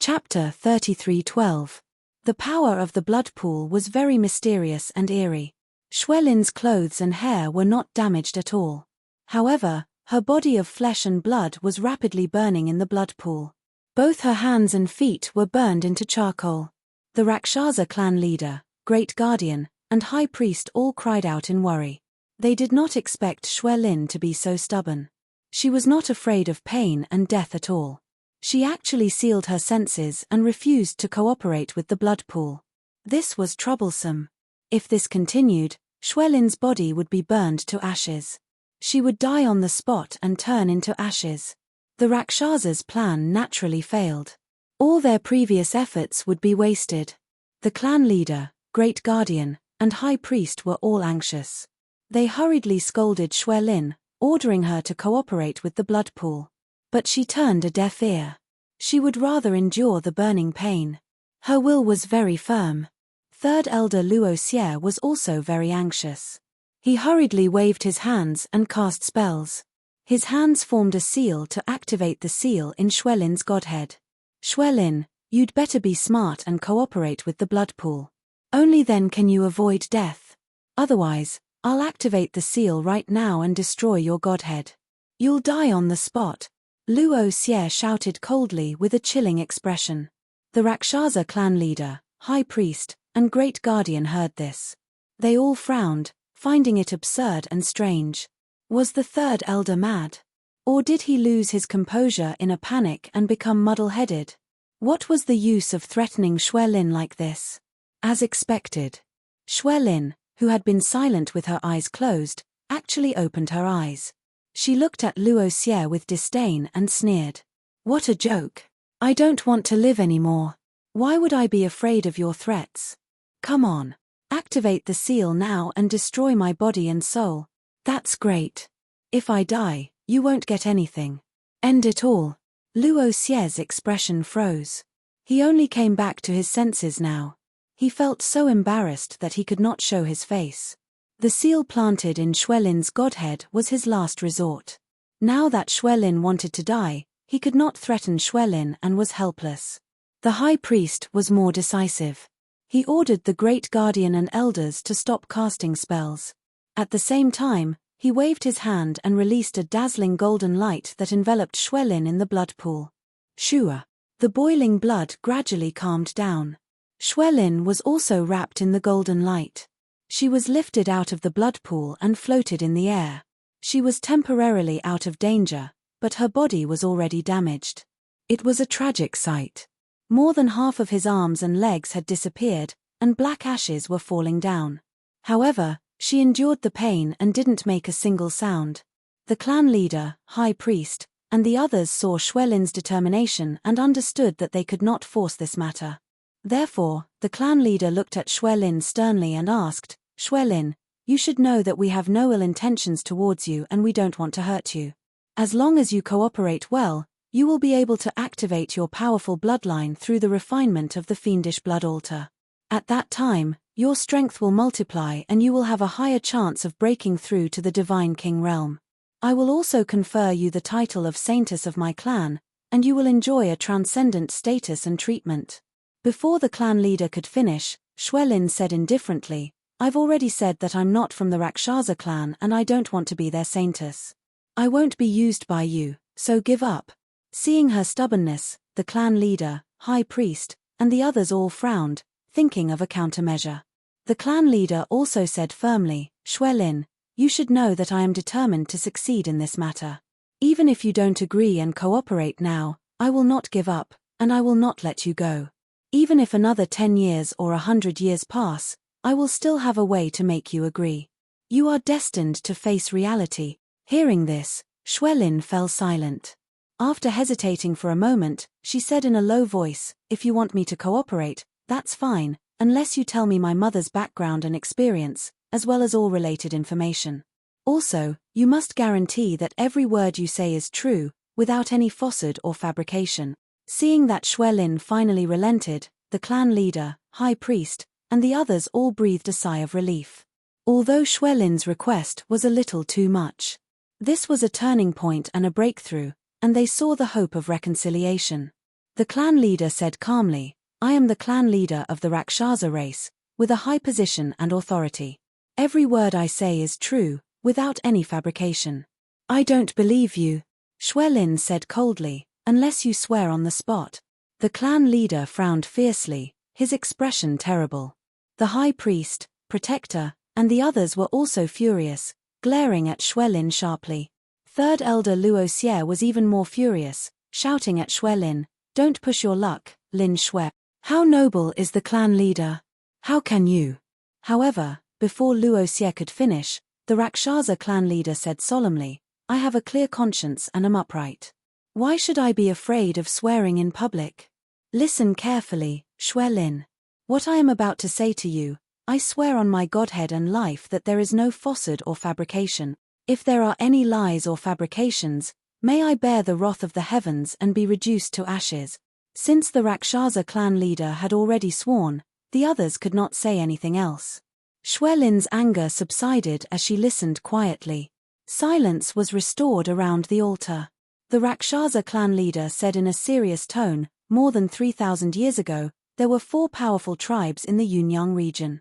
Chapter 33:12. The power of the blood pool was very mysterious and eerie. Xuelin's clothes and hair were not damaged at all. However, her body of flesh and blood was rapidly burning in the blood pool. Both her hands and feet were burned into charcoal. The Rakshasa clan leader, Great Guardian, and High Priest all cried out in worry. They did not expect Xuelin to be so stubborn. She was not afraid of pain and death at all. She actually sealed her senses and refused to cooperate with the blood pool. This was troublesome. If this continued, Xuelin's body would be burned to ashes. She would die on the spot and turn into ashes. The Rakshasa's plan naturally failed. All their previous efforts would be wasted. The clan leader, Great Guardian, and High Priest were all anxious. They hurriedly scolded Xuelin, ordering her to cooperate with the blood pool. But she turned a deaf ear. She would rather endure the burning pain. Her will was very firm. Third Elder Luo Xie was also very anxious. He hurriedly waved his hands and cast spells. His hands formed a seal to activate the seal in Xuelin's godhead. "Xuelin, you'd better be smart and cooperate with the blood pool. Only then can you avoid death. Otherwise, I'll activate the seal right now and destroy your godhead. You'll die on the spot," Luo Xie shouted coldly with a chilling expression. The Rakshasa clan leader, High Priest, and Great Guardian heard this. They all frowned, finding it absurd and strange. Was the third elder mad? Or did he lose his composure in a panic and become muddle-headed? What was the use of threatening Xuelin like this? As expected, Xuelin, who had been silent with her eyes closed, actually opened her eyes. She looked at Luo Xie with disdain and sneered. What a joke. I don't want to live anymore. Why would I be afraid of your threats? Come on. Activate the seal now and destroy my body and soul. That's great. If I die, you won't get anything. End it all. Luo Xie's expression froze. He only came back to his senses now. He felt so embarrassed that he could not show his face. The seal planted in Xuelin's godhead was his last resort. Now that Xuelin wanted to die, he could not threaten Xuelin and was helpless. The high priest was more decisive. He ordered the great guardian and elders to stop casting spells. At the same time, he waved his hand and released a dazzling golden light that enveloped Xuelin in the blood pool. Shua. The boiling blood gradually calmed down. Xuelin was also wrapped in the golden light. She was lifted out of the blood pool and floated in the air. She was temporarily out of danger, but her body was already damaged. It was a tragic sight. More than half of his arms and legs had disappeared, and black ashes were falling down. However, she endured the pain and didn't make a single sound. The clan leader, high priest, and the others saw Xuelin's determination and understood that they could not force this matter. Therefore, the clan leader looked at Xuelin sternly and asked, Xuelin, you should know that we have no ill intentions towards you and we don't want to hurt you. As long as you cooperate well, you will be able to activate your powerful bloodline through the refinement of the fiendish blood altar. At that time, your strength will multiply and you will have a higher chance of breaking through to the divine king realm. I will also confer you the title of Saintess of my clan, and you will enjoy a transcendent status and treatment. Before the clan leader could finish, Xuelin said indifferently, I've already said that I'm not from the Rakshasa clan and I don't want to be their saintess. I won't be used by you, so give up. Seeing her stubbornness, the clan leader, high priest, and the others all frowned, thinking of a countermeasure. The clan leader also said firmly, Xuelin, you should know that I am determined to succeed in this matter. Even if you don't agree and cooperate now, I will not give up, and I will not let you go. Even if another 10 years or 100 years pass, I will still have a way to make you agree. You are destined to face reality. Hearing this, Xuelin fell silent. After hesitating for a moment, she said in a low voice, if you want me to cooperate, that's fine, unless you tell me my mother's background and experience, as well as all related information. Also, you must guarantee that every word you say is true, without any falsehood or fabrication. Seeing that Xuelin finally relented, the clan leader, high priest, and the others all breathed a sigh of relief. Although Xuelin's request was a little too much. This was a turning point and a breakthrough, and they saw the hope of reconciliation. The clan leader said calmly, I am the clan leader of the Rakshasa race, with a high position and authority. Every word I say is true, without any fabrication. I don't believe you, Xuelin said coldly, unless you swear on the spot. The clan leader frowned fiercely, his expression terrible. The high priest, protector, and the others were also furious, glaring at Xuelin sharply. Third elder Luo Xie was even more furious, shouting at Xuelin, don't push your luck, Lin Xue. How noble is the clan leader? How can you? However, before Luo Xie could finish, the Rakshasa clan leader said solemnly, I have a clear conscience and am upright. Why should I be afraid of swearing in public? Listen carefully, Xuelin. What I am about to say to you, I swear on my godhead and life that there is no falsehood or fabrication. If there are any lies or fabrications, may I bear the wrath of the heavens and be reduced to ashes. Since the Rakshasa clan leader had already sworn, the others could not say anything else. Xuelin's anger subsided as she listened quietly. Silence was restored around the altar. The Rakshasa clan leader said in a serious tone, more than 3,000 years ago, there were 4 powerful tribes in the Yunyang region.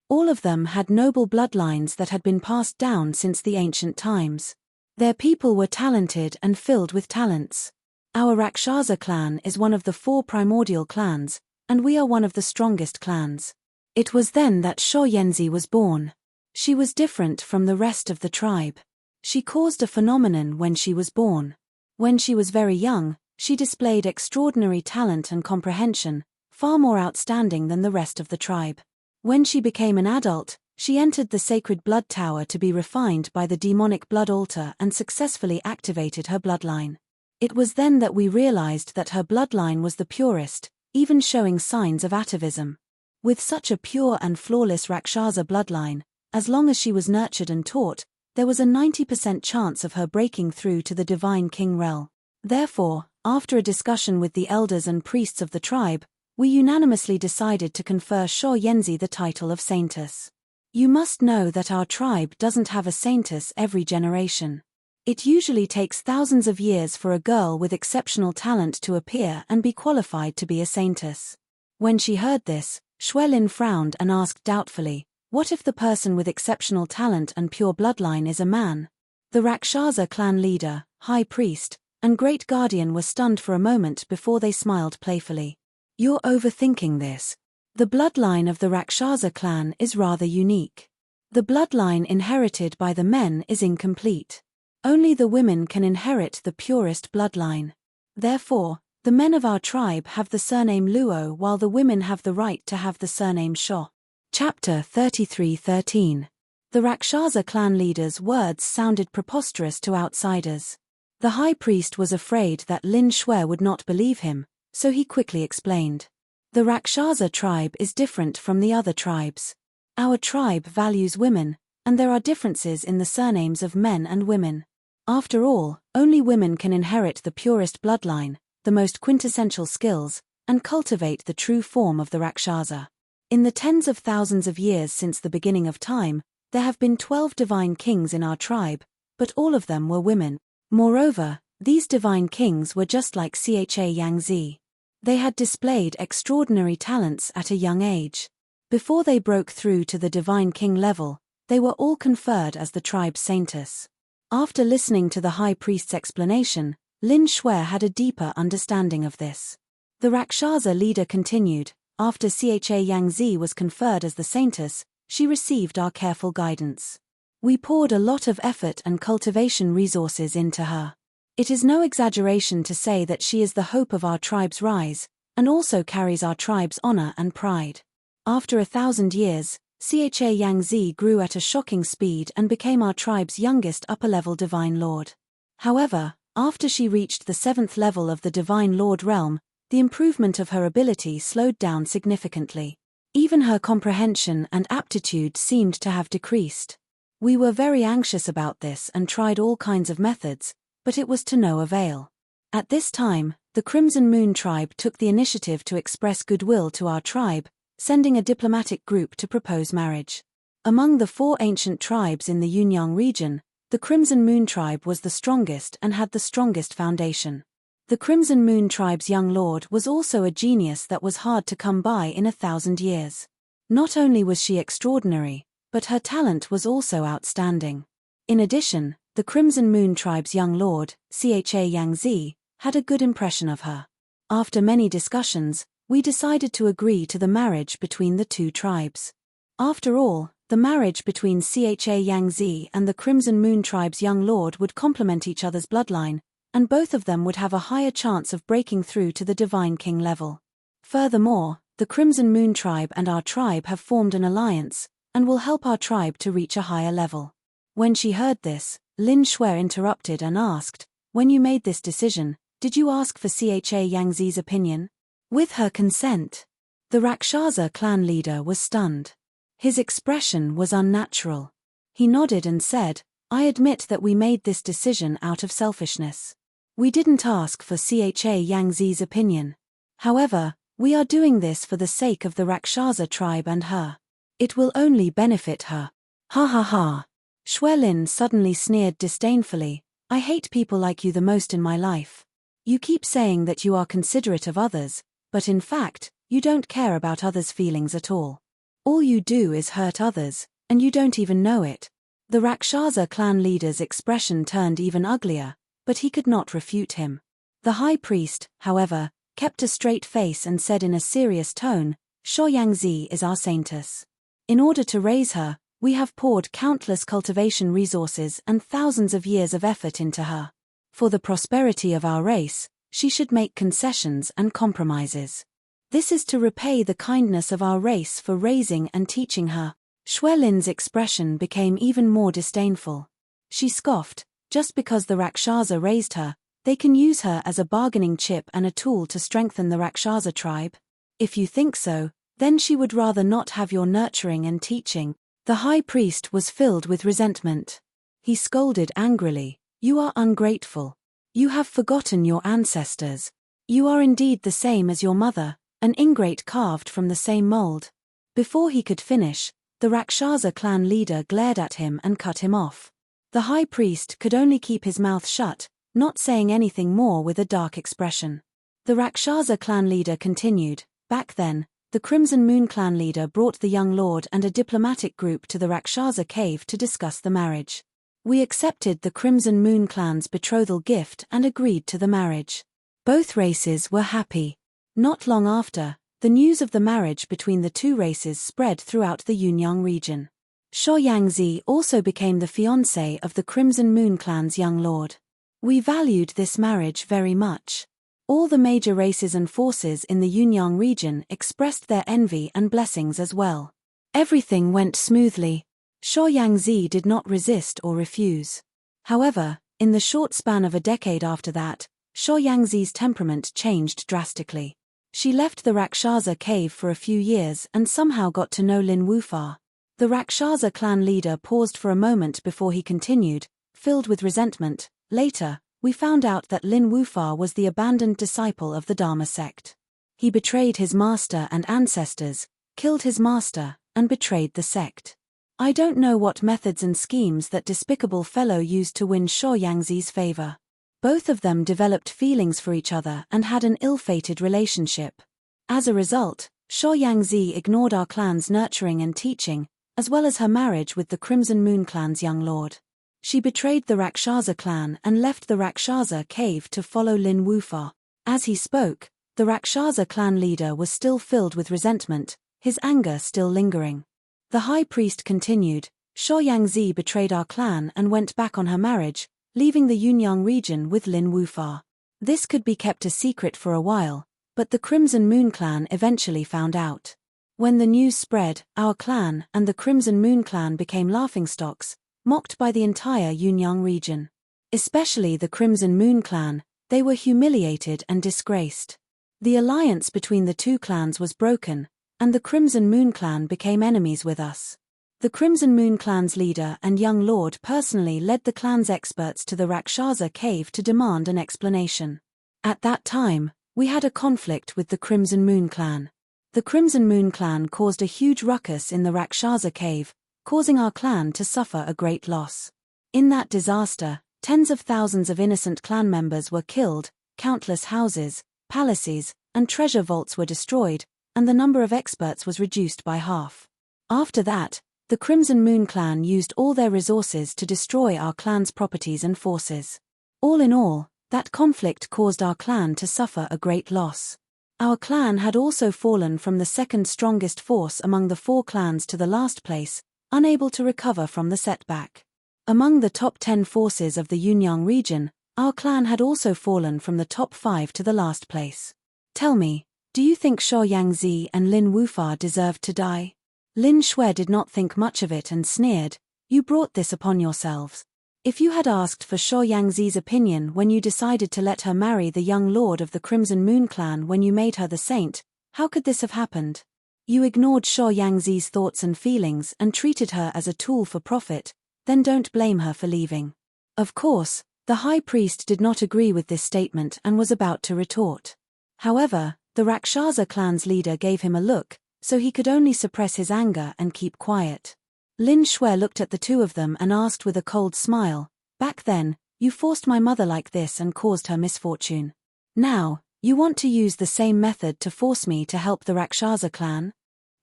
All of them had noble bloodlines that had been passed down since the ancient times. Their people were talented and filled with talents. Our Rakshasa clan is one of the 4 primordial clans, and we are one of the strongest clans. It was then that Sho Yanzi was born. She was different from the rest of the tribe. She caused a phenomenon when she was born. When she was very young, she displayed extraordinary talent and comprehension, far more outstanding than the rest of the tribe. When she became an adult, She entered the sacred blood tower to be refined by the demonic blood altar and successfully activated her bloodline. It was then that we realized that her bloodline was the purest, even showing signs of atavism. With such a pure and flawless Rakshasa bloodline, as long as she was nurtured and taught, there was a 90% chance of her breaking through to the divine king realm. Therefore, after a discussion with the elders and priests of the tribe, we unanimously decided to confer Sho Yenzi the title of saintess. You must know that our tribe doesn't have a saintess every generation. It usually takes thousands of years for a girl with exceptional talent to appear and be qualified to be a saintess. When she heard this, Xuelin frowned and asked doubtfully, "What if the person with exceptional talent and pure bloodline is a man?" The Rakshasa clan leader, high priest, and great guardian were stunned for a moment before they smiled playfully. "You're overthinking this. The bloodline of the Rakshasa clan is rather unique. The bloodline inherited by the men is incomplete. Only the women can inherit the purest bloodline. Therefore, the men of our tribe have the surname Luo while the women have the right to have the surname Sho." Chapter 33:13. The Rakshasa clan leader's words sounded preposterous to outsiders. The high priest was afraid that Lin Shui would not believe him, so he quickly explained. "The Rakshasa tribe is different from the other tribes. Our tribe values women, and there are differences in the surnames of men and women. After all, only women can inherit the purest bloodline, the most quintessential skills, and cultivate the true form of the Rakshasa. In the tens of thousands of years since the beginning of time, there have been 12 divine kings in our tribe, but all of them were women. Moreover, these divine kings were just like Cha Yangzi. They had displayed extraordinary talents at a young age. Before they broke through to the divine king level, they were all conferred as the tribe's saintess." After listening to the high priest's explanation, Lin Shui had a deeper understanding of this. The Rakshasa leader continued, "After Cha Yangzi was conferred as the saintess, she received our careful guidance. We poured a lot of effort and cultivation resources into her. It is no exaggeration to say that she is the hope of our tribe's rise, and also carries our tribe's honor and pride. After 1,000 years, Cha Yangzi grew at a shocking speed and became our tribe's youngest upper-level divine lord. However, after she reached the 7th level of the divine lord realm, the improvement of her ability slowed down significantly. Even her comprehension and aptitude seemed to have decreased. We were very anxious about this and tried all kinds of methods, but it was to no avail. At this time, the Crimson Moon tribe took the initiative to express goodwill to our tribe, sending a diplomatic group to propose marriage. Among the 4 ancient tribes in the Yunyang region, the Crimson Moon tribe was the strongest and had the strongest foundation. The Crimson Moon tribe's young lord was also a genius that was hard to come by in 1,000 years. Not only was she extraordinary, but her talent was also outstanding. In addition, the Crimson Moon tribe's young lord, Cha Yangzi, had a good impression of her. After many discussions, we decided to agree to the marriage between the 2 tribes. After all, the marriage between Cha Yangzi and the Crimson Moon tribe's young lord would complement each other's bloodline, and both of them would have a higher chance of breaking through to the divine king level. Furthermore, the Crimson Moon tribe and our tribe have formed an alliance, and will help our tribe to reach a higher level." When she heard this, Lin Shui interrupted and asked, "When you made this decision, did you ask for Cha Yangzi's opinion?" "With her consent." The Rakshasa clan leader was stunned. His expression was unnatural. He nodded and said, "I admit that we made this decision out of selfishness. We didn't ask for Cha Yangzi's opinion. However, we are doing this for the sake of the Rakshasa tribe and her. It will only benefit her." "Ha ha ha." Xuelin suddenly sneered disdainfully, "I hate people like you the most in my life. You keep saying that you are considerate of others, but in fact, you don't care about others' feelings at all. All you do is hurt others, and you don't even know it." The Rakshasa clan leader's expression turned even uglier, but he could not refute him. The high priest, however, kept a straight face and said in a serious tone, "Sho Yangzi is our saintess. In order to raise her, we have poured countless cultivation resources and thousands of years of effort into her. For the prosperity of our race, she should make concessions and compromises. This is to repay the kindness of our race for raising and teaching her." Shui Lin's expression became even more disdainful. She scoffed, just because the Rakshasa raised her, they can use her as a bargaining chip and a tool to strengthen the Rakshasa tribe. If you think so, then she would rather not have your nurturing and teaching. The high priest was filled with resentment. He scolded angrily, "You are ungrateful. You have forgotten your ancestors. You are indeed the same as your mother, an ingrate carved from the same mold." Before he could finish, the Rakshasa clan leader glared at him and cut him off. The high priest could only keep his mouth shut, not saying anything more with a dark expression. The Rakshasa clan leader continued, "Back then, the Crimson Moon clan leader brought the young lord and a diplomatic group to the Rakshasa cave to discuss the marriage. We accepted the Crimson Moon clan's betrothal gift and agreed to the marriage. Both races were happy. Not long after, the news of the marriage between the two races spread throughout the Yunyang region. Sho Yangzi also became the fiancé of the Crimson Moon clan's young lord. We valued this marriage very much. All the major races and forces in the Yunyang region expressed their envy and blessings as well. Everything went smoothly. Sho Yangzi did not resist or refuse. However, in the short span of a decade after that, Sho Yangzi's temperament changed drastically. She left the Rakshasa cave for a few years and somehow got to know Lin Wufar. The Rakshasa clan leader paused for a moment before he continued, filled with resentment. "Later, we found out that Lin Wufar was the abandoned disciple of the Dharma sect. He betrayed his master and ancestors, killed his master, and betrayed the sect. I don't know what methods and schemes that despicable fellow used to win Sho Yangzi's favor. Both of them developed feelings for each other and had an ill-fated relationship. As a result, Sho Yangzi ignored our clan's nurturing and teaching, as well as her marriage with the Crimson Moon clan's young lord. She betrayed the Rakshasa clan and left the Rakshasa cave to follow Lin Wufar." As he spoke, the Rakshasa clan leader was still filled with resentment, his anger still lingering. The high priest continued, "Sho Yangzi betrayed our clan and went back on her marriage, leaving the Yunyang region with Lin Wufar. This could be kept a secret for a while, but the Crimson Moon clan eventually found out. When the news spread, our clan and the Crimson Moon clan became laughingstocks, mocked by the entire Yunyang region. Especially the Crimson Moon clan, they were humiliated and disgraced. The alliance between the two clans was broken, and the Crimson Moon clan became enemies with us. The Crimson Moon clan's leader and young lord personally led the clan's experts to the Rakshasa cave to demand an explanation. At that time, we had a conflict with the Crimson Moon clan. The Crimson Moon clan caused a huge ruckus in the Rakshasa cave, causing our clan to suffer a great loss. In that disaster, tens of thousands of innocent clan members were killed, countless houses, palaces, and treasure vaults were destroyed, and the number of experts was reduced by half. After that, the Crimson Moon clan used all their resources to destroy our clan's properties and forces. All in all, that conflict caused our clan to suffer a great loss. Our clan had also fallen from the second strongest force among the 4 clans to the last place, unable to recover from the setback. Among the top 10 forces of the Yunyang region, our clan had also fallen from the top 5 to the last place. Tell me, do you think Sho Yangzi and Lin Wufar deserved to die?" Lin Shui did not think much of it and sneered, "You brought this upon yourselves. If you had asked for Sho Yangzi's opinion when you decided to let her marry the young lord of the Crimson Moon clan when you made her the saint, how could this have happened? You ignored Sho Yangzi's thoughts and feelings and treated her as a tool for profit, then don't blame her for leaving." Of course, the high priest did not agree with this statement and was about to retort. However, the Rakshasa clan's leader gave him a look, so he could only suppress his anger and keep quiet. Lin Shui looked at the two of them and asked with a cold smile, "Back then, you forced my mother like this and caused her misfortune. Now, you want to use the same method to force me to help the Rakshasa clan?"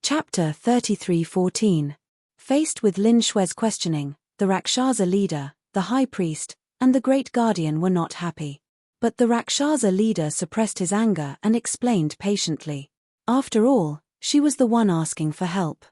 Chapter 33:14. Faced with Lin Shui's questioning, the Rakshasa leader, the high priest, and the great guardian were not happy. But the Rakshasa leader suppressed his anger and explained patiently. After all, she was the one asking for help.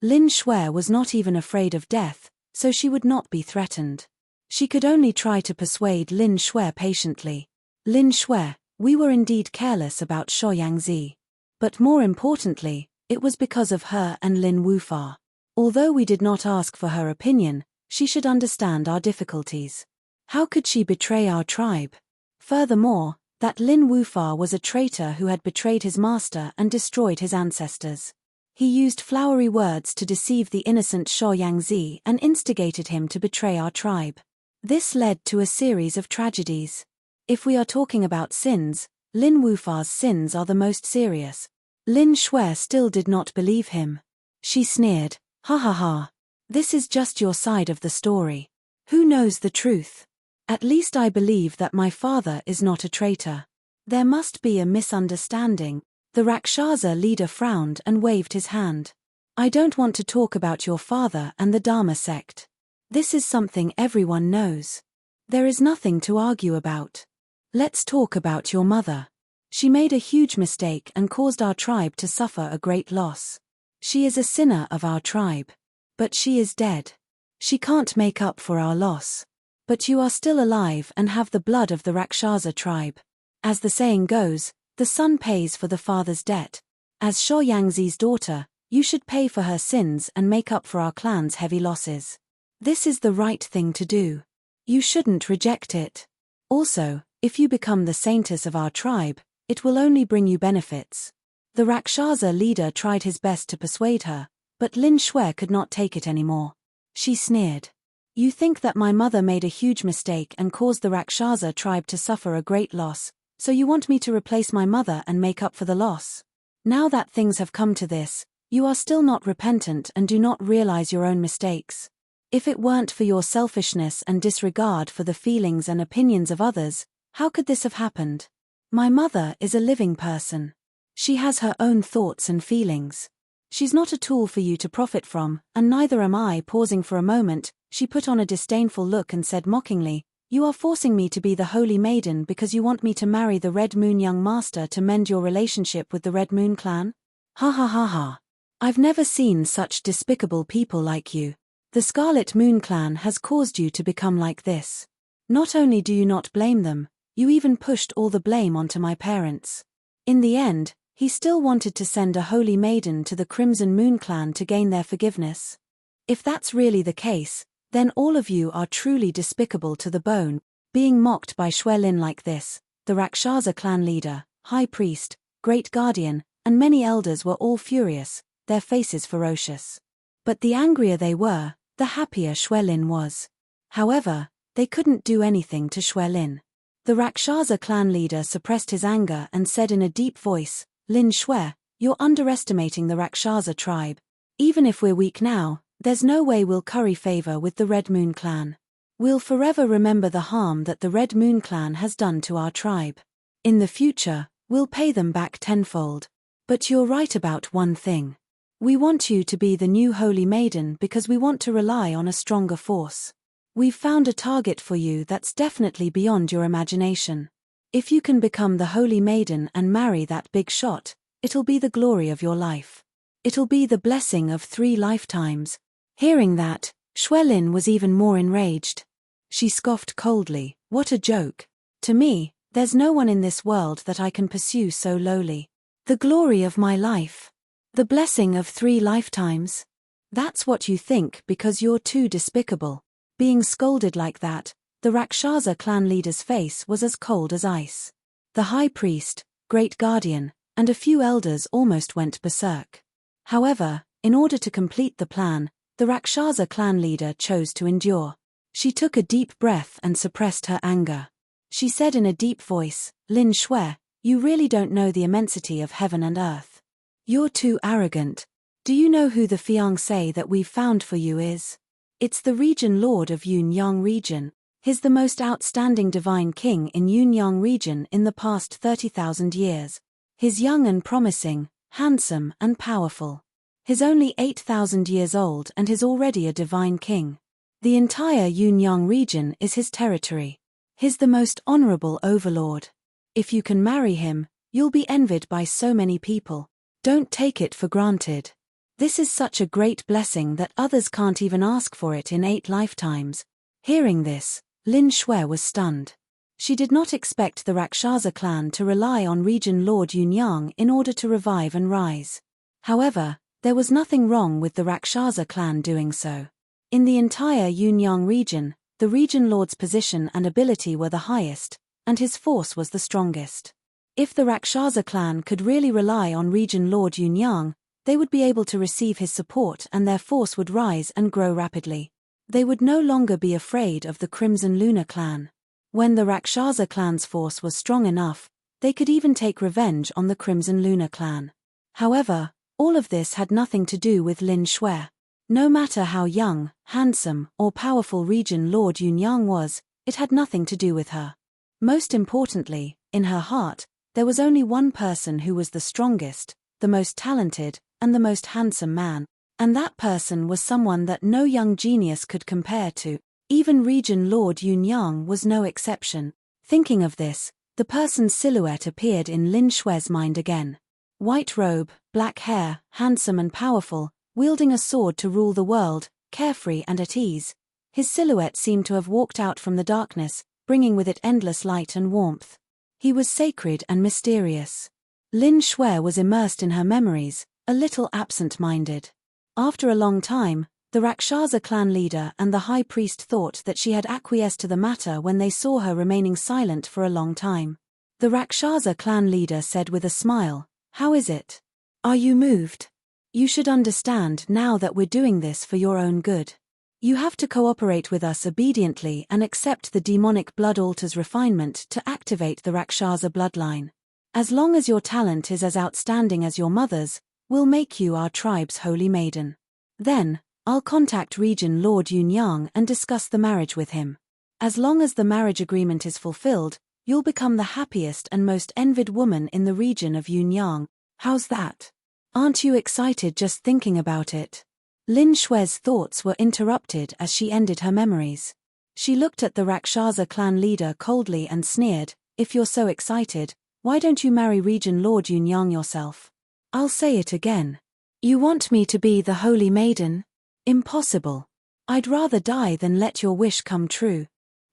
Lin Shui was not even afraid of death, so she would not be threatened. She could only try to persuade Lin Shui patiently. "Lin Shui, we were indeed careless about Sho Yangzi. But more importantly, it was because of her and Lin Wufar. Although we did not ask for her opinion, she should understand our difficulties. How could she betray our tribe? Furthermore, that Lin Wufar was a traitor who had betrayed his master and destroyed his ancestors. He used flowery words to deceive the innocent Shuo Yangzi and instigated him to betray our tribe. This led to a series of tragedies. If we are talking about sins, Lin Wufar's sins are the most serious. Lin Shui still did not believe him. She sneered, "Ha ha ha. This is just your side of the story. Who knows the truth? At least I believe that my father is not a traitor." There must be a misunderstanding. The Rakshasa leader frowned and waved his hand. "I don't want to talk about your father and the Dharma sect. This is something everyone knows. There is nothing to argue about. Let's talk about your mother. She made a huge mistake and caused our tribe to suffer a great loss. She is a sinner of our tribe. But she is dead. She can't make up for our loss. But you are still alive and have the blood of the Rakshasa tribe. As the saying goes, the son pays for the father's debt. As Shuo Yangzi's daughter, you should pay for her sins and make up for our clan's heavy losses. This is the right thing to do. You shouldn't reject it. Also, if you become the saintess of our tribe, it will only bring you benefits." The Rakshasa leader tried his best to persuade her, but Lin Shui could not take it anymore. She sneered. "You think that my mother made a huge mistake and caused the Rakshasa tribe to suffer a great loss, so you want me to replace my mother and make up for the loss? Now that things have come to this, you are still not repentant and do not realize your own mistakes. If it weren't for your selfishness and disregard for the feelings and opinions of others, how could this have happened? My mother is a living person. She has her own thoughts and feelings. She's not a tool for you to profit from, and neither am I." Pausing for a moment, she put on a disdainful look and said mockingly, "You are forcing me to be the holy maiden because you want me to marry the Red Moon young master to mend your relationship with the Red Moon clan? Ha ha ha ha. I've never seen such despicable people like you. The Scarlet Moon clan has caused you to become like this. Not only do you not blame them, you even pushed all the blame onto my parents." In the end, he still wanted to send a holy maiden to the Crimson Moon clan to gain their forgiveness. If that's really the case, then all of you are truly despicable to the bone. Being mocked by Shui Lin like this, the Rakshasa clan leader, high priest, great guardian, and many elders were all furious, their faces ferocious. But the angrier they were, the happier Shui Lin was. However, they couldn't do anything to Shui Lin. The Rakshasa clan leader suppressed his anger and said in a deep voice, "Lin Shui, you're underestimating the Rakshasa tribe. Even if we're weak now, there's no way we'll curry favor with the Red Moon clan. We'll forever remember the harm that the Red Moon clan has done to our tribe. In the future, we'll pay them back tenfold. But you're right about one thing. We want you to be the new holy maiden because we want to rely on a stronger force. We've found a target for you that's definitely beyond your imagination. If you can become the holy maiden and marry that big shot, it'll be the glory of your life. It'll be the blessing of 3 lifetimes. Hearing that, Shui Lin was even more enraged. She scoffed coldly, "What a joke. To me, there's no one in this world that I can pursue so lowly. The glory of my life. The blessing of 3 lifetimes. That's what you think because you're too despicable." Being scolded like that, the Rakshasa clan leader's face was as cold as ice. The high priest, great guardian, and a few elders almost went berserk. However, in order to complete the plan, the Rakshasa clan leader chose to endure. She took a deep breath and suppressed her anger. She said in a deep voice, "Lin Shui, you really don't know the immensity of heaven and earth. You're too arrogant. Do you know who the fiancé that we've found for you is? It's the region lord of Yunyang region. He's the most outstanding divine king in Yunyang region in the past 30,000 years. He's young and promising, handsome and powerful. He's only 8,000 years old and he's already a divine king. The entire Yunyang region is his territory. He's the most honorable overlord. If you can marry him, you'll be envied by so many people. Don't take it for granted. This is such a great blessing that others can't even ask for it in 8 lifetimes." Hearing this, Lin Shui was stunned. She did not expect the Rakshasa clan to rely on region lord Yunyang in order to revive and rise. However, There was nothing wrong with the Rakshasa clan doing so. In the entire Yunyang region, the region lord's position and ability were the highest, and his force was the strongest. If the Rakshasa clan could really rely on region lord Yunyang, they would be able to receive his support and their force would rise and grow rapidly. They would no longer be afraid of the Crimson Lunar clan. When the Rakshasa clan's force was strong enough, they could even take revenge on the Crimson Lunar clan. However, all of this had nothing to do with Lin Shui. No matter how young, handsome, or powerful region lord Yunyang was, it had nothing to do with her. Most importantly, in her heart, there was only one person who was the strongest, the most talented, and the most handsome man, and that person was someone that no young genius could compare to. Even region lord Yunyang was no exception. Thinking of this, the person's silhouette appeared in Lin Shui's mind again. White robe, black hair, handsome and powerful, wielding a sword to rule the world, carefree and at ease. His silhouette seemed to have walked out from the darkness, bringing with it endless light and warmth. He was sacred and mysterious. Lin Shui was immersed in her memories, a little absent-minded. After a long time, the Rakshasa clan leader and the high priest thought that she had acquiesced to the matter when they saw her remaining silent for a long time. The Rakshasa clan leader said with a smile, "How is it? Are you moved? You should understand now that we're doing this for your own good. You have to cooperate with us obediently and accept the demonic blood altar's refinement to activate the Rakshasa bloodline. As long as your talent is as outstanding as your mother's, we'll make you our tribe's holy maiden. Then, I'll contact region lord Yunyang and discuss the marriage with him. As long as the marriage agreement is fulfilled, you'll become the happiest and most envied woman in the region of Yunyang. How's that? Aren't you excited just thinking about it?" Lin Shui's thoughts were interrupted as she ended her memories. She looked at the Rakshasa clan leader coldly and sneered, "If you're so excited, why don't you marry region lord Yunyang yourself? I'll say it again. You want me to be the holy maiden? Impossible. I'd rather die than let your wish come true."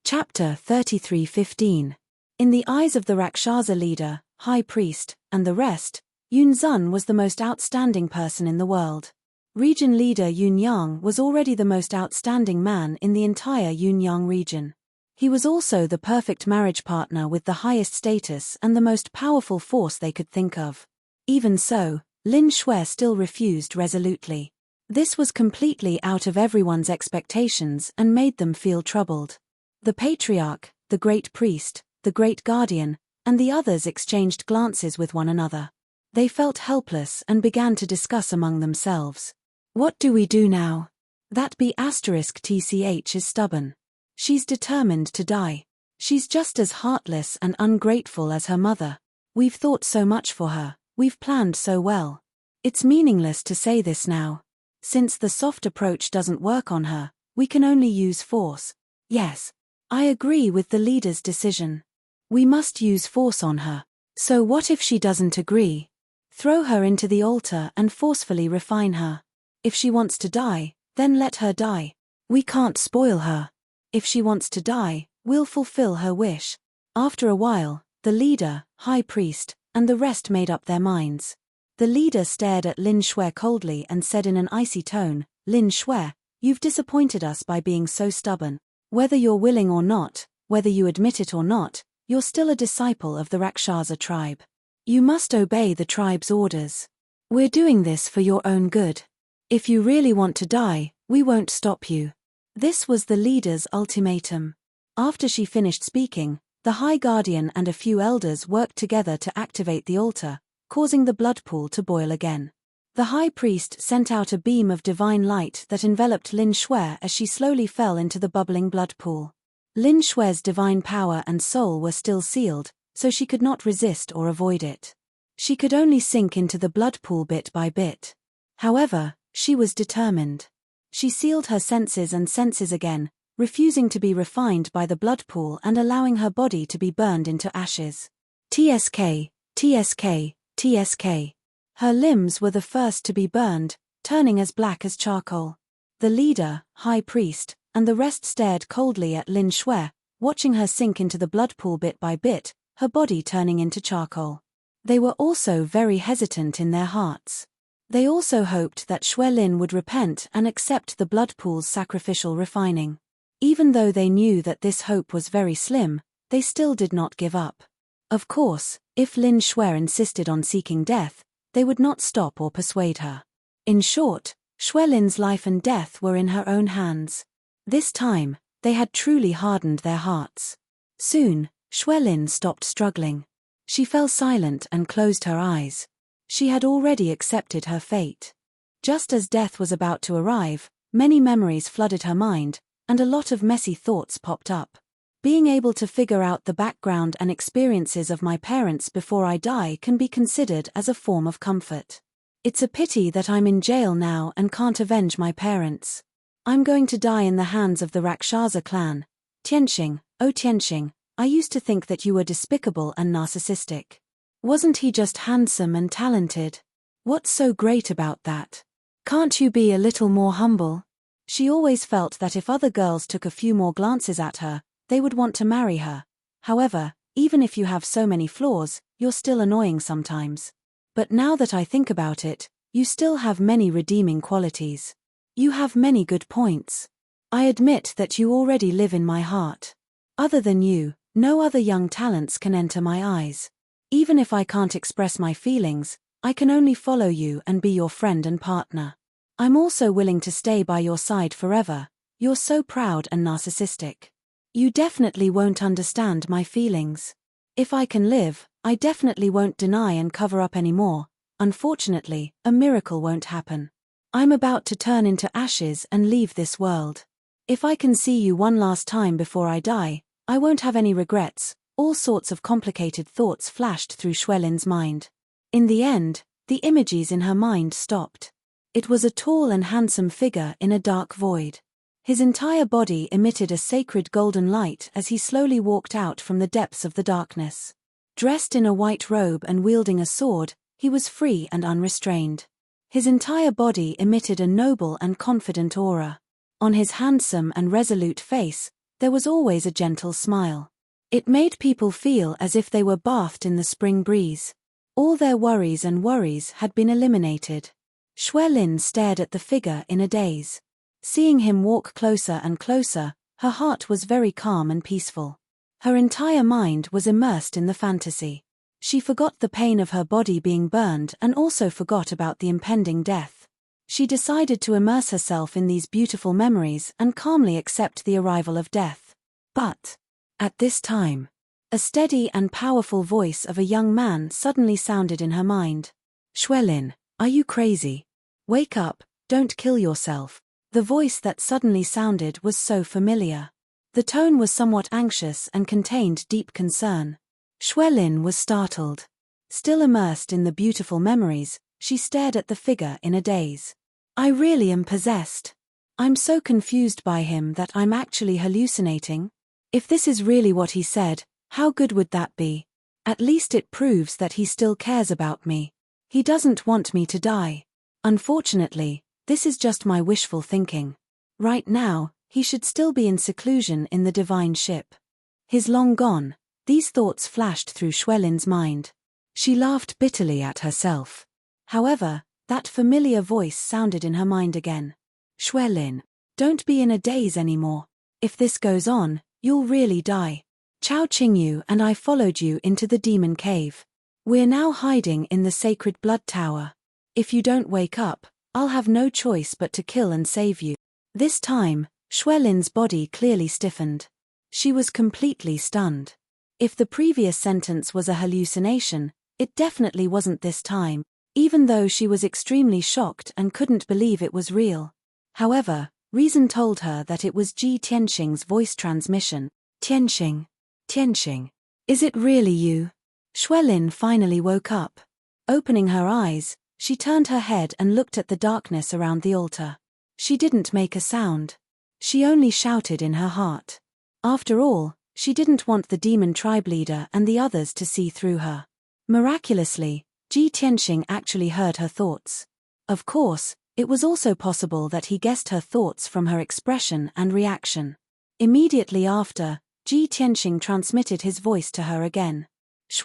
Chapter 33:15. In the eyes of the Rakshasa leader, high priest, and the rest, Yunzun was the most outstanding person in the world. Region leader Yunyang was already the most outstanding man in the entire Yunyang region. He was also the perfect marriage partner with the highest status and the most powerful force they could think of. Even so, Lin Shui still refused resolutely. This was completely out of everyone's expectations and made them feel troubled. The patriarch, the great priest, the great guardian, and the others exchanged glances with one another. They felt helpless and began to discuss among themselves. "What do we do now? That B*TCH is stubborn. She's determined to die. She's just as heartless and ungrateful as her mother. We've thought so much for her, we've planned so well. It's meaningless to say this now. Since the soft approach doesn't work on her, we can only use force." "Yes. I agree with the leader's decision. We must use force on her. So what if she doesn't agree? Throw her into the altar and forcefully refine her. If she wants to die, then let her die. We can't spoil her. If she wants to die, we'll fulfill her wish." After a while, the leader, high priest, and the rest made up their minds. The leader stared at Lin Shui coldly and said in an icy tone, "Lin Shui, you've disappointed us by being so stubborn. Whether you're willing or not, whether you admit it or not, you're still a disciple of the Rakshasa tribe. You must obey the tribe's orders. We're doing this for your own good. If you really want to die, we won't stop you." This was the leader's ultimatum. After she finished speaking, the High Guardian and a few elders worked together to activate the altar, causing the blood pool to boil again. The high priest sent out a beam of divine light that enveloped Lin Shui as she slowly fell into the bubbling blood pool. Lin Shui's divine power and soul were still sealed, so she could not resist or avoid it. She could only sink into the blood pool bit by bit. However, she was determined. She sealed her senses and senses again, refusing to be refined by the blood pool and allowing her body to be burned into ashes. TSK, TSK, TSK. Her limbs were the first to be burned, turning as black as charcoal. The leader, high priest, and the rest stared coldly at Lin Shui, watching her sink into the blood pool bit by bit, her body turning into charcoal. They were also very hesitant in their hearts. They also hoped that Lin would repent and accept the blood pool's sacrificial refining. Even though they knew that this hope was very slim, they still did not give up. Of course, if Lin Shui insisted on seeking death, they would not stop or persuade her. In short, Lin's life and death were in her own hands. This time, they had truly hardened their hearts. Soon, Lin stopped struggling. She fell silent and closed her eyes. She had already accepted her fate. Just as death was about to arrive, many memories flooded her mind, and a lot of messy thoughts popped up. Being able to figure out the background and experiences of my parents before I die can be considered as a form of comfort. It's a pity that I'm in jail now and can't avenge my parents. I'm going to die in the hands of the Rakshasa clan. Tianxing, oh Tianxing, I used to think that you were despicable and narcissistic. Wasn't he just handsome and talented? What's so great about that? Can't you be a little more humble? She always felt that if other girls took a few more glances at her, they would want to marry her. However, even if you have so many flaws, you're still annoying sometimes. But now that I think about it, you still have many redeeming qualities. You have many good points. I admit that you already live in my heart. Other than you, no other young talents can enter my eyes. Even if I can't express my feelings, I can only follow you and be your friend and partner. I'm also willing to stay by your side forever. You're so proud and narcissistic. You definitely won't understand my feelings. If I can live, I definitely won't deny and cover up anymore. Unfortunately, a miracle won't happen. I'm about to turn into ashes and leave this world. If I can see you one last time before I die, I won't have any regrets. All sorts of complicated thoughts flashed through Lin's mind. In the end, the images in her mind stopped. It was a tall and handsome figure in a dark void. His entire body emitted a sacred golden light as he slowly walked out from the depths of the darkness. Dressed in a white robe and wielding a sword, he was free and unrestrained. His entire body emitted a noble and confident aura. On his handsome and resolute face, there was always a gentle smile. It made people feel as if they were bathed in the spring breeze. All their worries had been eliminated. Lin stared at the figure in a daze. Seeing him walk closer and closer, her heart was very calm and peaceful. Her entire mind was immersed in the fantasy. She forgot the pain of her body being burned and also forgot about the impending death. She decided to immerse herself in these beautiful memories and calmly accept the arrival of death. But, at this time, a steady and powerful voice of a young man suddenly sounded in her mind. Lin, are you crazy? Wake up, don't kill yourself. The voice that suddenly sounded was so familiar. The tone was somewhat anxious and contained deep concern. Lin was startled. Still immersed in the beautiful memories, she stared at the figure in a daze. I really am possessed. I'm so confused by him that I'm actually hallucinating. If this is really what he said, how good would that be? At least it proves that he still cares about me. He doesn't want me to die. Unfortunately, this is just my wishful thinking. Right now, he should still be in seclusion in the divine ship. He's long gone. These thoughts flashed through Lin's mind. She laughed bitterly at herself. However, that familiar voice sounded in her mind again. Lin, don't be in a daze anymore. If this goes on, you'll really die. Chao Qingyu and I followed you into the demon cave. We're now hiding in the sacred blood tower. If you don't wake up, I'll have no choice but to kill and save you. This time, Lin's body clearly stiffened. She was completely stunned. If the previous sentence was a hallucination, it definitely wasn't this time, even though she was extremely shocked and couldn't believe it was real. However, reason told her that it was Ji Tianxing's voice transmission. Tianxing. Tianxing. Is it really you? Lin finally woke up. Opening her eyes, she turned her head and looked at the darkness around the altar. She didn't make a sound. She only shouted in her heart. After all, she didn't want the demon tribe leader and the others to see through her. Miraculously, Ji Tianxing actually heard her thoughts. Of course, it was also possible that he guessed her thoughts from her expression and reaction. Immediately after, Ji Tianxing transmitted his voice to her again.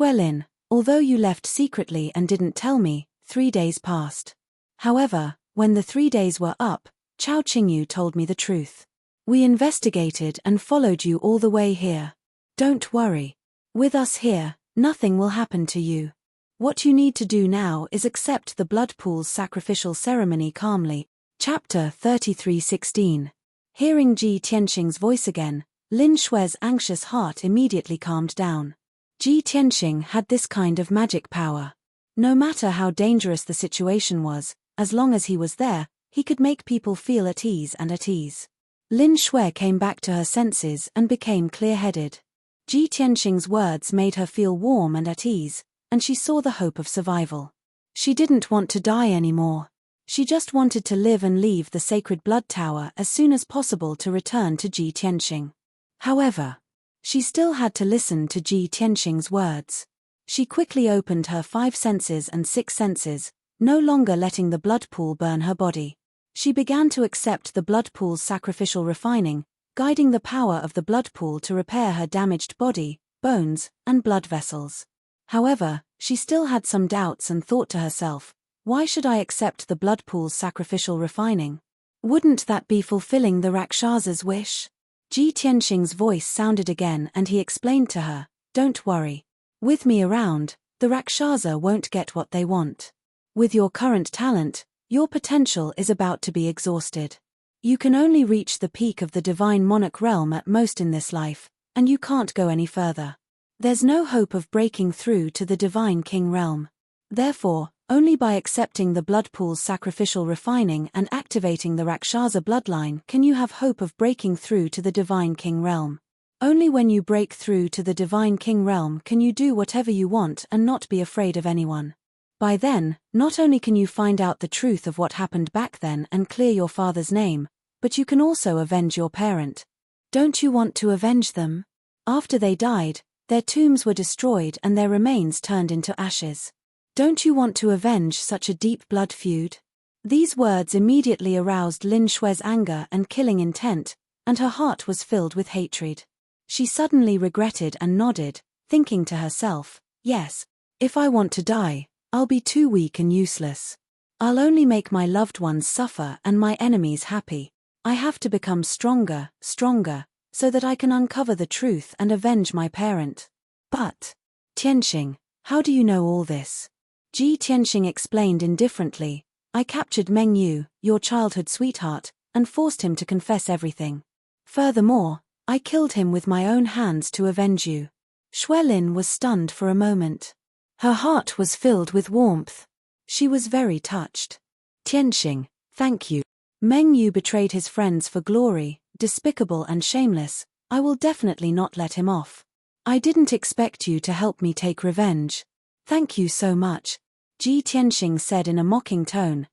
Lin, although you left secretly and didn't tell me, 3 days passed. However, when the 3 days were up, Chao Qingyu told me the truth. We investigated and followed you all the way here. Don't worry. With us here, nothing will happen to you. What you need to do now is accept the blood pool's sacrificial ceremony calmly. Chapter 33:16. Hearing Ji Tianxing's voice again, Lin Shui's anxious heart immediately calmed down. Ji Tianxing had this kind of magic power. No matter how dangerous the situation was, as long as he was there, he could make people feel at ease and at ease. Lin Shui came back to her senses and became clear-headed. Ji Tianxing's words made her feel warm and at ease, and she saw the hope of survival. She didn't want to die anymore. She just wanted to live and leave the sacred blood tower as soon as possible to return to Ji Tianxing. However, she still had to listen to Ji Tianxing's words. She quickly opened her 5 senses and 6 senses, no longer letting the blood pool burn her body. She began to accept the blood pool's sacrificial refining, guiding the power of the blood pool to repair her damaged body, bones, and blood vessels. However, she still had some doubts and thought to herself, why should I accept the blood pool's sacrificial refining? Wouldn't that be fulfilling the Rakshasa's wish? Ji Tianxing's voice sounded again and he explained to her, don't worry. With me around, the Rakshasa won't get what they want. With your current talent, your potential is about to be exhausted. You can only reach the peak of the divine monarch realm at most in this life, and you can't go any further. There's no hope of breaking through to the divine king realm. Therefore, only by accepting the blood pool's sacrificial refining and activating the Rakshasa bloodline can you have hope of breaking through to the divine king realm. Only when you break through to the divine king realm can you do whatever you want and not be afraid of anyone. By then, not only can you find out the truth of what happened back then and clear your father's name, but you can also avenge your parent. Don't you want to avenge them? After they died, their tombs were destroyed and their remains turned into ashes. Don't you want to avenge such a deep blood feud? These words immediately aroused Lin Shui's anger and killing intent, and her heart was filled with hatred. She suddenly regretted and nodded, thinking to herself, yes, if I want to die, I'll be too weak and useless. I'll only make my loved ones suffer and my enemies happy. I have to become stronger, so that I can uncover the truth and avenge my parent. But, Tianxing, how do you know all this? Ji Tianxing explained indifferently, I captured Meng Yu, your childhood sweetheart, and forced him to confess everything. Furthermore, I killed him with my own hands to avenge you. Xuelin was stunned for a moment. Her heart was filled with warmth. She was very touched. Tianxing, thank you. Meng Yu betrayed his friends for glory, despicable and shameless. I will definitely not let him off. I didn't expect you to help me take revenge. Thank you so much. Ji Tianxing said in a mocking tone,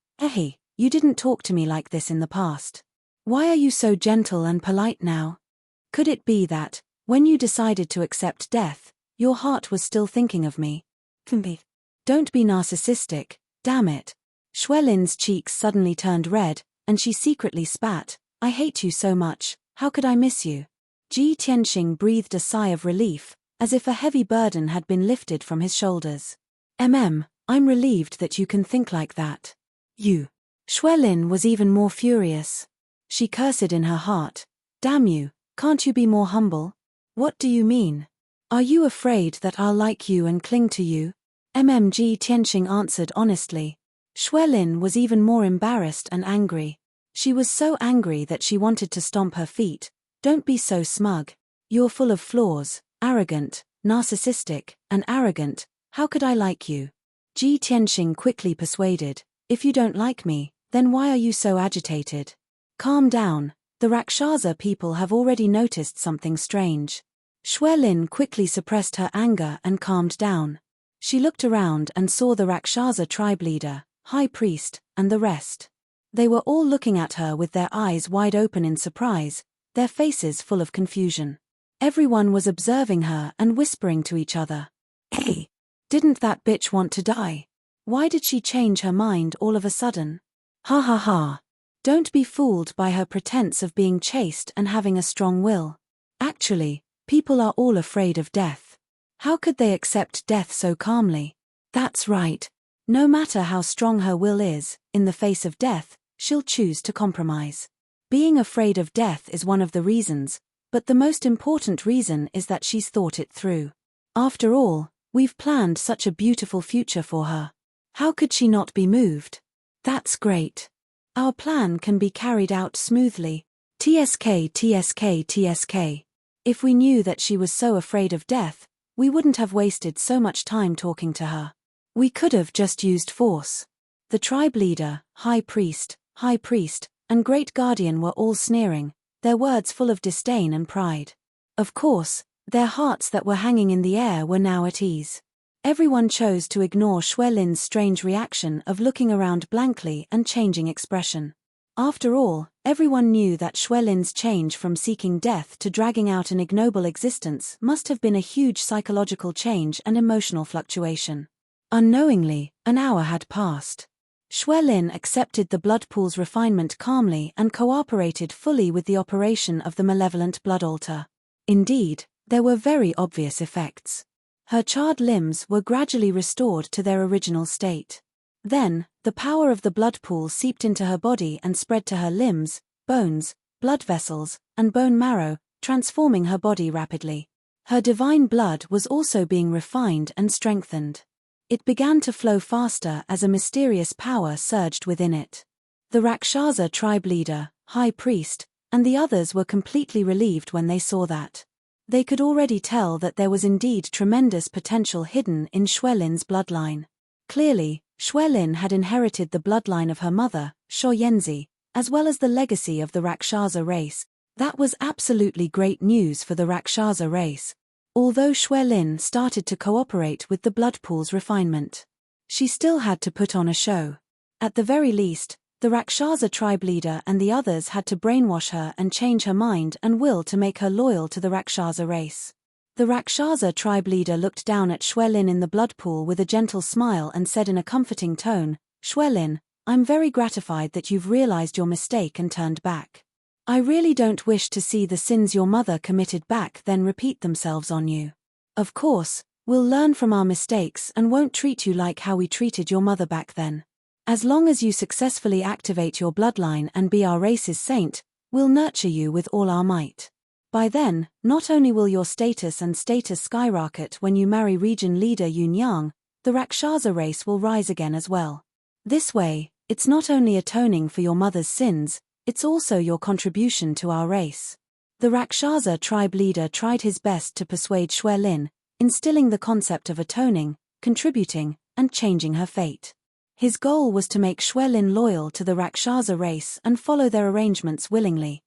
you didn't talk to me like this in the past. Why are you so gentle and polite now? Could it be that, when you decided to accept death, your heart was still thinking of me? Don't be narcissistic, damn it. Xuelin's cheeks suddenly turned red, and she secretly spat, I hate you so much, how could I miss you? Ji Tianxing breathed a sigh of relief, as if a heavy burden had been lifted from his shoulders. I'm relieved that you can think like that. You. Xuelin was even more furious. She cursed in her heart. Damn you, can't you be more humble? What do you mean? Are you afraid that I'll like you and cling to you? Ji Tianxing answered honestly. Xuelin was even more embarrassed and angry. She was so angry that she wanted to stomp her feet. Don't be so smug. You're full of flaws, arrogant, narcissistic, and arrogant. How could I like you? Ji Tianxing quickly persuaded, if you don't like me, then why are you so agitated? Calm down, the Rakshasa people have already noticed something strange. Xuelin quickly suppressed her anger and calmed down. She looked around and saw the Rakshasa tribe leader, high priest, and the rest. They were all looking at her with their eyes wide open in surprise, their faces full of confusion. Everyone was observing her and whispering to each other. Hey! Didn't that bitch want to die? Why did she change her mind all of a sudden? Ha ha ha. Don't be fooled by her pretense of being chaste and having a strong will. Actually, people are all afraid of death. How could they accept death so calmly? That's right. No matter how strong her will is, in the face of death, she'll choose to compromise. Being afraid of death is one of the reasons, but the most important reason is that she's thought it through. After all, we've planned such a beautiful future for her. How could she not be moved? That's great. Our plan can be carried out smoothly. TSK, TSK, TSK. If we knew that she was so afraid of death, we wouldn't have wasted so much time talking to her. We could have just used force. The tribe leader, high priest, and great guardian were all sneering, their words full of disdain and pride. Of course, their hearts that were hanging in the air were now at ease. Everyone chose to ignore Shui Lin's strange reaction of looking around blankly and changing expression. After all, everyone knew that Shui Lin's change from seeking death to dragging out an ignoble existence must have been a huge psychological change and emotional fluctuation. Unknowingly, an hour had passed. Shui Lin accepted the blood pool's refinement calmly and cooperated fully with the operation of the malevolent blood altar. Indeed, there were very obvious effects. Her charred limbs were gradually restored to their original state. Then, the power of the blood pool seeped into her body and spread to her limbs, bones, blood vessels, and bone marrow, transforming her body rapidly. Her divine blood was also being refined and strengthened. It began to flow faster as a mysterious power surged within it. The Rakshasa tribe leader, high priest, and the others were completely relieved when they saw that. They could already tell that there was indeed tremendous potential hidden in Shui Lin's bloodline. Clearly, Shui Lin had inherited the bloodline of her mother, Shu Yanzi, as well as the legacy of the Rakshasa race. That was absolutely great news for the Rakshasa race. Although Shui Lin started to cooperate with the blood pool's refinement, she still had to put on a show. At the very least, the Rakshasa tribe leader and the others had to brainwash her and change her mind and will to make her loyal to the Rakshasa race. The Rakshasa tribe leader looked down at Shui Lin in the blood pool with a gentle smile and said in a comforting tone, "Shui Lin, I'm very gratified that you've realized your mistake and turned back. I really don't wish to see the sins your mother committed back then repeat themselves on you. Of course, we'll learn from our mistakes and won't treat you like how we treated your mother back then. As long as you successfully activate your bloodline and be our race's saint, we'll nurture you with all our might. By then, not only will your status skyrocket when you marry region leader Yun Yang, the Rakshasa race will rise again as well. This way, it's not only atoning for your mother's sins, it's also your contribution to our race." The Rakshasa tribe leader tried his best to persuade Shui Lin, instilling the concept of atoning, contributing, and changing her fate. His goal was to make Shui Lin loyal to the Rakshasa race and follow their arrangements willingly.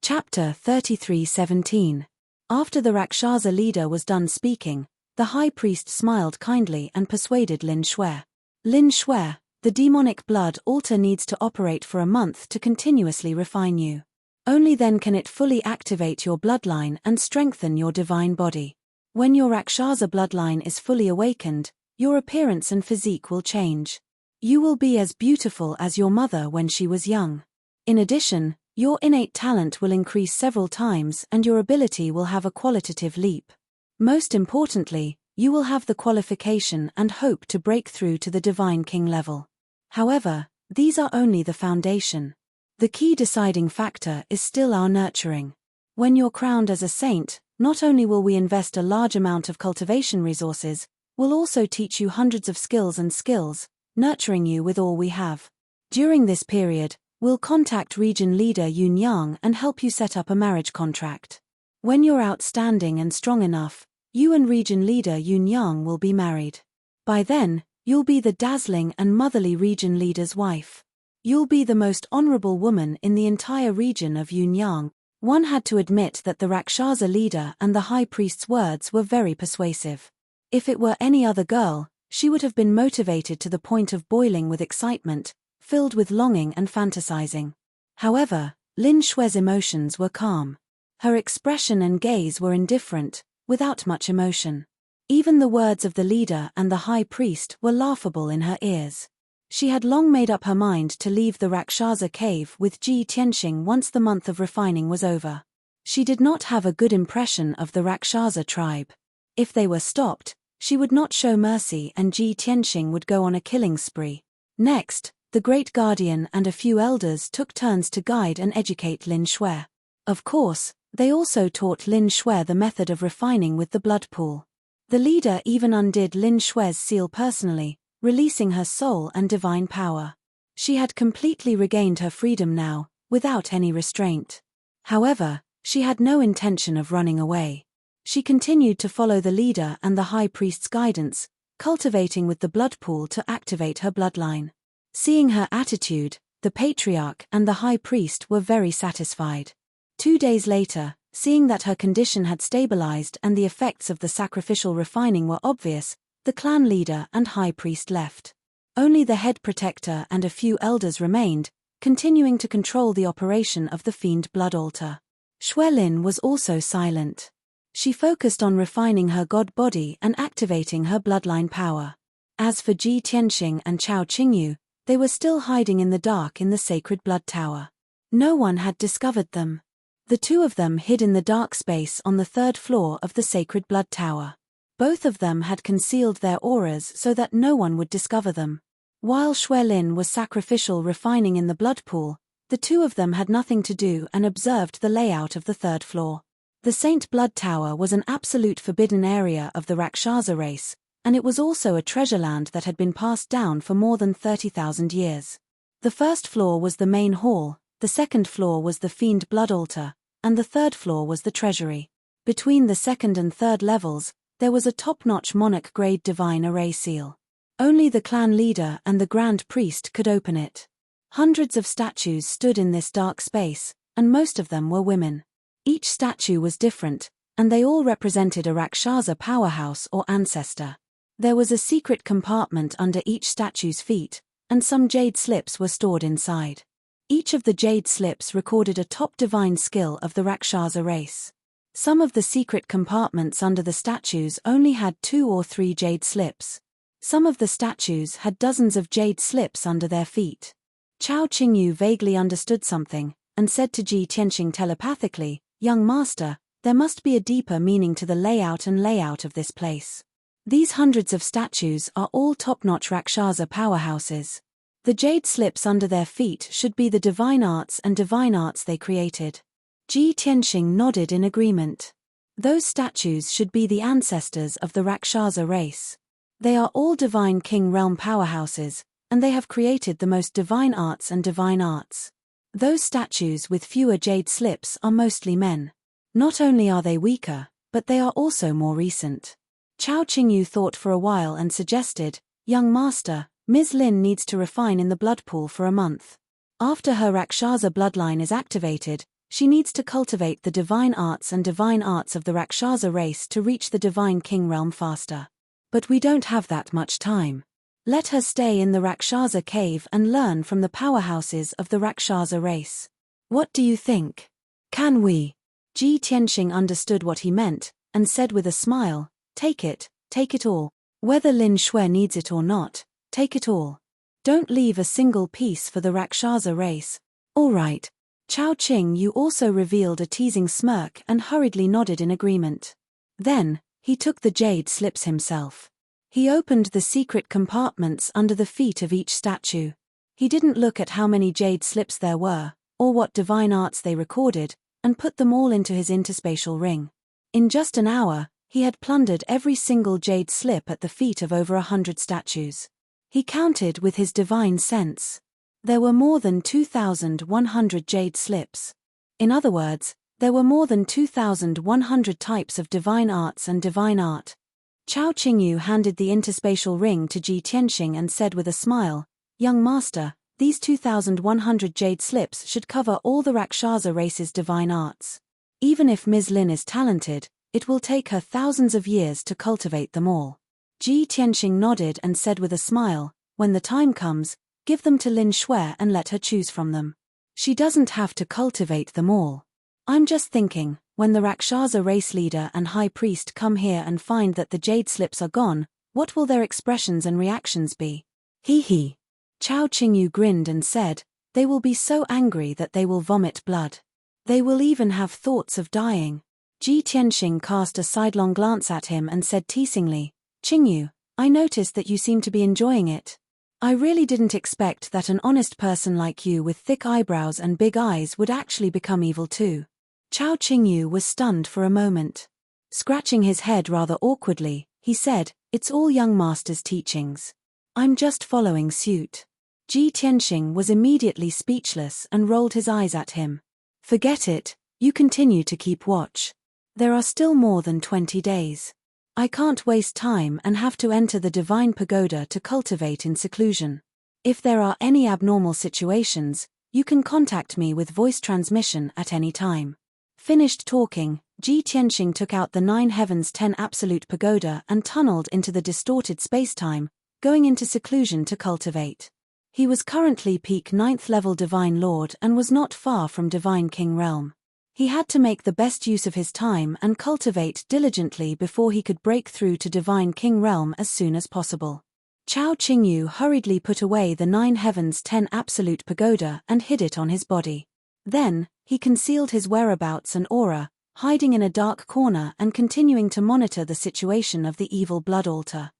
Chapter 33:17. After the Rakshasa leader was done speaking, the high priest smiled kindly and persuaded Lin Shui. "Lin Shui, the demonic blood altar needs to operate for a month to continuously refine you. Only then can it fully activate your bloodline and strengthen your divine body. When your Rakshasa bloodline is fully awakened, your appearance and physique will change. You will be as beautiful as your mother when she was young. In addition, your innate talent will increase several times and your ability will have a qualitative leap. Most importantly, you will have the qualification and hope to break through to the Divine King level. However, these are only the foundation. The key deciding factor is still our nurturing. When you're crowned as a saint, not only will we invest a large amount of cultivation resources, we'll also teach you hundreds of skills, nurturing you with all we have. During this period, we'll contact region leader Yun Yang and help you set up a marriage contract. When you're outstanding and strong enough, you and region leader Yun Yang will be married. By then, you'll be the dazzling and motherly region leader's wife. You'll be the most honorable woman in the entire region of Yun Yang." One had to admit that the Rakshasa leader and the high priest's words were very persuasive. If it were any other girl, she would have been motivated to the point of boiling with excitement, filled with longing and fantasizing. However, Lin Shui's emotions were calm. Her expression and gaze were indifferent, without much emotion. Even the words of the leader and the high priest were laughable in her ears. She had long made up her mind to leave the Rakshasa cave with Ji Tianxing once the month of refining was over. She did not have a good impression of the Rakshasa tribe. If they were stopped, She would not show mercy and Ji Tianxing would go on a killing spree. Next, the Great Guardian and a few elders took turns to guide and educate Lin Shui. Of course, they also taught Lin Shui the method of refining with the blood pool. The leader even undid Lin Shui's seal personally, releasing her soul and divine power. She had completely regained her freedom now, without any restraint. However, she had no intention of running away. She continued to follow the leader and the high priest's guidance, cultivating with the blood pool to activate her bloodline. Seeing her attitude, the patriarch and the high priest were very satisfied. 2 days later, seeing that her condition had stabilized and the effects of the sacrificial refining were obvious, the clan leader and high priest left. Only the head protector and a few elders remained, continuing to control the operation of the fiend blood altar. Xuelin was also silent. She focused on refining her god body and activating her bloodline power. As for Ji Tianxing and Chao Qingyu, they were still hiding in the dark in the sacred blood tower. No one had discovered them. The two of them hid in the dark space on the 3rd floor of the sacred blood tower. Both of them had concealed their auras so that no one would discover them. While Xuelin was sacrificial refining in the blood pool, the two of them had nothing to do and observed the layout of the 3rd floor. The Saint Blood Tower was an absolute forbidden area of the Rakshasa race, and it was also a treasure land that had been passed down for more than 30,000 years. The 1st floor was the main hall, the 2nd floor was the fiend blood altar, and the 3rd floor was the treasury. Between the 2nd and 3rd levels, there was a top-notch monarch-grade divine array seal. Only the clan leader and the grand priest could open it. Hundreds of statues stood in this dark space, and most of them were women. Each statue was different, and they all represented a Rakshasa powerhouse or ancestor. There was a secret compartment under each statue's feet, and some jade slips were stored inside. Each of the jade slips recorded a top divine skill of the Rakshasa race. Some of the secret compartments under the statues only had 2 or 3 jade slips. Some of the statues had dozens of jade slips under their feet. Chao Qingyu vaguely understood something, and said to Ji Tianxing telepathically, "Young master, there must be a deeper meaning to the layout of this place. These hundreds of statues are all top-notch Rakshasa powerhouses. The jade slips under their feet should be the divine arts and divine arts they created." Ji Tianxing nodded in agreement. Those statues should be the ancestors of the Rakshasa race. They are all divine king realm powerhouses, and they have created the most divine arts and divine arts. Those statues with fewer jade slips are mostly men. Not only are they weaker, but they are also more recent. Chao Qingyu thought for a while and suggested, "Young master, Ms. Lin needs to refine in the blood pool for a month. After her Rakshasa bloodline is activated, she needs to cultivate the divine arts and divine arts of the Rakshasa race to reach the divine king realm faster. But we don't have that much time. Let her stay in the Rakshasa cave and learn from the powerhouses of the Rakshasa race. What do you think? Can we?" Ji Tianxing understood what he meant, and said with a smile, take it all. Whether Lin Shui needs it or not, take it all. Don't leave a single piece for the Rakshasa race." "All right." Chao Qingyu also revealed a teasing smirk and hurriedly nodded in agreement. Then, he took the jade slips himself. He opened the secret compartments under the feet of each statue. He didn't look at how many jade slips there were, or what divine arts they recorded, and put them all into his interspatial ring. In just an hour, he had plundered every single jade slip at the feet of over 100 statues. He counted with his divine sense. There were more than 2,100 jade slips. In other words, there were more than 2,100 types of divine arts and divine art. Chao Qingyu handed the interspatial ring to Ji Tianxing and said with a smile, "Young master, these 2,100 jade slips should cover all the Rakshasa race's divine arts. Even if Ms. Lin is talented, it will take her thousands of years to cultivate them all." Ji Tianxing nodded and said with a smile, "When the time comes, give them to Lin Shui and let her choose from them. She doesn't have to cultivate them all. I'm just thinking, when the Rakshasa race leader and high priest come here and find that the jade slips are gone, what will their expressions and reactions be?" "Hee." Chao Qingyu grinned and said, "They will be so angry that they will vomit blood. They will even have thoughts of dying." Ji Tianxing cast a sidelong glance at him and said teasingly, Qingyu, I noticed that you seem to be enjoying it. I really didn't expect that an honest person like you with thick eyebrows and big eyes would actually become evil too. Chao Qingyu was stunned for a moment. Scratching his head rather awkwardly, he said, "It's all young master's teachings. I'm just following suit." Ji Tianxing was immediately speechless and rolled his eyes at him. "Forget it, you continue to keep watch. There are still more than 20 days. I can't waste time and have to enter the divine pagoda to cultivate in seclusion. If there are any abnormal situations, you can contact me with voice transmission at any time." Finished talking, Ji Tianxing took out the 9 Heavens 10 Absolute Pagoda and tunneled into the distorted spacetime, going into seclusion to cultivate. He was currently peak 9th level Divine Lord and was not far from Divine King realm. He had to make the best use of his time and cultivate diligently before he could break through to Divine King realm as soon as possible. Chao Qingyu hurriedly put away the 9 Heavens 10 Absolute Pagoda and hid it on his body. Then, he concealed his whereabouts and aura, hiding in a dark corner and continuing to monitor the situation of the evil blood altar.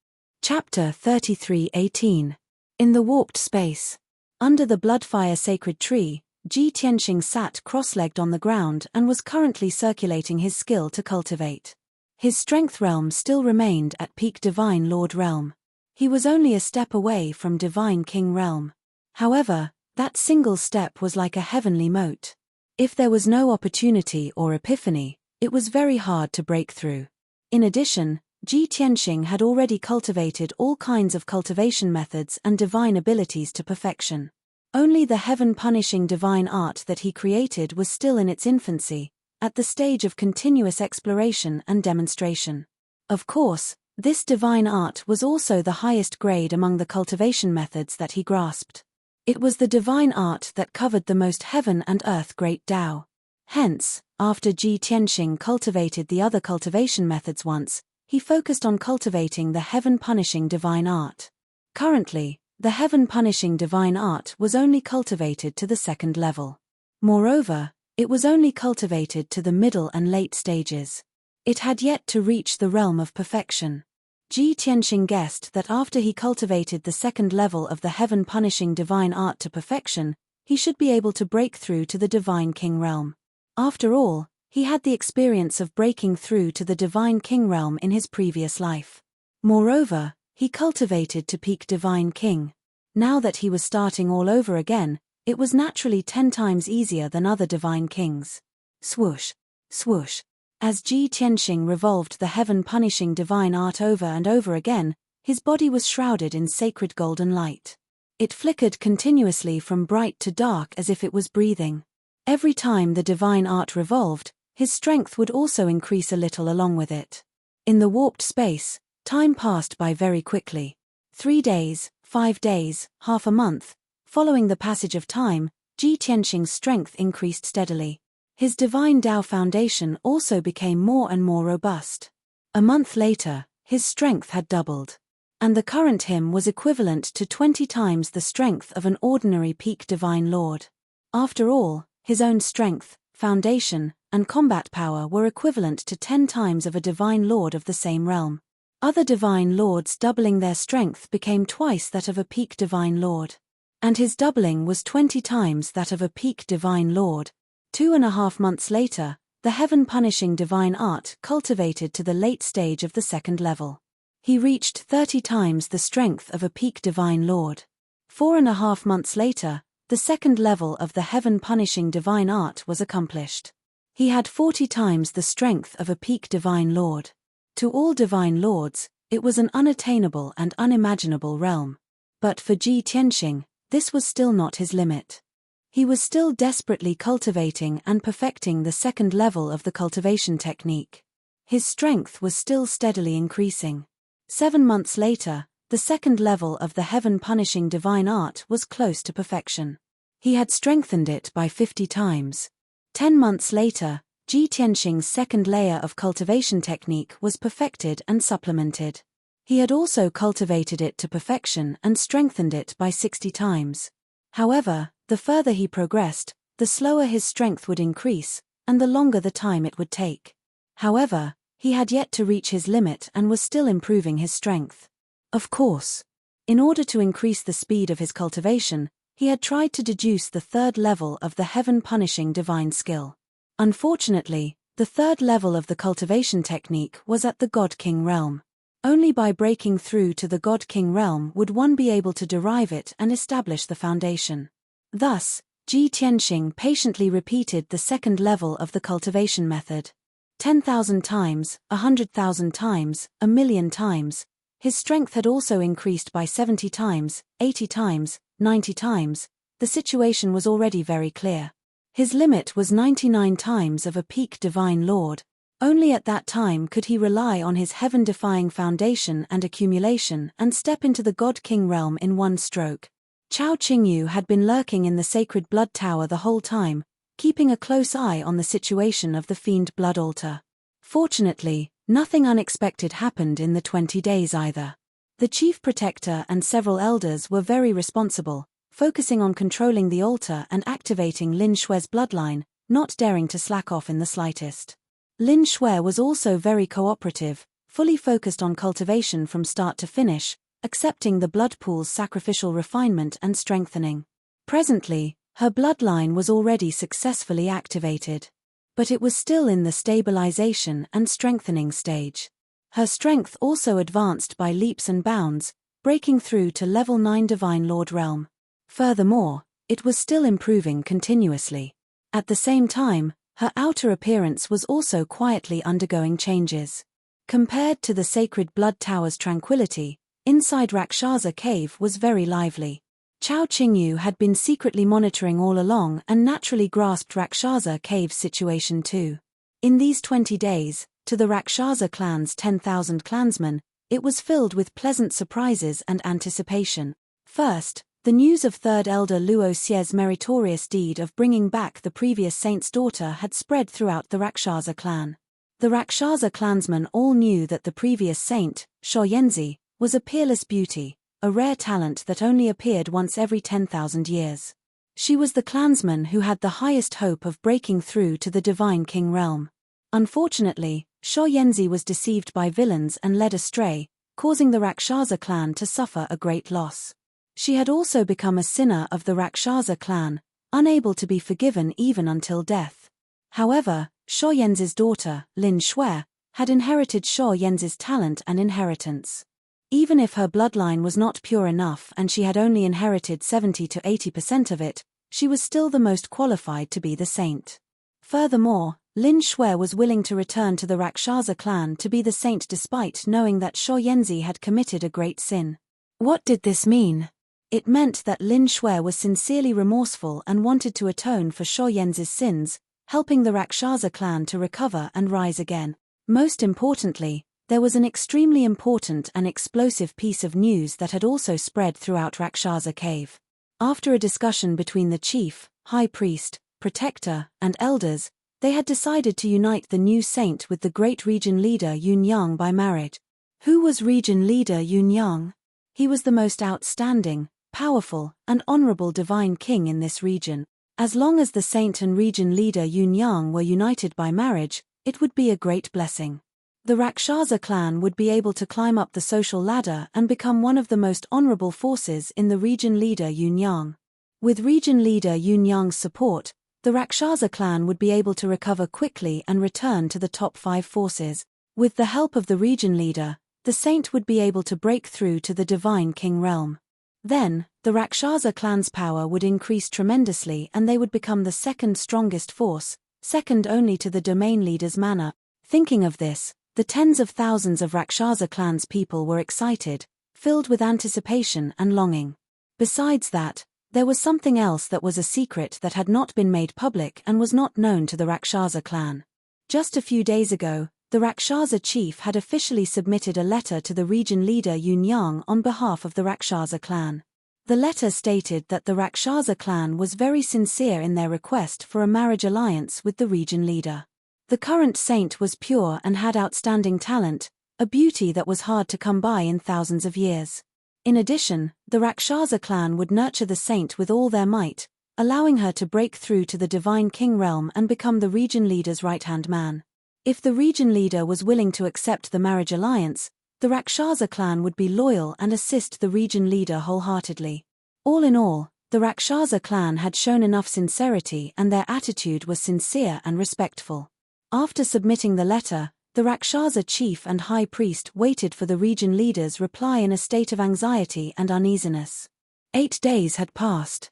Chapter 33:18. In the warped space. Under the Bloodfire sacred tree, Ji Tianxing sat cross-legged on the ground and was currently circulating his skill to cultivate. His strength realm still remained at peak Divine Lord realm. He was only a step away from Divine King realm. However, that single step was like a heavenly moat. If there was no opportunity or epiphany, it was very hard to break through. In addition, Ji Tianxing had already cultivated all kinds of cultivation methods and divine abilities to perfection. Only the heaven-punishing divine art that he created was still in its infancy, at the stage of continuous exploration and demonstration. Of course, this divine art was also the highest grade among the cultivation methods that he grasped. It was the divine art that covered the most heaven and earth great Tao. Hence, after Ji Tianxing cultivated the other cultivation methods once, he focused on cultivating the heaven-punishing divine art. Currently, the heaven-punishing divine art was only cultivated to the 2nd level. Moreover, it was only cultivated to the middle and late stages. It had yet to reach the realm of perfection. Ji Tianxing guessed that after he cultivated the 2nd level of the heaven-punishing divine art to perfection, he should be able to break through to the Divine King realm. After all, he had the experience of breaking through to the Divine King realm in his previous life. Moreover, he cultivated to peak Divine King. Now that he was starting all over again, it was naturally 10 times easier than other Divine Kings. Swoosh, swoosh. As Ji Tianxing revolved the heaven-punishing divine art over and over again, his body was shrouded in sacred golden light. It flickered continuously from bright to dark as if it was breathing. Every time the divine art revolved, his strength would also increase a little along with it. In the warped space, time passed by very quickly. 3 days, 5 days, half a month. Following the passage of time, Ji Tianxing's strength increased steadily. His divine Tao foundation also became more and more robust. A month later, his strength had doubled. And the current him was equivalent to 20 times the strength of an ordinary peak divine lord. After all, his own strength, foundation, and combat power were equivalent to 10 times of a divine lord of the same realm. Other divine lords doubling their strength became twice that of a peak divine lord. And his doubling was 20 times that of a peak divine lord. 2.5 months later, the heaven-punishing divine art cultivated to the late stage of the 2nd level. He reached 30 times the strength of a peak divine lord. 4.5 months later, the 2nd level of the heaven-punishing divine art was accomplished. He had 40 times the strength of a peak divine lord. To all divine lords, it was an unattainable and unimaginable realm. But for Ji Tianxing, this was still not his limit. He was still desperately cultivating and perfecting the 2nd level of the cultivation technique. His strength was still steadily increasing. 7 months later, the 2nd level of the heaven-punishing divine art was close to perfection. He had strengthened it by 50 times. 10 months later, Ji Tianxing's 2nd layer of cultivation technique was perfected and supplemented. He had also cultivated it to perfection and strengthened it by 60 times. However, the further he progressed, the slower his strength would increase, and the longer the time it would take. However, He had yet to reach his limit and was still improving his strength. Of course. In order to increase the speed of his cultivation, he had tried to deduce the third level of the heaven-punishing divine skill. Unfortunately, the third level of the cultivation technique was at the God-King realm. Only by breaking through to the God-King realm would one be able to derive it and establish the foundation. Thus, Ji Tianxing patiently repeated the second level of the cultivation method. 10,000 times, 100,000 times, 1,000,000 times. His strength had also increased by 70 times, 80 times, 90 times. The situation was already very clear. His limit was 99 times of a peak divine lord. Only at that time could he rely on his heaven-defying foundation and accumulation and step into the God-King realm in one stroke. Chao Qingyu had been lurking in the sacred blood tower the whole time, keeping a close eye on the situation of the fiend blood altar. Fortunately, nothing unexpected happened in the 20 days either. The chief protector and several elders were very responsible, focusing on controlling the altar and activating Lin Shue's bloodline, not daring to slack off in the slightest. Lin Shue was also very cooperative, fully focused on cultivation from start to finish, accepting the blood pool's sacrificial refinement and strengthening. Presently, her bloodline was already successfully activated. But it was still in the stabilization and strengthening stage. Her strength also advanced by leaps and bounds, breaking through to level 9 Divine Lord realm. Furthermore, it was still improving continuously. At the same time, her outer appearance was also quietly undergoing changes. Compared to the sacred blood tower's tranquility, inside Rakshasa cave was very lively. Chao Qingyu had been secretly monitoring all along and naturally grasped Rakshasa cave's situation too. In these 20 days, to the Rakshasa clan's 10,000 clansmen, it was filled with pleasant surprises and anticipation. First, the news of third elder Luo Xie's meritorious deed of bringing back the previous saint's daughter had spread throughout the Rakshasa clan. The Rakshasa clansmen all knew that the previous saint, Shuo Yanzi, was a peerless beauty, a rare talent that only appeared once every 10,000 years. She was the clansman who had the highest hope of breaking through to the Divine King realm. Unfortunately, Shuo Yanzi was deceived by villains and led astray, causing the Rakshasa clan to suffer a great loss. She had also become a sinner of the Rakshasa clan, unable to be forgiven even until death. However, Shuo Yanzi's daughter, Lin Shue, had inherited Shuo Yanzi's talent and inheritance. Even if her bloodline was not pure enough and she had only inherited 70 to 80% of it, she was still the most qualified to be the saint. Furthermore, Lin Shue was willing to return to the Rakshasa clan to be the saint despite knowing that Shuo Yanzi had committed a great sin. What did this mean? It meant that Lin Shue was sincerely remorseful and wanted to atone for Shuo Yanzi's sins, helping the Rakshasa clan to recover and rise again. Most importantly, there was an extremely important and explosive piece of news that had also spread throughout Rakshasa cave. After a discussion between the chief, high priest, protector, and elders, they had decided to unite the new saint with the great region leader Yun Yang by marriage. Who was region leader Yun Yang? He was the most outstanding, powerful, and honorable divine king in this region. As long as the saint and region leader Yun Yang were united by marriage, it would be a great blessing. The Rakshasa clan would be able to climb up the social ladder and become one of the most honorable forces in the region leader Yun Yang. With region leader Yun Yang's support, the Rakshasa clan would be able to recover quickly and return to the top 5 forces. With the help of the region leader, the saint would be able to break through to the Divine King realm. Then, the Rakshasa clan's power would increase tremendously and they would become the second strongest force, second only to the domain leader's mana. Thinking of this, the tens of thousands of Rakshasa clan's people were excited, filled with anticipation and longing. Besides that, there was something else that was a secret that had not been made public and was not known to the Rakshasa clan. Just a few days ago, the Rakshasa chief had officially submitted a letter to the region leader Yun Yang on behalf of the Rakshasa clan. The letter stated that the Rakshasa clan was very sincere in their request for a marriage alliance with the region leader. The current saint was pure and had outstanding talent, a beauty that was hard to come by in thousands of years. In addition, the Rakshasa clan would nurture the saint with all their might, allowing her to break through to the Divine King realm and become the region leader's right-hand man. If the region leader was willing to accept the marriage alliance, the Rakshasa clan would be loyal and assist the region leader wholeheartedly. All in all, the Rakshasa clan had shown enough sincerity and their attitude was sincere and respectful. After submitting the letter, the Rakshasa chief and high priest waited for the region leader's reply in a state of anxiety and uneasiness. 8 days had passed.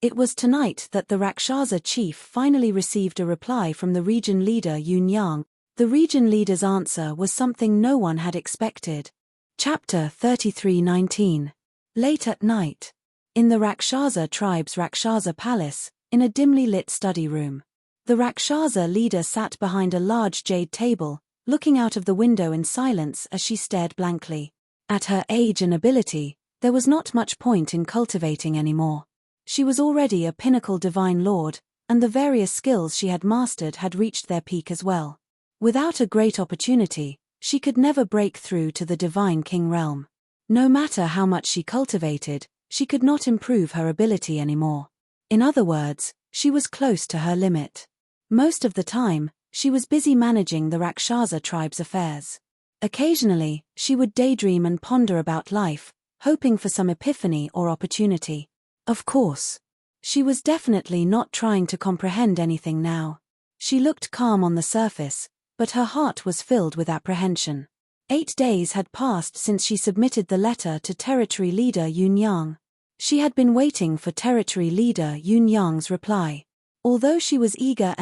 It was tonight that the Rakshasa chief finally received a reply from the region leader Yun Yang. The region leader's answer was something no one had expected. Chapter 33:19. Late at night. In the Rakshasa tribe's Rakshasa palace, in a dimly lit study room. The Rakshasa leader sat behind a large jade table, looking out of the window in silence as she stared blankly. At her age and ability, there was not much point in cultivating anymore. She was already a pinnacle divine lord, and the various skills she had mastered had reached their peak as well. Without a great opportunity, she could never break through to the divine king realm. No matter how much she cultivated, she could not improve her ability anymore. In other words, she was close to her limit. Most of the time, she was busy managing the Rakshasa tribe's affairs. Occasionally, she would daydream and ponder about life, hoping for some epiphany or opportunity. Of course. She was definitely not trying to comprehend anything now. She looked calm on the surface, but her heart was filled with apprehension. 8 days had passed since she submitted the letter to Territory Leader Yun Yang. She had been waiting for Territory Leader Yun Yang's reply. Although she was eager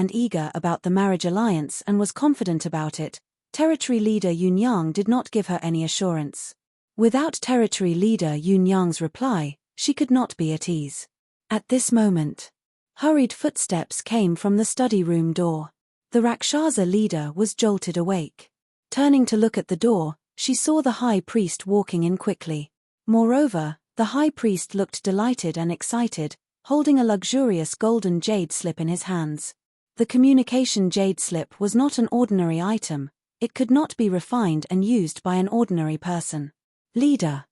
about the marriage alliance and was confident about it, Territory Leader Yun Yang did not give her any assurance. Without Territory Leader Yun Yang's reply, she could not be at ease. At this moment, hurried footsteps came from the study room door. The Rakshasa leader was jolted awake. Turning to look at the door, she saw the high priest walking in quickly. Moreover, the high priest looked delighted and excited, holding a luxurious golden jade slip in his hands. The communication jade slip was not an ordinary item, it could not be refined and used by an ordinary person. Leader.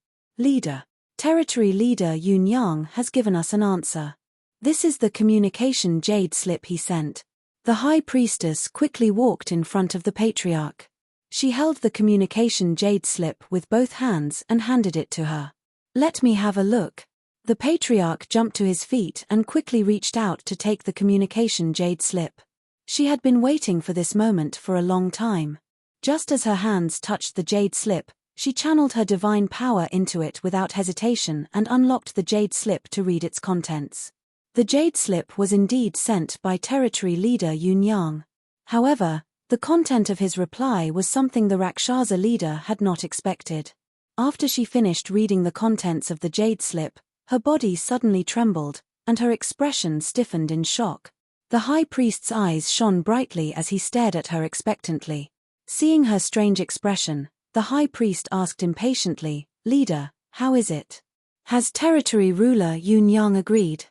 Territory Leader Yun Yang has given us an answer. This is the communication jade slip he sent. The high priestess quickly walked in front of the patriarch. She held the communication jade slip with both hands and handed it to her. Let me have a look. The patriarch jumped to his feet and quickly reached out to take the communication jade slip. She had been waiting for this moment for a long time. Just as her hands touched the jade slip, she channeled her divine power into it without hesitation and unlocked the jade slip to read its contents. The jade slip was indeed sent by Territory Leader Yun Yang. However, the content of his reply was something the Rakshasa leader had not expected. After she finished reading the contents of the jade slip, her body suddenly trembled, and her expression stiffened in shock. The high priest's eyes shone brightly as he stared at her expectantly. Seeing her strange expression, the high priest asked impatiently, "Leader, how is it? Has territory ruler Yun Yang agreed?"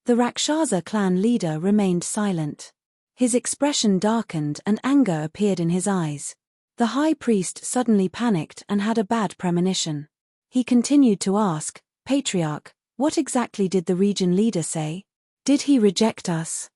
The Rakshasa clan leader remained silent. His expression darkened and anger appeared in his eyes. The high priest suddenly panicked and had a bad premonition. He continued to ask, "Patriarch, what exactly did the region leader say? Did he reject us?"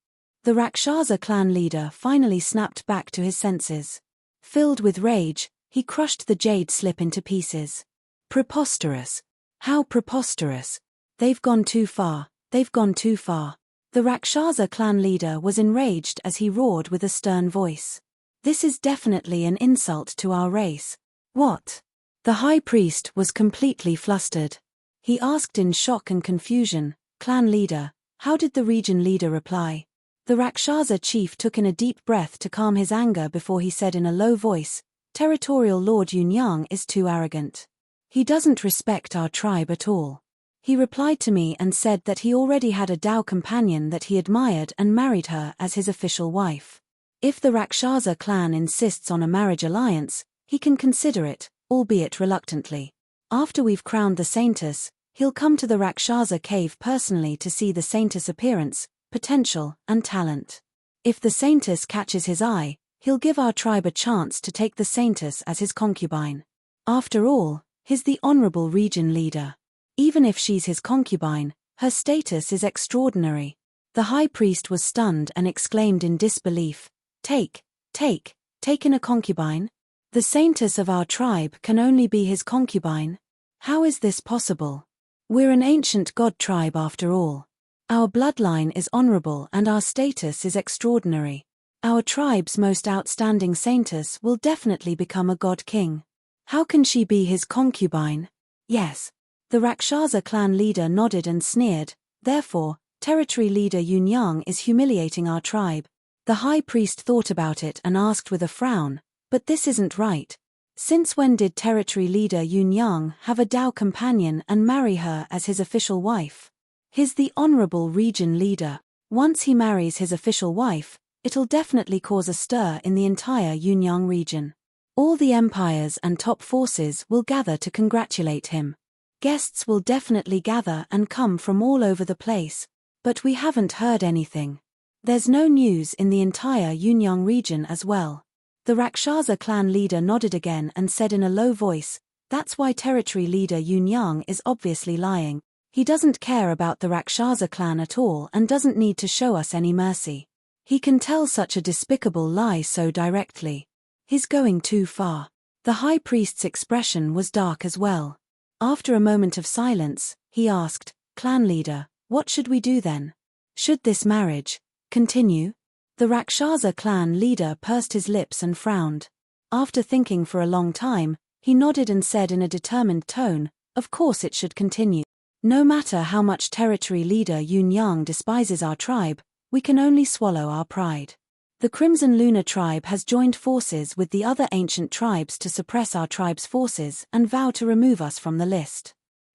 The Rakshasa clan leader finally snapped back to his senses. Filled with rage, he crushed the jade slip into pieces. Preposterous. How preposterous. They've gone too far. They've gone too far. The Rakshasa clan leader was enraged as he roared with a stern voice. This is definitely an insult to our race. What? The high priest was completely flustered. He asked in shock and confusion, "Clan leader, how did the region leader reply?" The Rakshasa chief took in a deep breath to calm his anger before he said in a low voice, "Territorial Lord Yun Yang is too arrogant. He doesn't respect our tribe at all. He replied to me and said that he already had a Tao companion that he admired and married her as his official wife. If the Rakshasa clan insists on a marriage alliance, he can consider it, albeit reluctantly. After we've crowned the saintess, he'll come to the Rakshasa cave personally to see the saintess' appearance, potential, and talent. If the saintess catches his eye, he'll give our tribe a chance to take the saintess as his concubine. After all, he's the honorable region leader. Even if she's his concubine, her status is extraordinary." The high priest was stunned and exclaimed in disbelief, Take Taken a concubine? The saintess of our tribe can only be his concubine. How is this possible? We're an ancient god tribe after all. Our bloodline is honorable and our status is extraordinary. Our tribe's most outstanding saintess will definitely become a god king. How can she be his concubine? Yes. The Rakshasa clan leader nodded and sneered. Therefore, territory leader Yunyang is humiliating our tribe. The high priest thought about it and asked with a frown, but this isn't right. Since when did territory leader Yunyang have a Dao companion and marry her as his official wife? He's the honorable region leader. Once he marries his official wife, it'll definitely cause a stir in the entire Yunyang region. All the empires and top forces will gather to congratulate him. Guests will definitely gather and come from all over the place, but we haven't heard anything. There's no news in the entire Yunyang region as well. The Rakshasa clan leader nodded again and said in a low voice, "That's why territory leader Yunyang is obviously lying. He doesn't care about the Rakshasa clan at all and doesn't need to show us any mercy. He can tell such a despicable lie so directly. He's going too far." The high priest's expression was dark as well. After a moment of silence, he asked, "Clan leader, what should we do then? Should this marriage continue?" The Rakshasa clan leader pursed his lips and frowned. After thinking for a long time, he nodded and said in a determined tone, "Of course it should continue. No matter how much territory leader Yunyang despises our tribe, we can only swallow our pride. The Crimson Lunar tribe has joined forces with the other ancient tribes to suppress our tribe's forces and vow to remove us from the list.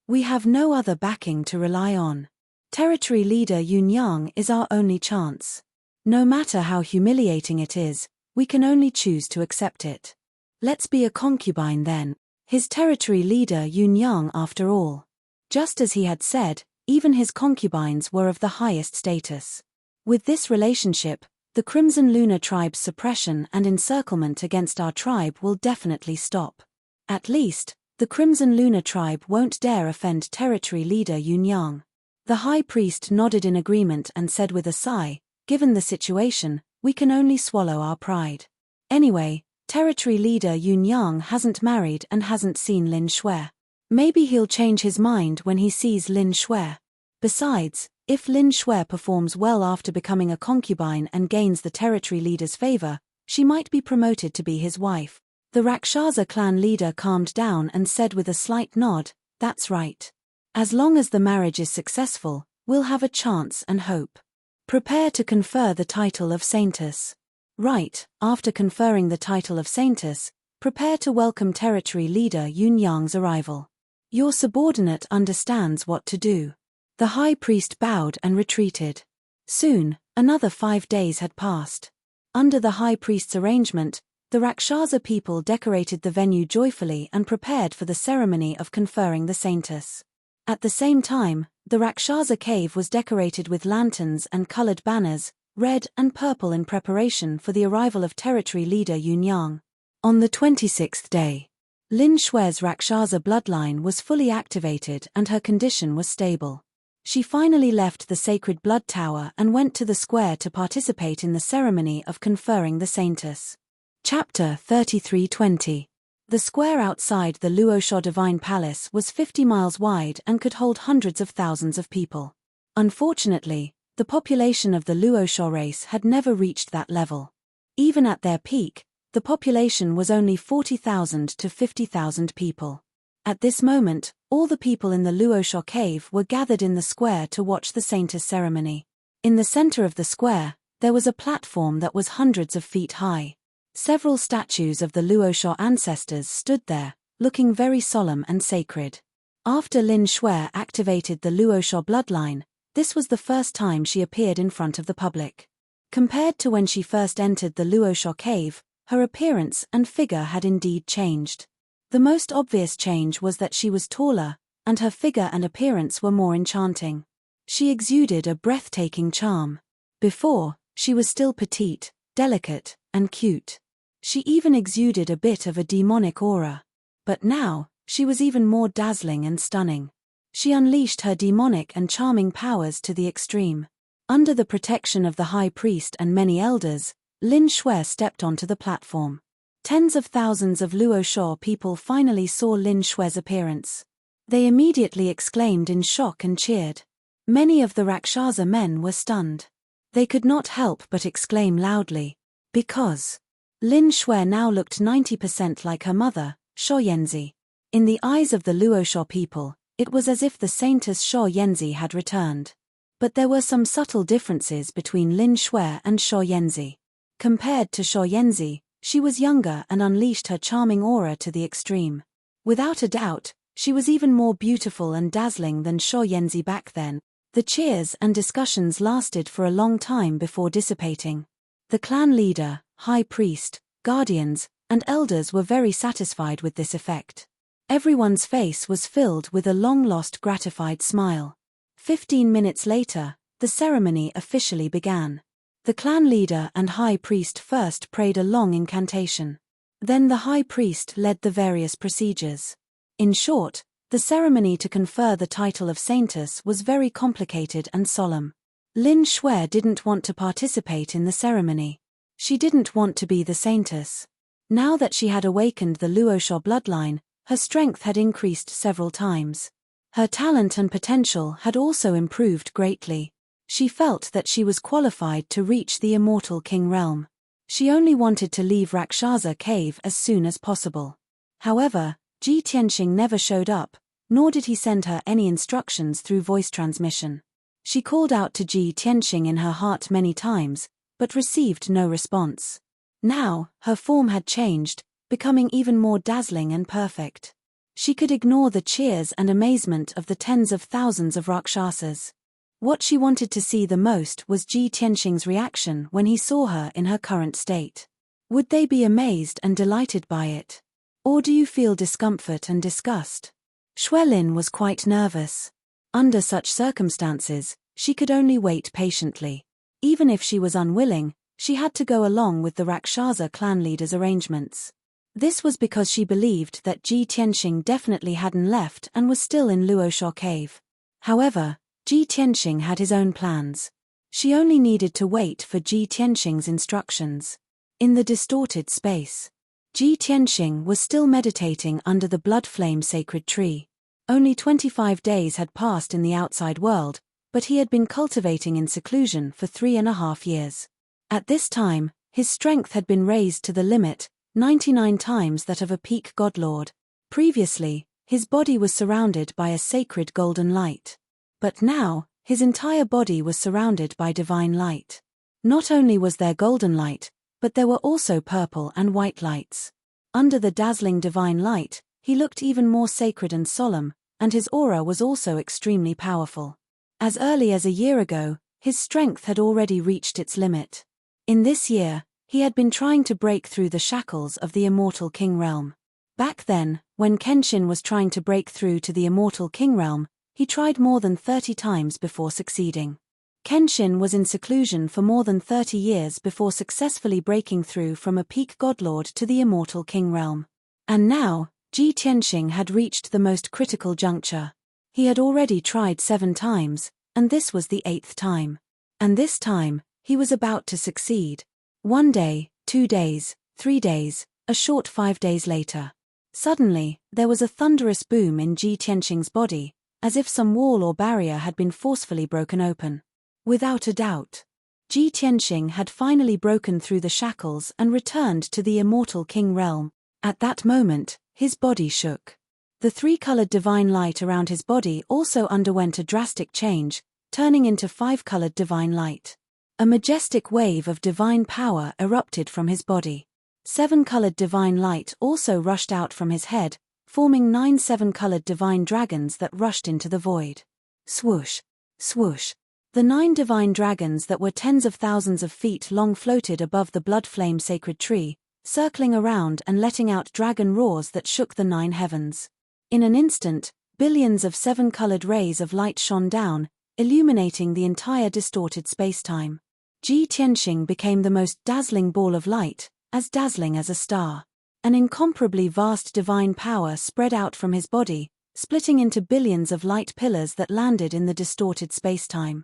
We have no other backing to rely on. Territory leader Yunyang is our only chance. No matter how humiliating it is, we can only choose to accept it. Let's be a concubine then. His territory leader Yunyang after all." Just as he had said, even his concubines were of the highest status. With this relationship, the Crimson Lunar tribe's suppression and encirclement against our tribe will definitely stop. At least, the Crimson Lunar tribe won't dare offend territory leader Yunyang. The high priest nodded in agreement and said with a sigh, "Given the situation, we can only swallow our pride. Anyway, territory leader Yunyang hasn't married and hasn't seen Lin Shui. Maybe he'll change his mind when he sees Lin Shui. Besides, if Lin Shui performs well after becoming a concubine and gains the territory leader's favor, she might be promoted to be his wife." The Rakshasa clan leader calmed down and said with a slight nod, "That's right. As long as the marriage is successful, we'll have a chance and hope. Prepare to confer the title of saintess. Right, after conferring the title of saintess, prepare to welcome territory leader Yunyang's arrival. Your subordinate understands what to do." The high priest bowed and retreated. Soon, another 5 days had passed. Under the high priest's arrangement, the Rakshasa people decorated the venue joyfully and prepared for the ceremony of conferring the saintess. At the same time, the Rakshasa cave was decorated with lanterns and colored banners, red and purple in preparation for the arrival of territory leader Yunyang. On the 26th day, Lin Shui's Rakshasa bloodline was fully activated and her condition was stable. She finally left the sacred blood tower and went to the square to participate in the ceremony of conferring the saintess. Chapter 33:20. The square outside the Luosha Divine Palace was 50 miles wide and could hold hundreds of thousands of people. Unfortunately, the population of the Luosha race had never reached that level. Even at their peak, the population was only 40,000 to 50,000 people. At this moment, all the people in the Luosha cave were gathered in the square to watch the saintess ceremony. In the center of the square, there was a platform that was hundreds of feet high. Several statues of the Luosha ancestors stood there, looking very solemn and sacred. After Lin Shui activated the Luosha bloodline, this was the first time she appeared in front of the public. Compared to when she first entered the Luosha cave, her appearance and figure had indeed changed. The most obvious change was that she was taller, and her figure and appearance were more enchanting. She exuded a breathtaking charm. Before, she was still petite, delicate, and cute. She even exuded a bit of a demonic aura. But now, she was even more dazzling and stunning. She unleashed her demonic and charming powers to the extreme. Under the protection of the high priest and many elders, Lin Shui stepped onto the platform. Tens of thousands of Luoshao people finally saw Lin Shui's appearance. They immediately exclaimed in shock and cheered. Many of the Rakshasa men were stunned. They could not help but exclaim loudly. Because Lin Shui now looked 90% like her mother, Shaoyanzi. In the eyes of the Luoshao people, it was as if the saintess Shaoyanzi had returned. But there were some subtle differences between Lin Shui and Shaoyanzi. Compared to Shaoyanzi, she was younger and unleashed her charming aura to the extreme. Without a doubt, she was even more beautiful and dazzling than Shaoyanzi back then. The cheers and discussions lasted for a long time before dissipating. The clan leader, high priest, guardians, and elders were very satisfied with this effect. Everyone's face was filled with a long-lost gratified smile. 15 minutes later, the ceremony officially began. The clan leader and high priest first prayed a long incantation. Then the high priest led the various procedures. In short, the ceremony to confer the title of saintess was very complicated and solemn. Lin Shui didn't want to participate in the ceremony. She didn't want to be the saintess. Now that she had awakened the Luoshao bloodline, her strength had increased several times. Her talent and potential had also improved greatly. She felt that she was qualified to reach the immortal king realm. She only wanted to leave Rakshasa cave as soon as possible. However, Ji Tianxing never showed up, nor did he send her any instructions through voice transmission. She called out to Ji Tianxing in her heart many times, but received no response. Now, her form had changed, becoming even more dazzling and perfect. She could ignore the cheers and amazement of the tens of thousands of Rakshasas. What she wanted to see the most was Ji Tianxing's reaction when he saw her in her current state. Would they be amazed and delighted by it? Or do you feel discomfort and disgust? Xuelin was quite nervous. Under such circumstances, she could only wait patiently. Even if she was unwilling, she had to go along with the Rakshasa clan leader's arrangements. This was because she believed that Ji Tianxing definitely hadn't left and was still in Luoshao cave. However, Ji Tianxing had his own plans. She only needed to wait for Ji Tianxing's instructions. In the distorted space, Ji Tianxing was still meditating under the blood flame sacred tree. Only 25 days had passed in the outside world, but he had been cultivating in seclusion for 3.5 years. At this time, his strength had been raised to the limit, 99 times that of a peak godlord. Previously, his body was surrounded by a sacred golden light. But now, his entire body was surrounded by divine light. Not only was there golden light, but there were also purple and white lights. Under the dazzling divine light, he looked even more sacred and solemn, and his aura was also extremely powerful. As early as a year ago, his strength had already reached its limit. In this year, he had been trying to break through the shackles of the immortal king realm. Back then, when Kenshin was trying to break through to the immortal king realm, he tried more than 30 times before succeeding. Kenshin was in seclusion for more than 30 years before successfully breaking through from a peak godlord to the immortal king realm. And now, Ji Tianxing had reached the most critical juncture. He had already tried 7 times, and this was the 8th time. And this time, he was about to succeed. 1 day, 2 days, 3 days, a short 5 days later. Suddenly, there was a thunderous boom in Ji Tianxing's body, as if some wall or barrier had been forcefully broken open. Without a doubt, Ji Tianxing had finally broken through the shackles and returned to the immortal king realm. At that moment, his body shook. The 3-colored divine light around his body also underwent a drastic change, turning into 5-colored divine light. A majestic wave of divine power erupted from his body. 7-colored divine light also rushed out from his head, forming 9 7-colored divine dragons that rushed into the void. Swoosh! Swoosh! The 9 divine dragons that were tens of thousands of feet long floated above the blood flame sacred tree, circling around and letting out dragon roars that shook the 9 heavens. In an instant, billions of 7-colored rays of light shone down, illuminating the entire distorted spacetime. Ji Tianxing became the most dazzling ball of light, as dazzling as a star. An incomparably vast divine power spread out from his body, splitting into billions of light pillars that landed in the distorted spacetime.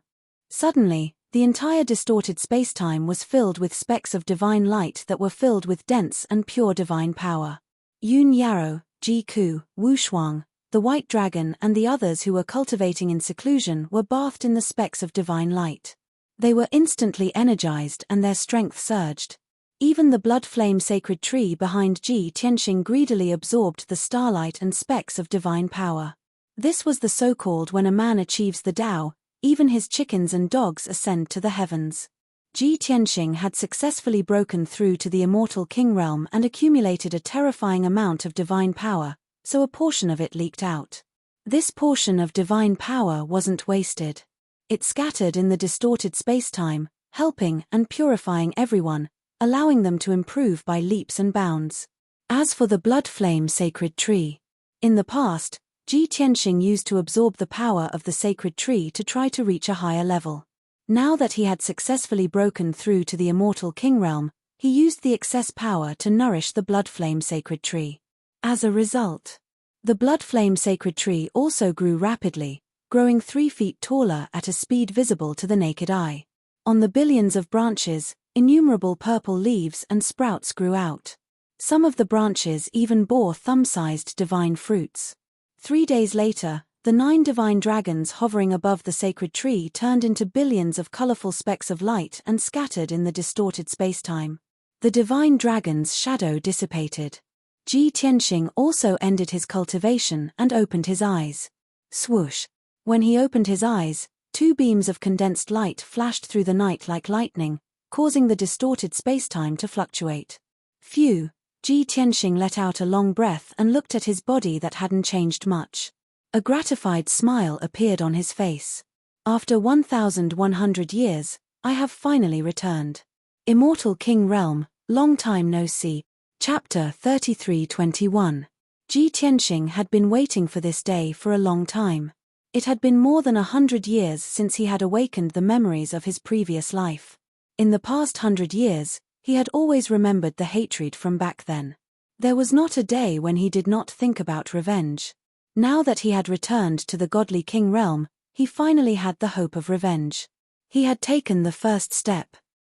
Suddenly, The entire distorted spacetime was filled with specks of divine light that were filled with dense and pure divine power. Yun Yarrow, Ji Ku, Wu Shuang, the White Dragon and the others who were cultivating in seclusion were bathed in the specks of divine light. They were instantly energized and their strength surged. Even the blood flame sacred tree behind Ji Tianxing greedily absorbed the starlight and specks of divine power. This was the so-called when a man achieves the Tao, even his chickens and dogs ascend to the heavens. Ji Tianxing had successfully broken through to the immortal king realm and accumulated a terrifying amount of divine power, so a portion of it leaked out. This portion of divine power wasn't wasted. It scattered in the distorted spacetime, helping and purifying everyone, allowing them to improve by leaps and bounds. As for the blood flame sacred tree, in the past, Ji Tianxing used to absorb the power of the sacred tree to try to reach a higher level. Now that he had successfully broken through to the immortal king realm, he used the excess power to nourish the blood flame sacred tree. As a result, the blood flame sacred tree also grew rapidly, growing 3 feet taller at a speed visible to the naked eye. On the billions of branches, innumerable purple leaves and sprouts grew out. Some of the branches even bore thumb-sized divine fruits. 3 days later, the 9 divine dragons hovering above the sacred tree turned into billions of colorful specks of light and scattered in the distorted spacetime. The divine dragon's shadow dissipated. Ji Tianxing also ended his cultivation and opened his eyes. Swoosh! When he opened his eyes, 2 beams of condensed light flashed through the night like lightning, causing the distorted spacetime to fluctuate. Phew! Ji Tianxing let out a long breath and looked at his body that hadn't changed much. A gratified smile appeared on his face. After 1,100 years, I have finally returned. Immortal King Realm, long time no see. Chapter 33:21. Ji Tianxing had been waiting for this day for a long time. It had been more than 100 years since he had awakened the memories of his previous life. In the past 100 years, he had always remembered the hatred from back then. There was not a day when he did not think about revenge. Now that he had returned to the godly king realm, he finally had the hope of revenge. He had taken the first step.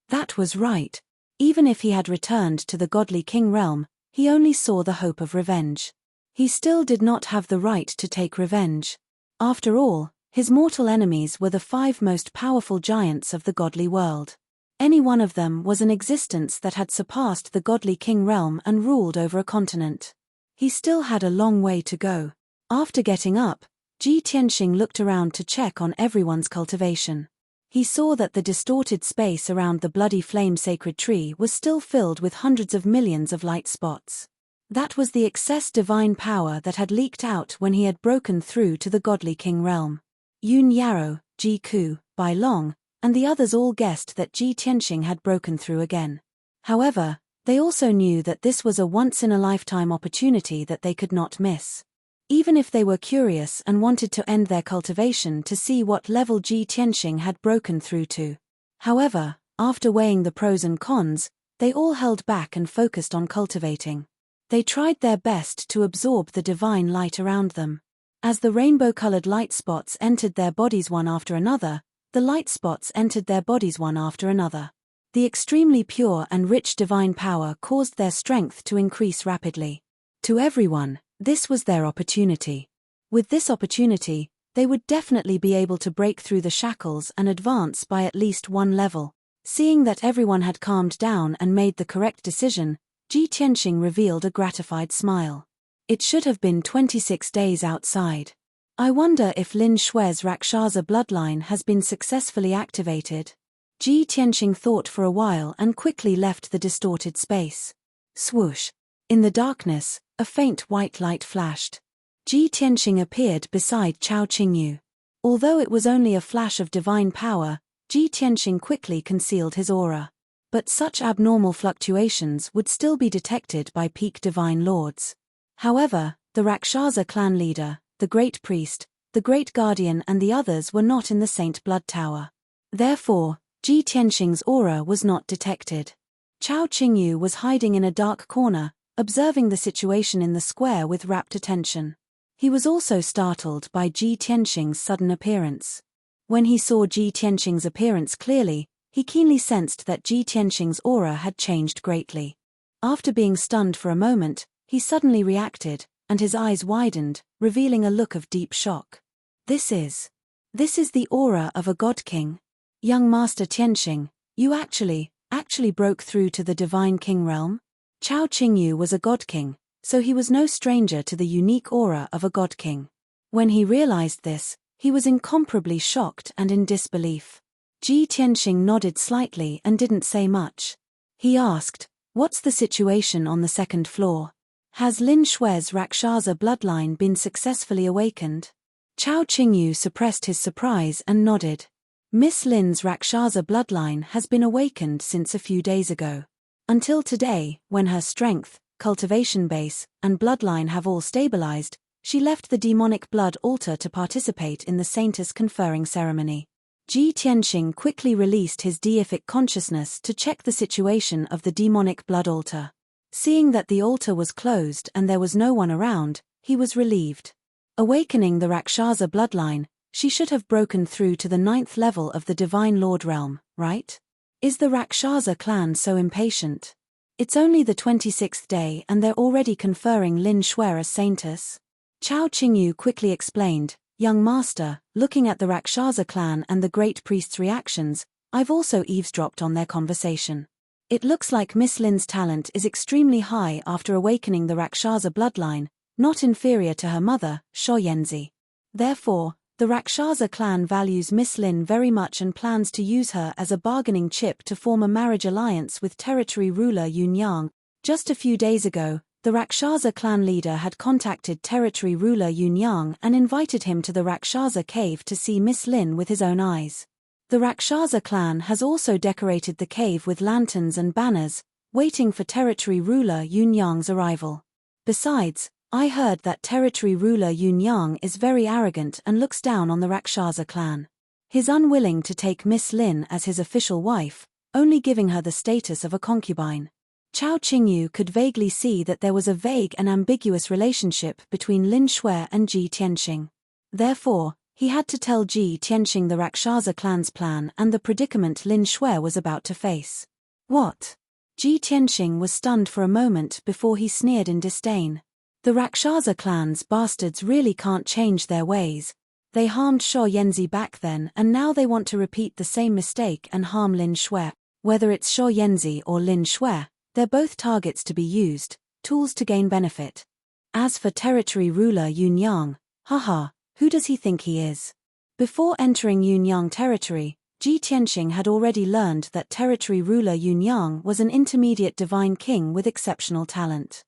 That was right. Even if he had returned to the godly king realm, he only saw the hope of revenge. He still did not have the right to take revenge. After all, his mortal enemies were the 5 most powerful giants of the godly world. Any one of them was an existence that had surpassed the godly king realm and ruled over a continent. He still had a long way to go. After getting up, Ji Tianxing looked around to check on everyone's cultivation. He saw that the distorted space around the bloody flame sacred tree was still filled with hundreds of millions of light spots. That was the excess divine power that had leaked out when he had broken through to the godly king realm. Yun Yarrow, Ji Ku, Bai Long, and the others all guessed that Ji Tianxing had broken through again. However, they also knew that this was a once-in-a-lifetime opportunity that they could not miss. Even if they were curious and wanted to end their cultivation to see what level Ji Tianxing had broken through to. However, after weighing the pros and cons, they all held back and focused on cultivating. They tried their best to absorb the divine light around them. As the rainbow-colored light spots entered their bodies one after another, the light spots entered their bodies one after another. The extremely pure and rich divine power caused their strength to increase rapidly. To everyone, this was their opportunity. With this opportunity, they would definitely be able to break through the shackles and advance by at least 1 level. Seeing that everyone had calmed down and made the correct decision, Ji Tianxing revealed a gratified smile. It should have been 26 days outside. I wonder if Lin Shue's Rakshasa bloodline has been successfully activated. Ji Tianxing thought for a while and quickly left the distorted space. Swoosh! In the darkness, a faint white light flashed. Ji Tianxing appeared beside Chao Qingyu. Although it was only a flash of divine power, Ji Tianxing quickly concealed his aura. But such abnormal fluctuations would still be detected by peak divine lords. However, the Rakshasa clan leader, the great priest, the great guardian and the others were not in the Saint Blood Tower. Therefore, Ji Tianxing's aura was not detected. Chao Qingyu was hiding in a dark corner, observing the situation in the square with rapt attention. He was also startled by Ji Tianxing's sudden appearance. When he saw Ji Tianqing's appearance clearly, he keenly sensed that Ji Tianqing's aura had changed greatly. After being stunned for a moment, he suddenly reacted, and his eyes widened, revealing a look of deep shock. This is the aura of a god king. Young Master Tianqing, you actually broke through to the divine king realm? Chao Qingyu was a god king, so he was no stranger to the unique aura of a god king. When he realized this, he was incomparably shocked and in disbelief. Ji Tianqing nodded slightly and didn't say much. He asked, "What's the situation on the second floor? Has Lin Xue's Rakshasa bloodline been successfully awakened?" Chao Qingyu suppressed his surprise and nodded. Miss Lin's Rakshasa bloodline has been awakened since a few days ago. Until today, when her strength, cultivation base, and bloodline have all stabilized, she left the demonic blood altar to participate in the saintess conferring ceremony. Ji Tianqing quickly released his deific consciousness to check the situation of the demonic blood altar. Seeing that the altar was closed and there was no one around, he was relieved. Awakening the Rakshasa bloodline, she should have broken through to the 9th level of the Divine Lord realm, right? Is the Rakshasa clan so impatient? It's only the 26th day and they're already conferring Lin Xue as saintess. Chao Qingyu quickly explained, "Young master, looking at the Rakshasa clan and the great priest's reactions, I've also eavesdropped on their conversation. It looks like Miss Lin's talent is extremely high after awakening the Rakshasa bloodline, not inferior to her mother, Sho Yanzi. Therefore, the Rakshasa clan values Miss Lin very much and plans to use her as a bargaining chip to form a marriage alliance with territory ruler Yun Yang." Just a few days ago, the Rakshasa clan leader had contacted territory ruler Yun Yang and invited him to the Rakshasa cave to see Miss Lin with his own eyes. The Rakshasa clan has also decorated the cave with lanterns and banners, waiting for territory ruler Yun Yang's arrival. Besides, I heard that territory ruler Yun Yang is very arrogant and looks down on the Rakshasa clan. He's unwilling to take Miss Lin as his official wife, only giving her the status of a concubine. Chao Qingyu could vaguely see that there was a vague and ambiguous relationship between Lin Xue and Ji Tianqing. Therefore, he had to tell Ji Tianqing the Rakshasa clan's plan and the predicament Lin Xue was about to face. What? Ji Tianqing was stunned for a moment before he sneered in disdain. The Rakshasa clan's bastards really can't change their ways. They harmed Sho Yanzi back then and now they want to repeat the same mistake and harm Lin Xue. Whether it's Sho Yanzi or Lin Xue, they're both targets to be used, tools to gain benefit. As for territory ruler Yun Yang, haha, who does he think he is? Before entering Yun Yang territory, Ji Tianqing had already learned that territory ruler Yun Yang was an intermediate divine king with exceptional talent.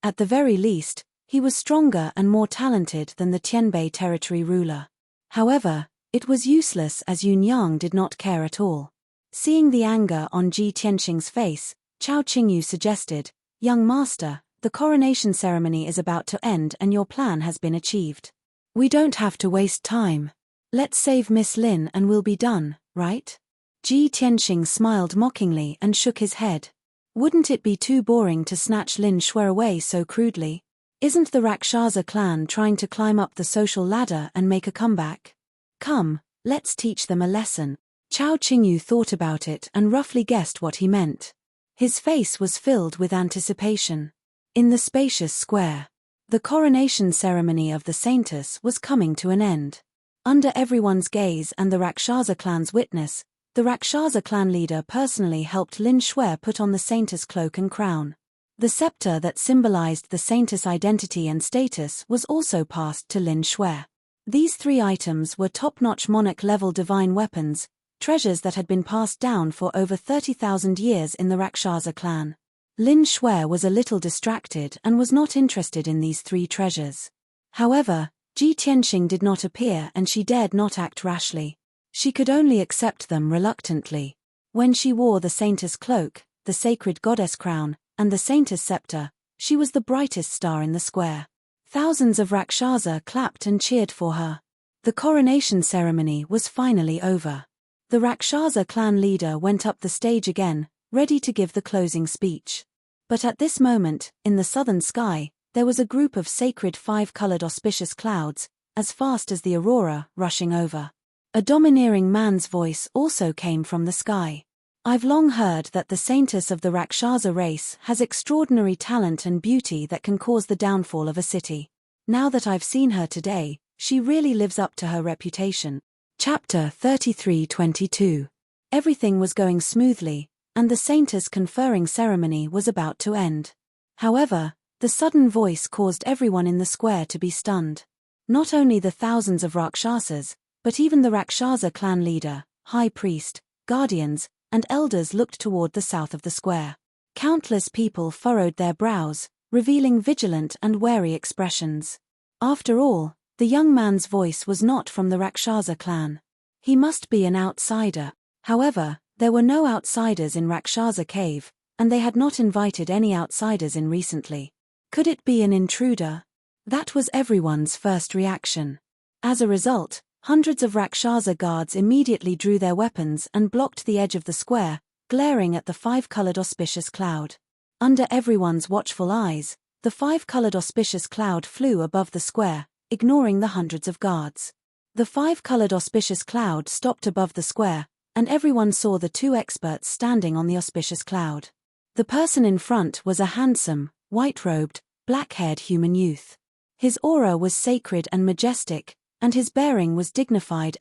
At the very least, he was stronger and more talented than the Tianbei territory ruler. However, it was useless as Yun Yang did not care at all. Seeing the anger on Ji Tianqing's face, Chao Qingyu suggested, "Young master, the coronation ceremony is about to end and your plan has been achieved. We don't have to waste time. Let's save Miss Lin and we'll be done, right?" Ji Tianqing smiled mockingly and shook his head. Wouldn't it be too boring to snatch Lin Xue away so crudely? Isn't the Rakshasa clan trying to climb up the social ladder and make a comeback? Come, let's teach them a lesson. Chao Qingyu thought about it and roughly guessed what he meant. His face was filled with anticipation. In the spacious square, the coronation ceremony of the saintess was coming to an end. Under everyone's gaze and the Rakshasa clan's witness, the Rakshasa clan leader personally helped Lin Xue put on the saintess cloak and crown. The scepter that symbolized the saintess' identity and status was also passed to Lin Xue. These 3 items were top-notch monarch-level divine weapons, treasures that had been passed down for over 30,000 years in the Rakshasa clan. Lin Xue was a little distracted and was not interested in these 3 treasures. However, Ji Tianqing did not appear and she dared not act rashly. She could only accept them reluctantly. When she wore the saintess cloak, the sacred goddess crown, and the saintess scepter, she was the brightest star in the square. Thousands of Rakshasa clapped and cheered for her. The coronation ceremony was finally over. The Rakshasa clan leader went up the stage again, ready to give the closing speech. But at this moment, in the southern sky, there was a group of sacred 5-colored auspicious clouds, as fast as the aurora, rushing over. A domineering man's voice also came from the sky. I've long heard that the saintess of the Rakshasa race has extraordinary talent and beauty that can cause the downfall of a city. Now that I've seen her today, she really lives up to her reputation. Chapter 33:22. Everything was going smoothly, and the saintess conferring ceremony was about to end. However, the sudden voice caused everyone in the square to be stunned. Not only the thousands of Rakshasas, but even the Rakshasa clan leader, high priest, guardians, and elders looked toward the south of the square. Countless people furrowed their brows, revealing vigilant and wary expressions. After all, the young man's voice was not from the Rakshasa clan. He must be an outsider. However, there were no outsiders in Rakshasa Cave, and they had not invited any outsiders in recently. Could it be an intruder? That was everyone's first reaction. As a result, hundreds of Rakshasa guards immediately drew their weapons and blocked the edge of the square, glaring at the five-colored auspicious cloud. Under everyone's watchful eyes, the five-colored auspicious cloud flew above the square, ignoring the hundreds of guards. The five-colored auspicious cloud stopped above the square, and everyone saw the two experts standing on the auspicious cloud. The person in front was a handsome, white-robed, black-haired human youth. His aura was sacred and majestic, and his bearing was dignified.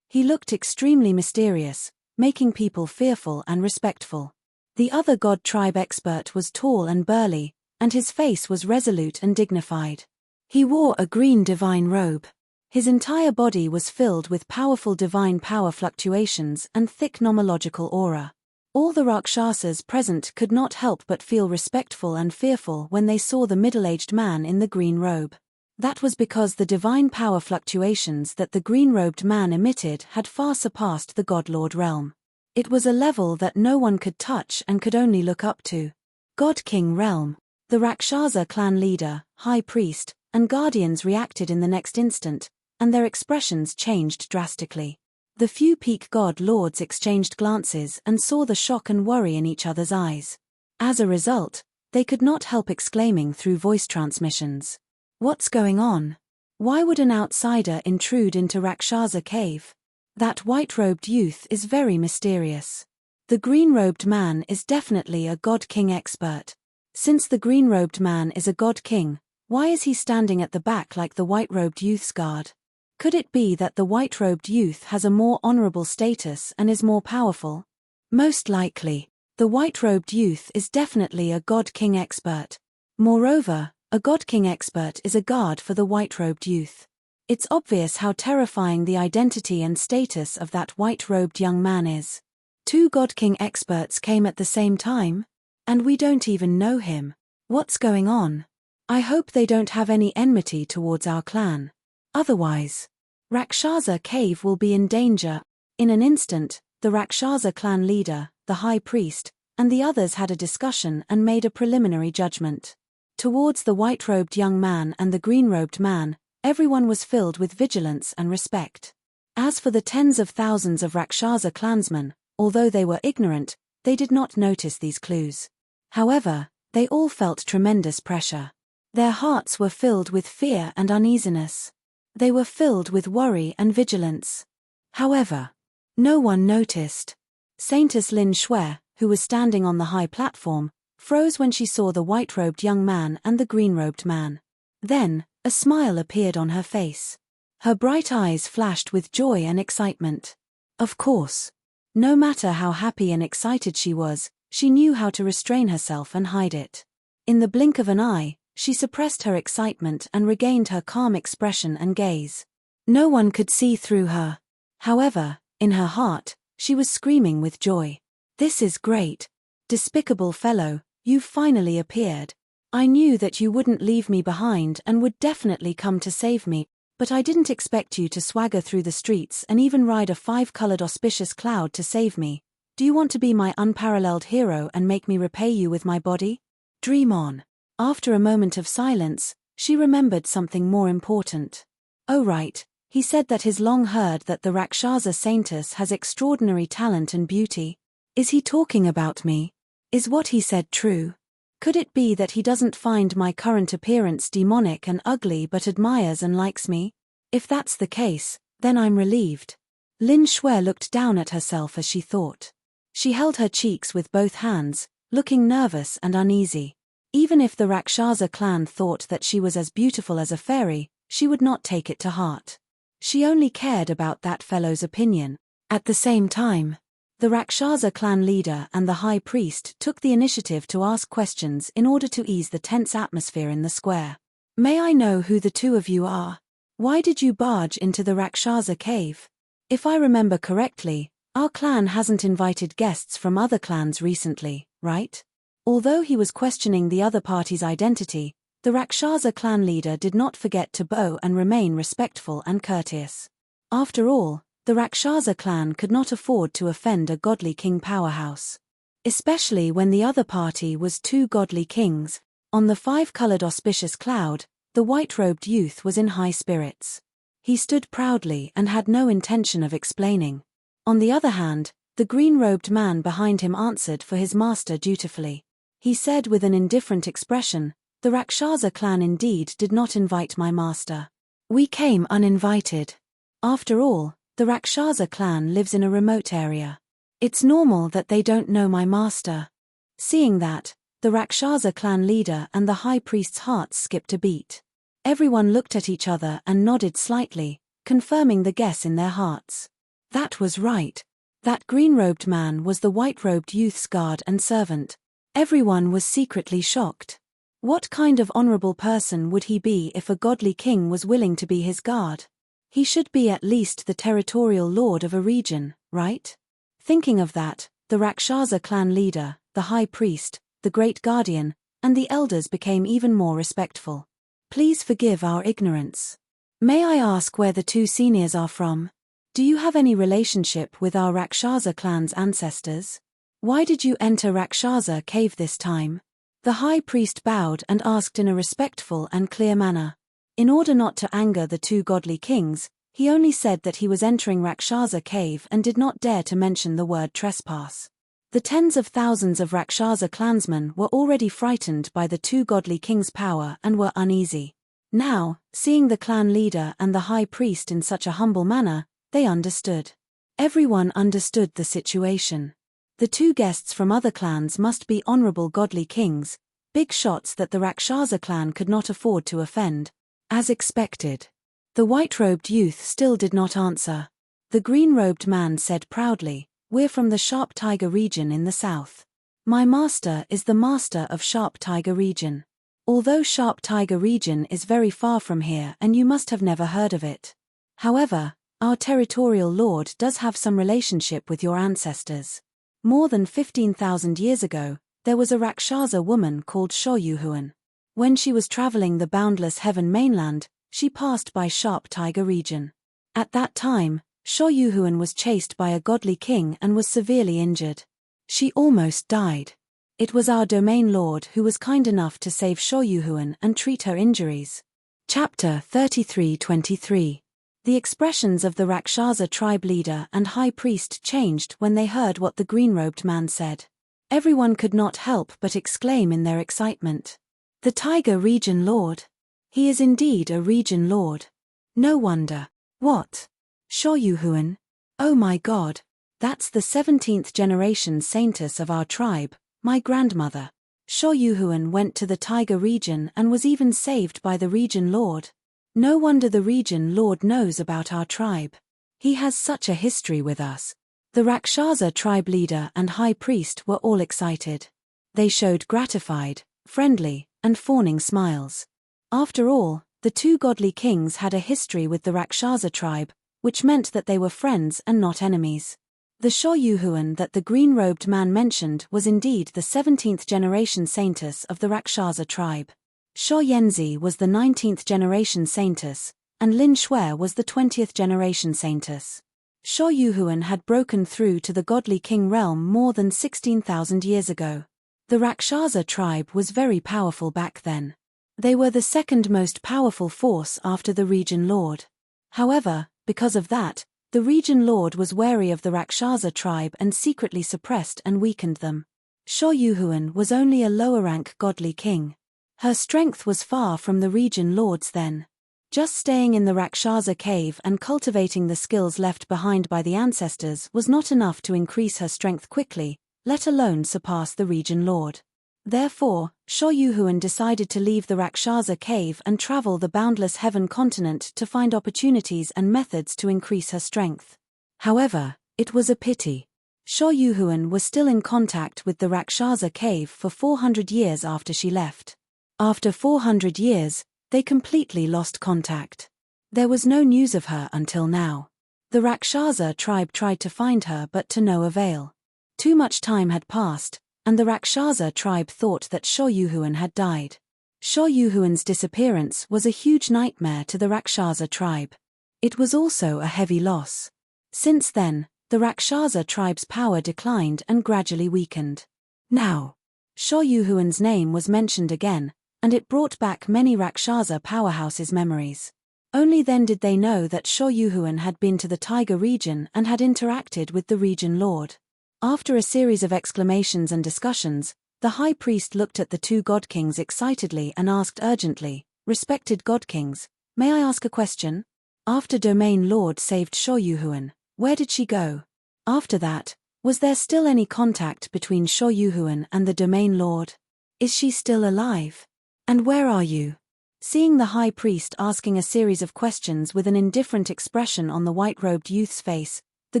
He looked extremely mysterious, making people fearful and respectful. The other god tribe expert was tall and burly, and his face was resolute and dignified. He wore a green divine robe. His entire body was filled with powerful divine power fluctuations and thick nomological aura. All the Rakshasas present could not help but feel respectful and fearful when they saw the middle-aged man in the green robe. That was because the divine power fluctuations that the green-robed man emitted had far surpassed the God-Lord realm. It was a level that no one could touch and could only look up to. God-King realm. The Rakshasa clan leader, high priest, and guardians reacted in the next instant, and their expressions changed drastically. The few peak god lords exchanged glances and saw the shock and worry in each other's eyes. As a result, they could not help exclaiming through voice transmissions. What's going on? Why would an outsider intrude into Rakshasa Cave? That white-robed youth is very mysterious. The green-robed man is definitely a god-king expert. Since the green-robed man is a god-king, why is he standing at the back like the white-robed youth's guard? Could it be that the white-robed youth has a more honorable status and is more powerful? Most likely, the white-robed youth is definitely a god-king expert. Moreover, a god-king expert is a guard for the white-robed youth. It's obvious how terrifying the identity and status of that white-robed young man is. Two god-king experts came at the same time? And we don't even know him. What's going on? I hope they don't have any enmity towards our clan. Otherwise, Rakshasa Cave will be in danger. In an instant, the Rakshasa clan leader, the high priest, and the others had a discussion and made a preliminary judgment. Towards the white-robed young man and the green-robed man, everyone was filled with vigilance and respect. As for the tens of thousands of Rakshasa clansmen, although they were ignorant, they did not notice these clues. However, they all felt tremendous pressure. Their hearts were filled with fear and uneasiness. They were filled with worry and vigilance. However, no one noticed. Saintess Lin Shui, who was standing on the high platform, froze when she saw the white-robed young man and the green-robed man. Then, a smile appeared on her face. Her bright eyes flashed with joy and excitement. Of course. No matter how happy and excited she was, she knew how to restrain herself and hide it. In the blink of an eye, she suppressed her excitement and regained her calm expression and gaze. No one could see through her. However, in her heart, she was screaming with joy. This is great. Despicable fellow, you've finally appeared. I knew that you wouldn't leave me behind and would definitely come to save me, but I didn't expect you to swagger through the streets and even ride a five-colored auspicious cloud to save me. Do you want to be my unparalleled hero and make me repay you with my body? Dream on. After a moment of silence, she remembered something more important. Oh right, he said that he's long heard that the Rakshasa saintess has extraordinary talent and beauty. Is he talking about me? Is what he said true? Could it be that he doesn't find my current appearance demonic and ugly but admires and likes me? If that's the case, Then I'm relieved. Lin Shui looked down at herself as she thought. She held her cheeks with both hands, looking nervous and uneasy. Even if the Rakshasa clan thought that she was as beautiful as a fairy, she would not take it to heart. She only cared about that fellow's opinion. At the same time, the Rakshasa clan leader and the high priest took the initiative to ask questions in order to ease the tense atmosphere in the square. May I know who the two of you are? Why did you barge into the Rakshasa cave? If I remember correctly, our clan hasn't invited guests from other clans recently, right? Although he was questioning the other party's identity, the Rakshasa clan leader did not forget to bow and remain respectful and courteous. After all, the Rakshasa clan could not afford to offend a godly king powerhouse. Especially when the other party was two godly kings. On the five-colored auspicious cloud, the white-robed youth was in high spirits. He stood proudly and had no intention of explaining. On the other hand, the green-robed man behind him answered for his master dutifully. He said with an indifferent expression, "The Rakshasa clan indeed did not invite my master. We came uninvited. After all, the Rakshasa clan lives in a remote area. It's normal that they don't know my master." Seeing that, the Rakshasa clan leader and the high priest's hearts skipped a beat. Everyone looked at each other and nodded slightly, confirming the guess in their hearts. That was right. That green-robed man was the white-robed youth's guard and servant. Everyone was secretly shocked. What kind of honorable person would he be if a godly king was willing to be his guard? He should be at least the territorial lord of a region, right? Thinking of that, the Rakshasa clan leader, the high priest, the great guardian, and the elders became even more respectful. Please forgive our ignorance. May I ask where the two seniors are from? Do you have any relationship with our Rakshasa clan's ancestors? Why did you enter Rakshasa cave this time? The high priest bowed and asked in a respectful and clear manner. In order not to anger the two godly kings, he only said that he was entering Rakshasa cave and did not dare to mention the word trespass. The tens of thousands of Rakshasa clansmen were already frightened by the two godly kings' power and were uneasy. Now, seeing the clan leader and the high priest in such a humble manner, they understood. Everyone understood the situation. The two guests from other clans must be honorable godly kings, big shots that the Rakshasa clan could not afford to offend. As expected. The white-robed youth still did not answer. The green-robed man said proudly, "We're from the Sharp Tiger region in the south. My master is the master of Sharp Tiger region. Although Sharp Tiger region is very far from here and you must have never heard of it. However, our territorial lord does have some relationship with your ancestors. More than 15,000 years ago, there was a Rakshasa woman called Shoyuhuan. When she was traveling the boundless heaven mainland, she passed by Sharp Tiger region. At that time, Shoyuhuan was chased by a godly king and was severely injured. She almost died. It was our domain lord who was kind enough to save Shoyuhuan and treat her injuries." Chapter 33-23. The expressions of the Rakshasa tribe leader and high priest changed when they heard what the green-robed man said. Everyone could not help but exclaim in their excitement. The Tiger region lord. He is indeed a region lord. No wonder. What? Shoyuhuan? Oh my god. That's the 17th generation saintess of our tribe, my grandmother. Shoyuhuan went to the Tiger region and was even saved by the region lord. No wonder the region lord knows about our tribe. He has such a history with us. The Rakshasa tribe leader and high priest were all excited. They showed gratified, friendly, and fawning smiles. After all, the two godly kings had a history with the Rakshasa tribe, which meant that they were friends and not enemies. The Shoyuhuan that the green-robed man mentioned was indeed the 17th generation saintess of the Rakshasa tribe. Shoyenzi was the 19th generation saintess, and Lin Shui was the 20th generation saintess. Shoyuhuan had broken through to the godly king realm more than 16,000 years ago. The Rakshasa tribe was very powerful back then. They were the second most powerful force after the region lord. However, because of that, the region lord was wary of the Rakshasa tribe and secretly suppressed and weakened them. Shoyuhuan was only a lower-rank godly king. Her strength was far from the region lord's then. Just staying in the Rakshasa cave and cultivating the skills left behind by the ancestors was not enough to increase her strength quickly, let alone surpass the region lord. Therefore, Sho Yuhuan decided to leave the Rakshasa cave and travel the boundless heaven continent to find opportunities and methods to increase her strength. However, it was a pity. Sho Yuhuan was still in contact with the Rakshasa cave for 400 years after she left. After 400 years, they completely lost contact. There was no news of her until now. The Rakshasa tribe tried to find her but to no avail. Too much time had passed, and the Rakshasa tribe thought that Sho Yuhuan had died. Sho Yuhuan's disappearance was a huge nightmare to the Rakshasa tribe. It was also a heavy loss. Since then, the Rakshasa tribe's power declined and gradually weakened. Now, Sho Yuhuan's name was mentioned again, and it brought back many Rakshasa powerhouses' memories. Only then did they know that Sho Yuhuan had been to the Tiger region and had interacted with the region lord. After a series of exclamations and discussions, the high priest looked at the two god kings excitedly and asked urgently, "Respected god kings, may I ask a question? After Domain Lord saved Sho Yuhuan, where did she go? After that, was there still any contact between Sho Yuhuan and the Domain Lord? Is she still alive? And where are you?" Seeing the high priest asking a series of questions with an indifferent expression on the white-robed youth's face, the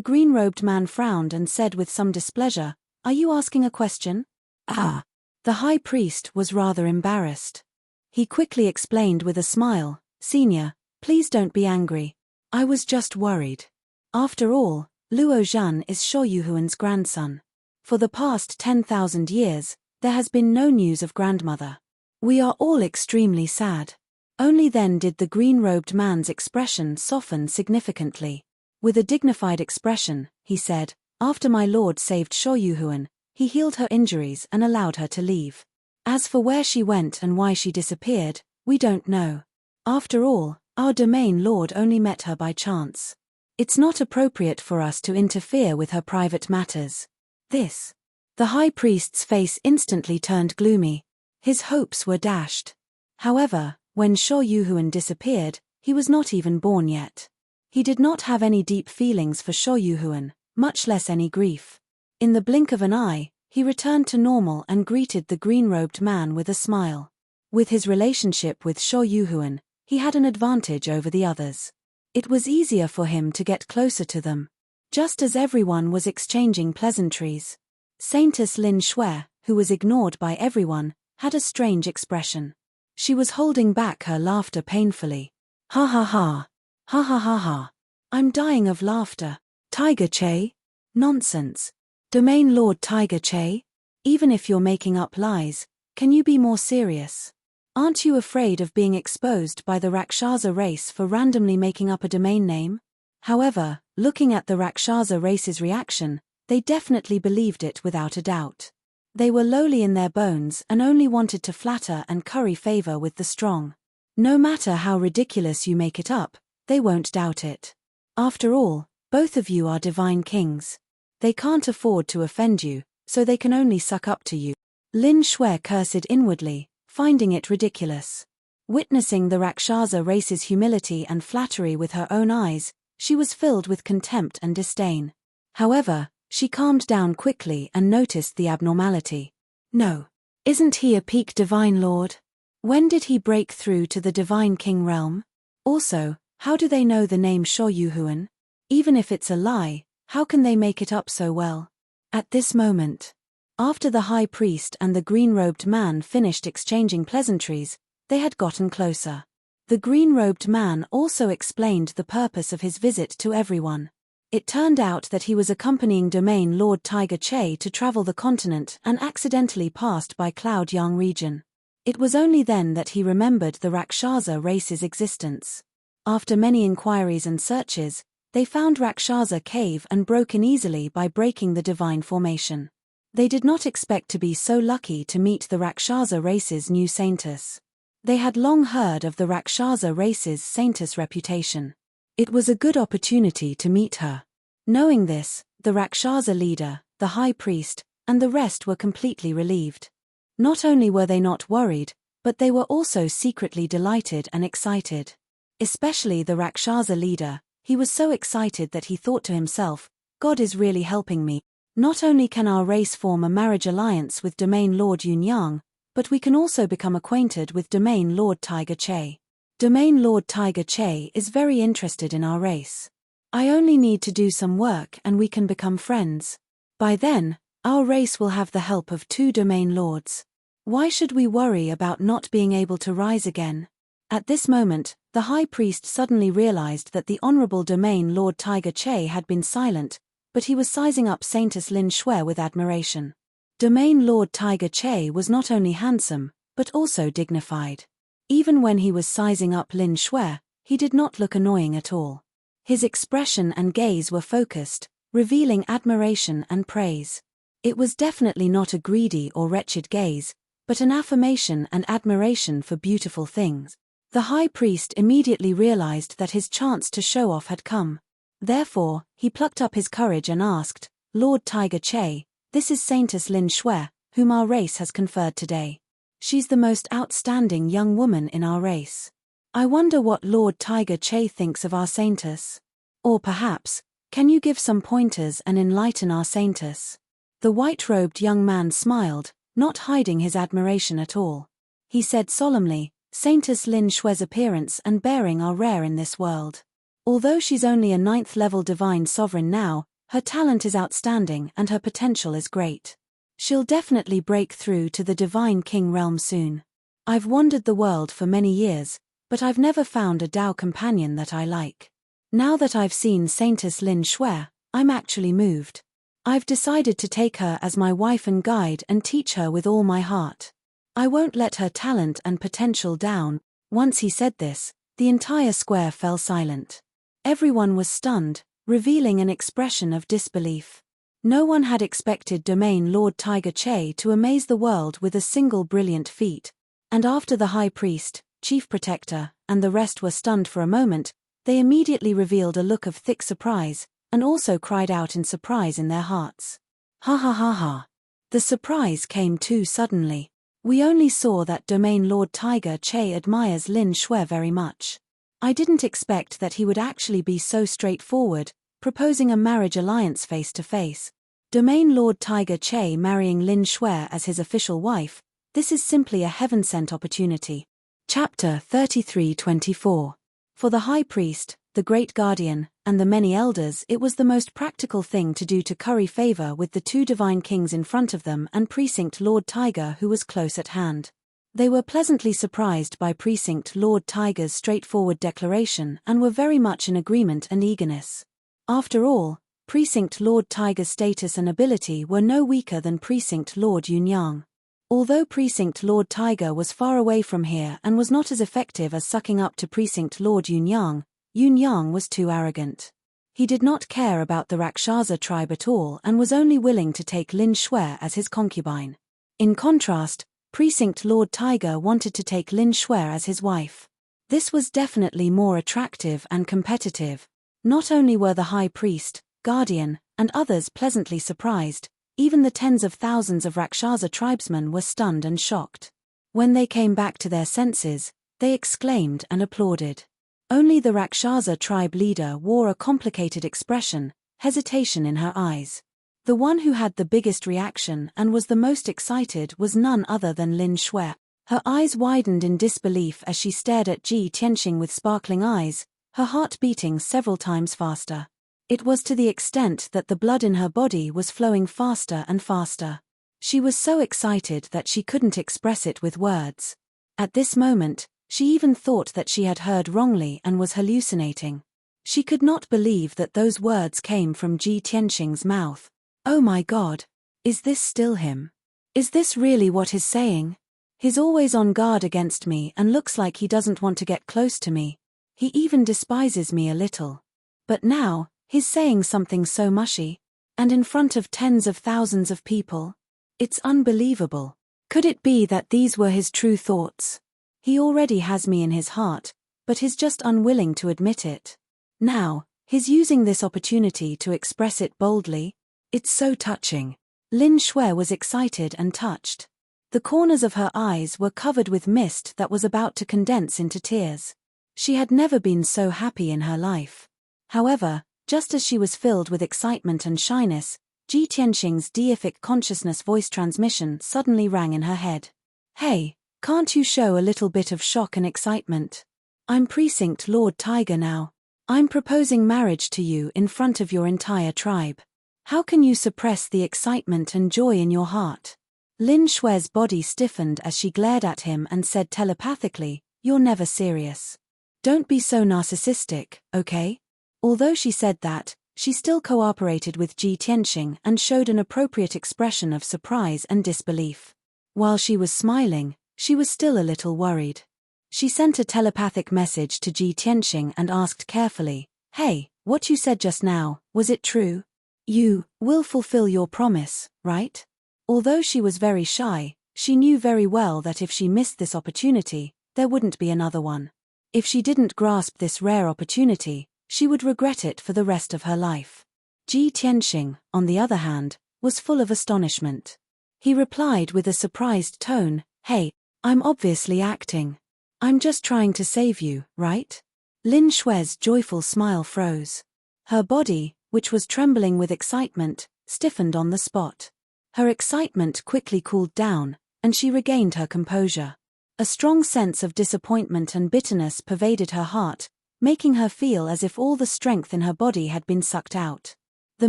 green-robed man frowned and said with some displeasure, "Are you asking a question?" "Ah." The high priest was rather embarrassed. He quickly explained with a smile, "Senior, please don't be angry. I was just worried. After all, Luo Zhan is Sho Yuhuan's grandson. For the past 10,000 years, there has been no news of grandmother. We are all extremely sad." Only then did the green-robed man's expression soften significantly. With a dignified expression, he said, "After my lord saved Sho Yuhuan, he healed her injuries and allowed her to leave. As for where she went and why she disappeared, we don't know. After all, our domain lord only met her by chance. It's not appropriate for us to interfere with her private matters." This. The high priest's face instantly turned gloomy. His hopes were dashed. However, when Sho Yuhuan disappeared, he was not even born yet. He did not have any deep feelings for Sho Yuhuan, much less any grief. In the blink of an eye, he returned to normal and greeted the green-robed man with a smile. With his relationship with Sho Yuhuan, he had an advantage over the others. It was easier for him to get closer to them. Just as everyone was exchanging pleasantries, Saintess Lin Shui, who was ignored by everyone, had a strange expression. She was holding back her laughter painfully. "Ha ha ha. Ha ha ha ha. I'm dying of laughter. Tiger Che? Nonsense. Domain Lord Tiger Che? Even if you're making up lies, can you be more serious? Aren't you afraid of being exposed by the Rakshasa race for randomly making up a domain name?" However, looking at the Rakshasa race's reaction, they definitely believed it without a doubt. They were lowly in their bones and only wanted to flatter and curry favor with the strong. No matter how ridiculous you make it up, they won't doubt it. After all, both of you are divine kings. They can't afford to offend you, so they can only suck up to you. Lin Shui cursed inwardly, finding it ridiculous. Witnessing the Rakshasa race's humility and flattery with her own eyes, she was filled with contempt and disdain. However, she calmed down quickly and noticed the abnormality. "No. Isn't he a peak divine lord? When did he break through to the divine king realm? Also, how do they know the name Sho Yuhuan? Even if it's a lie, how can they make it up so well?" At this moment, after the high priest and the green-robed man finished exchanging pleasantries, they had gotten closer. The green-robed man also explained the purpose of his visit to everyone. It turned out that he was accompanying Domain Lord Tiger Che to travel the continent and accidentally passed by Cloud Yang region. It was only then that he remembered the Rakshasa race's existence. After many inquiries and searches, they found Rakshasa cave and broke in easily by breaking the divine formation. They did not expect to be so lucky to meet the Rakshasa race's new saintess. They had long heard of the Rakshasa race's saintess reputation. It was a good opportunity to meet her. Knowing this, the Rakshasa leader, the high priest, and the rest were completely relieved. Not only were they not worried, but they were also secretly delighted and excited. Especially the Rakshasa leader. He was so excited that he thought to himself, God is really helping me. Not only can our race form a marriage alliance with Domain Lord Yunyang, but we can also become acquainted with Domain Lord Tiger Che. Domain Lord Tiger Che is very interested in our race. I only need to do some work and we can become friends. By then, our race will have the help of 2 Domain Lords. Why should we worry about not being able to rise again? At this moment, the High Priest suddenly realized that the Honorable Domain Lord Tiger Che had been silent, but he was sizing up Saintess Lin Shui with admiration. Domain Lord Tiger Che was not only handsome, but also dignified. Even when he was sizing up Lin Shui, he did not look annoying at all. His expression and gaze were focused, revealing admiration and praise. It was definitely not a greedy or wretched gaze, but an affirmation and admiration for beautiful things. The High Priest immediately realized that his chance to show off had come. Therefore, he plucked up his courage and asked, Lord Tiger Che, this is Saintess Lin Shui, whom our race has conferred today. She's the most outstanding young woman in our race. I wonder what Lord Tiger Che thinks of our Saintess. Or perhaps, can you give some pointers and enlighten our Saintess? The white-robed young man smiled, not hiding his admiration at all. He said solemnly, Saintess Lin Shui's appearance and bearing are rare in this world. Although she's only a 9th-level divine sovereign now, her talent is outstanding and her potential is great. She'll definitely break through to the Divine King realm soon. I've wandered the world for many years, but I've never found a Dao companion that I like. Now that I've seen Saintess Lin Shui, I'm actually moved. I've decided to take her as my wife and guide and teach her with all my heart. I won't let her talent and potential down. Once he said this, the entire square fell silent. Everyone was stunned, revealing an expression of disbelief. No one had expected Domain Lord Tiger Che to amaze the world with a single brilliant feat. And after the High Priest, Chief Protector, and the rest were stunned for a moment, they immediately revealed a look of thick surprise, and also cried out in surprise in their hearts. Ha ha ha ha. The surprise came too suddenly. We only saw that Domain Lord Tiger Che admires Lin Shui very much. I didn't expect that he would actually be so straightforward, proposing a marriage alliance face to face. Domain Lord Tiger Che marrying Lin Shui as his official wife, this is simply a heaven-sent opportunity. Chapter 33-24. For the High Priest, the Great Guardian, and the many elders, it was the most practical thing to do to curry favor with the 2 divine kings in front of them and Precinct Lord Tiger who was close at hand. They were pleasantly surprised by Precinct Lord Tiger's straightforward declaration and were very much in agreement and eagerness. After all, Precinct Lord Tiger's status and ability were no weaker than Precinct Lord Yunyang. Although Precinct Lord Tiger was far away from here and was not as effective as sucking up to Precinct Lord Yunyang, Yunyang was too arrogant. He did not care about the Rakshasa tribe at all and was only willing to take Lin Shui as his concubine. In contrast, Precinct Lord Tiger wanted to take Lin Shui as his wife. This was definitely more attractive and competitive. Not only were the High Priest, Guardian, and others pleasantly surprised, even the tens of thousands of Rakshasa tribesmen were stunned and shocked. When they came back to their senses, they exclaimed and applauded. Only the Rakshasa tribe leader wore a complicated expression, hesitation in her eyes. The one who had the biggest reaction and was the most excited was none other than Lin Shui. Her eyes widened in disbelief as she stared at Ji Tianxing with sparkling eyes, her heart beating several times faster. It was to the extent that the blood in her body was flowing faster and faster. She was so excited that she couldn't express it with words. At this moment, she even thought that she had heard wrongly and was hallucinating. She could not believe that those words came from Ji Tianxing's mouth. Oh my God! Is this still him? Is this really what he's saying? He's always on guard against me and looks like he doesn't want to get close to me. He even despises me a little. But now, he's saying something so mushy. And in front of tens of thousands of people. It's unbelievable. Could it be that these were his true thoughts? He already has me in his heart, but he's just unwilling to admit it. Now, he's using this opportunity to express it boldly. It's so touching. Lin Shui was excited and touched. The corners of her eyes were covered with mist that was about to condense into tears. She had never been so happy in her life. However, just as she was filled with excitement and shyness, Ji Tianxing's deific consciousness voice transmission suddenly rang in her head. "Hey, can't you show a little bit of shock and excitement? I'm Precinct Lord Tiger now. I'm proposing marriage to you in front of your entire tribe. How can you suppress the excitement and joy in your heart?" Lin Shue's body stiffened as she glared at him and said telepathically, "You're never serious. Don't be so narcissistic, okay?" Although she said that, she still cooperated with Ji Tianxing and showed an appropriate expression of surprise and disbelief. While she was smiling, she was still a little worried. She sent a telepathic message to Ji Tianxing and asked carefully, "Hey, what you said just now, was it true? You will fulfill your promise, right?" Although she was very shy, she knew very well that if she missed this opportunity, there wouldn't be another one. If she didn't grasp this rare opportunity, she would regret it for the rest of her life. Ji Tianxing, on the other hand, was full of astonishment. He replied with a surprised tone, "Hey, I'm obviously acting. I'm just trying to save you, right?" Lin Shue's joyful smile froze. Her body, which was trembling with excitement, stiffened on the spot. Her excitement quickly cooled down, and she regained her composure. A strong sense of disappointment and bitterness pervaded her heart, making her feel as if all the strength in her body had been sucked out. The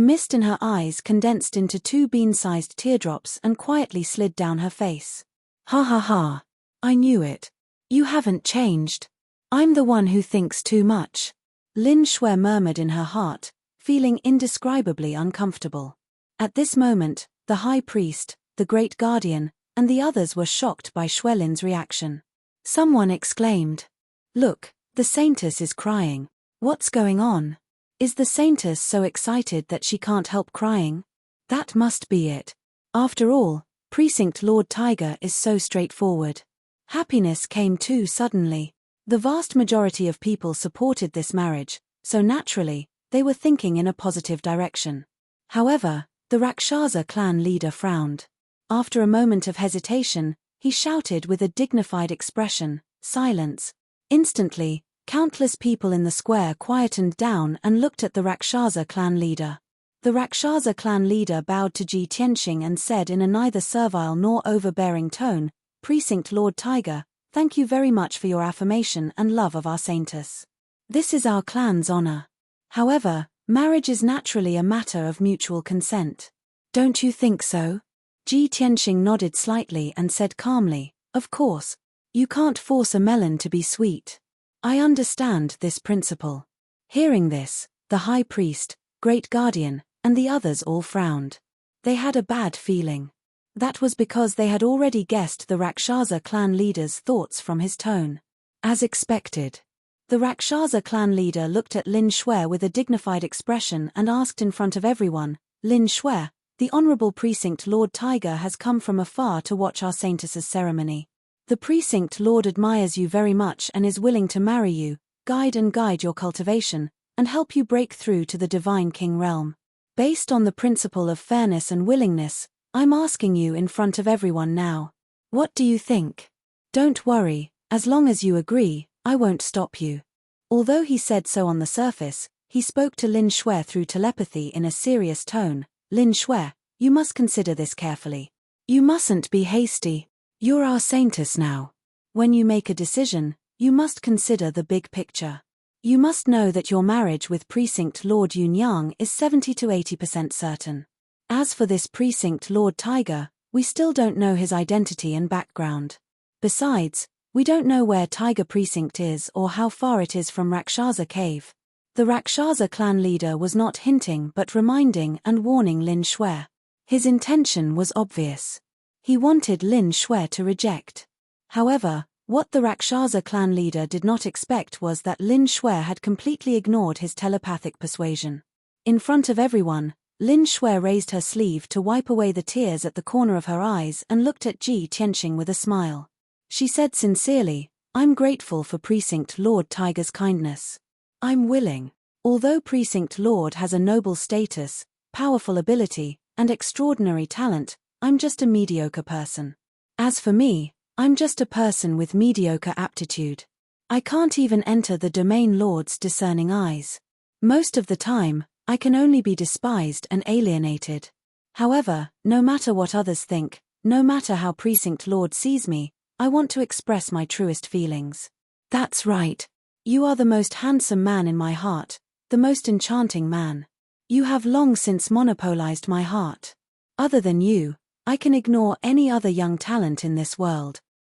mist in her eyes condensed into 2 bean-sized teardrops and quietly slid down her face. "Ha ha ha. I knew it. You haven't changed. I'm the one who thinks too much," Lin Shui murmured in her heart, feeling indescribably uncomfortable. At this moment, the high priest, the great guardian, and the others were shocked by Xuelin's reaction. Someone exclaimed, "Look, the saintess is crying. What's going on? Is the saintess so excited that she can't help crying? That must be it. After all, Precinct Lord Tiger is so straightforward." Happiness came too suddenly. The vast majority of people supported this marriage, so naturally, they were thinking in a positive direction. However, the Rakshasa clan leader frowned. After a moment of hesitation, he shouted with a dignified expression, "Silence." Instantly, countless people in the square quietened down and looked at the Rakshasa clan leader. The Rakshasa clan leader bowed to Ji Tianxing and said in a neither servile nor overbearing tone, "Precinct Lord Tiger, thank you very much for your affirmation and love of our saintess. This is our clan's honor. However, marriage is naturally a matter of mutual consent. Don't you think so?" Ji Tianxing nodded slightly and said calmly, "Of course. You can't force a melon to be sweet. I understand this principle." Hearing this, the high priest, great guardian, and the others all frowned. They had a bad feeling. That was because they had already guessed the Rakshasa clan leader's thoughts from his tone. As expected, the Rakshasa clan leader looked at Lin Shui with a dignified expression and asked in front of everyone, "Lin Shui, the Honorable Precinct Lord Tiger has come from afar to watch our saintess's ceremony. The Precinct Lord admires you very much and is willing to marry you, guide your cultivation, and help you break through to the Divine King realm. Based on the principle of fairness and willingness, I'm asking you in front of everyone now. What do you think? Don't worry, as long as you agree, I won't stop you." Although he said so on the surface, he spoke to Lin Shui through telepathy in a serious tone. "Lin Shui, you must consider this carefully. You mustn't be hasty. You're our saintess now. When you make a decision, you must consider the big picture. You must know that your marriage with Precinct Lord Yunyang is 70 to 80% certain. As for this Precinct Lord Tiger, we still don't know his identity and background. Besides, we don't know where Tiger Precinct is or how far it is from Rakshasa Cave." The Rakshasa clan leader was not hinting but reminding and warning Lin Shui. His intention was obvious. He wanted Lin Shui to reject. However, what the Rakshasa clan leader did not expect was that Lin Shui had completely ignored his telepathic persuasion. In front of everyone, Lin Shui raised her sleeve to wipe away the tears at the corner of her eyes and looked at Ji Tianxing with a smile. She said sincerely, "I'm grateful for Precinct Lord Tiger's kindness. I'm willing. Although Precinct Lord has a noble status, powerful ability, and extraordinary talent, I'm just a mediocre person. As for me, I'm just a person with mediocre aptitude. I can't even enter the domain lord's discerning eyes. Most of the time, I can only be despised and alienated. However, no matter what others think, no matter how Precinct Lord sees me, I want to express my truest feelings. That's right. You are the most handsome man in my heart, the most enchanting man. You have long since monopolized my heart. Other than you, I can ignore any other young talent in this world.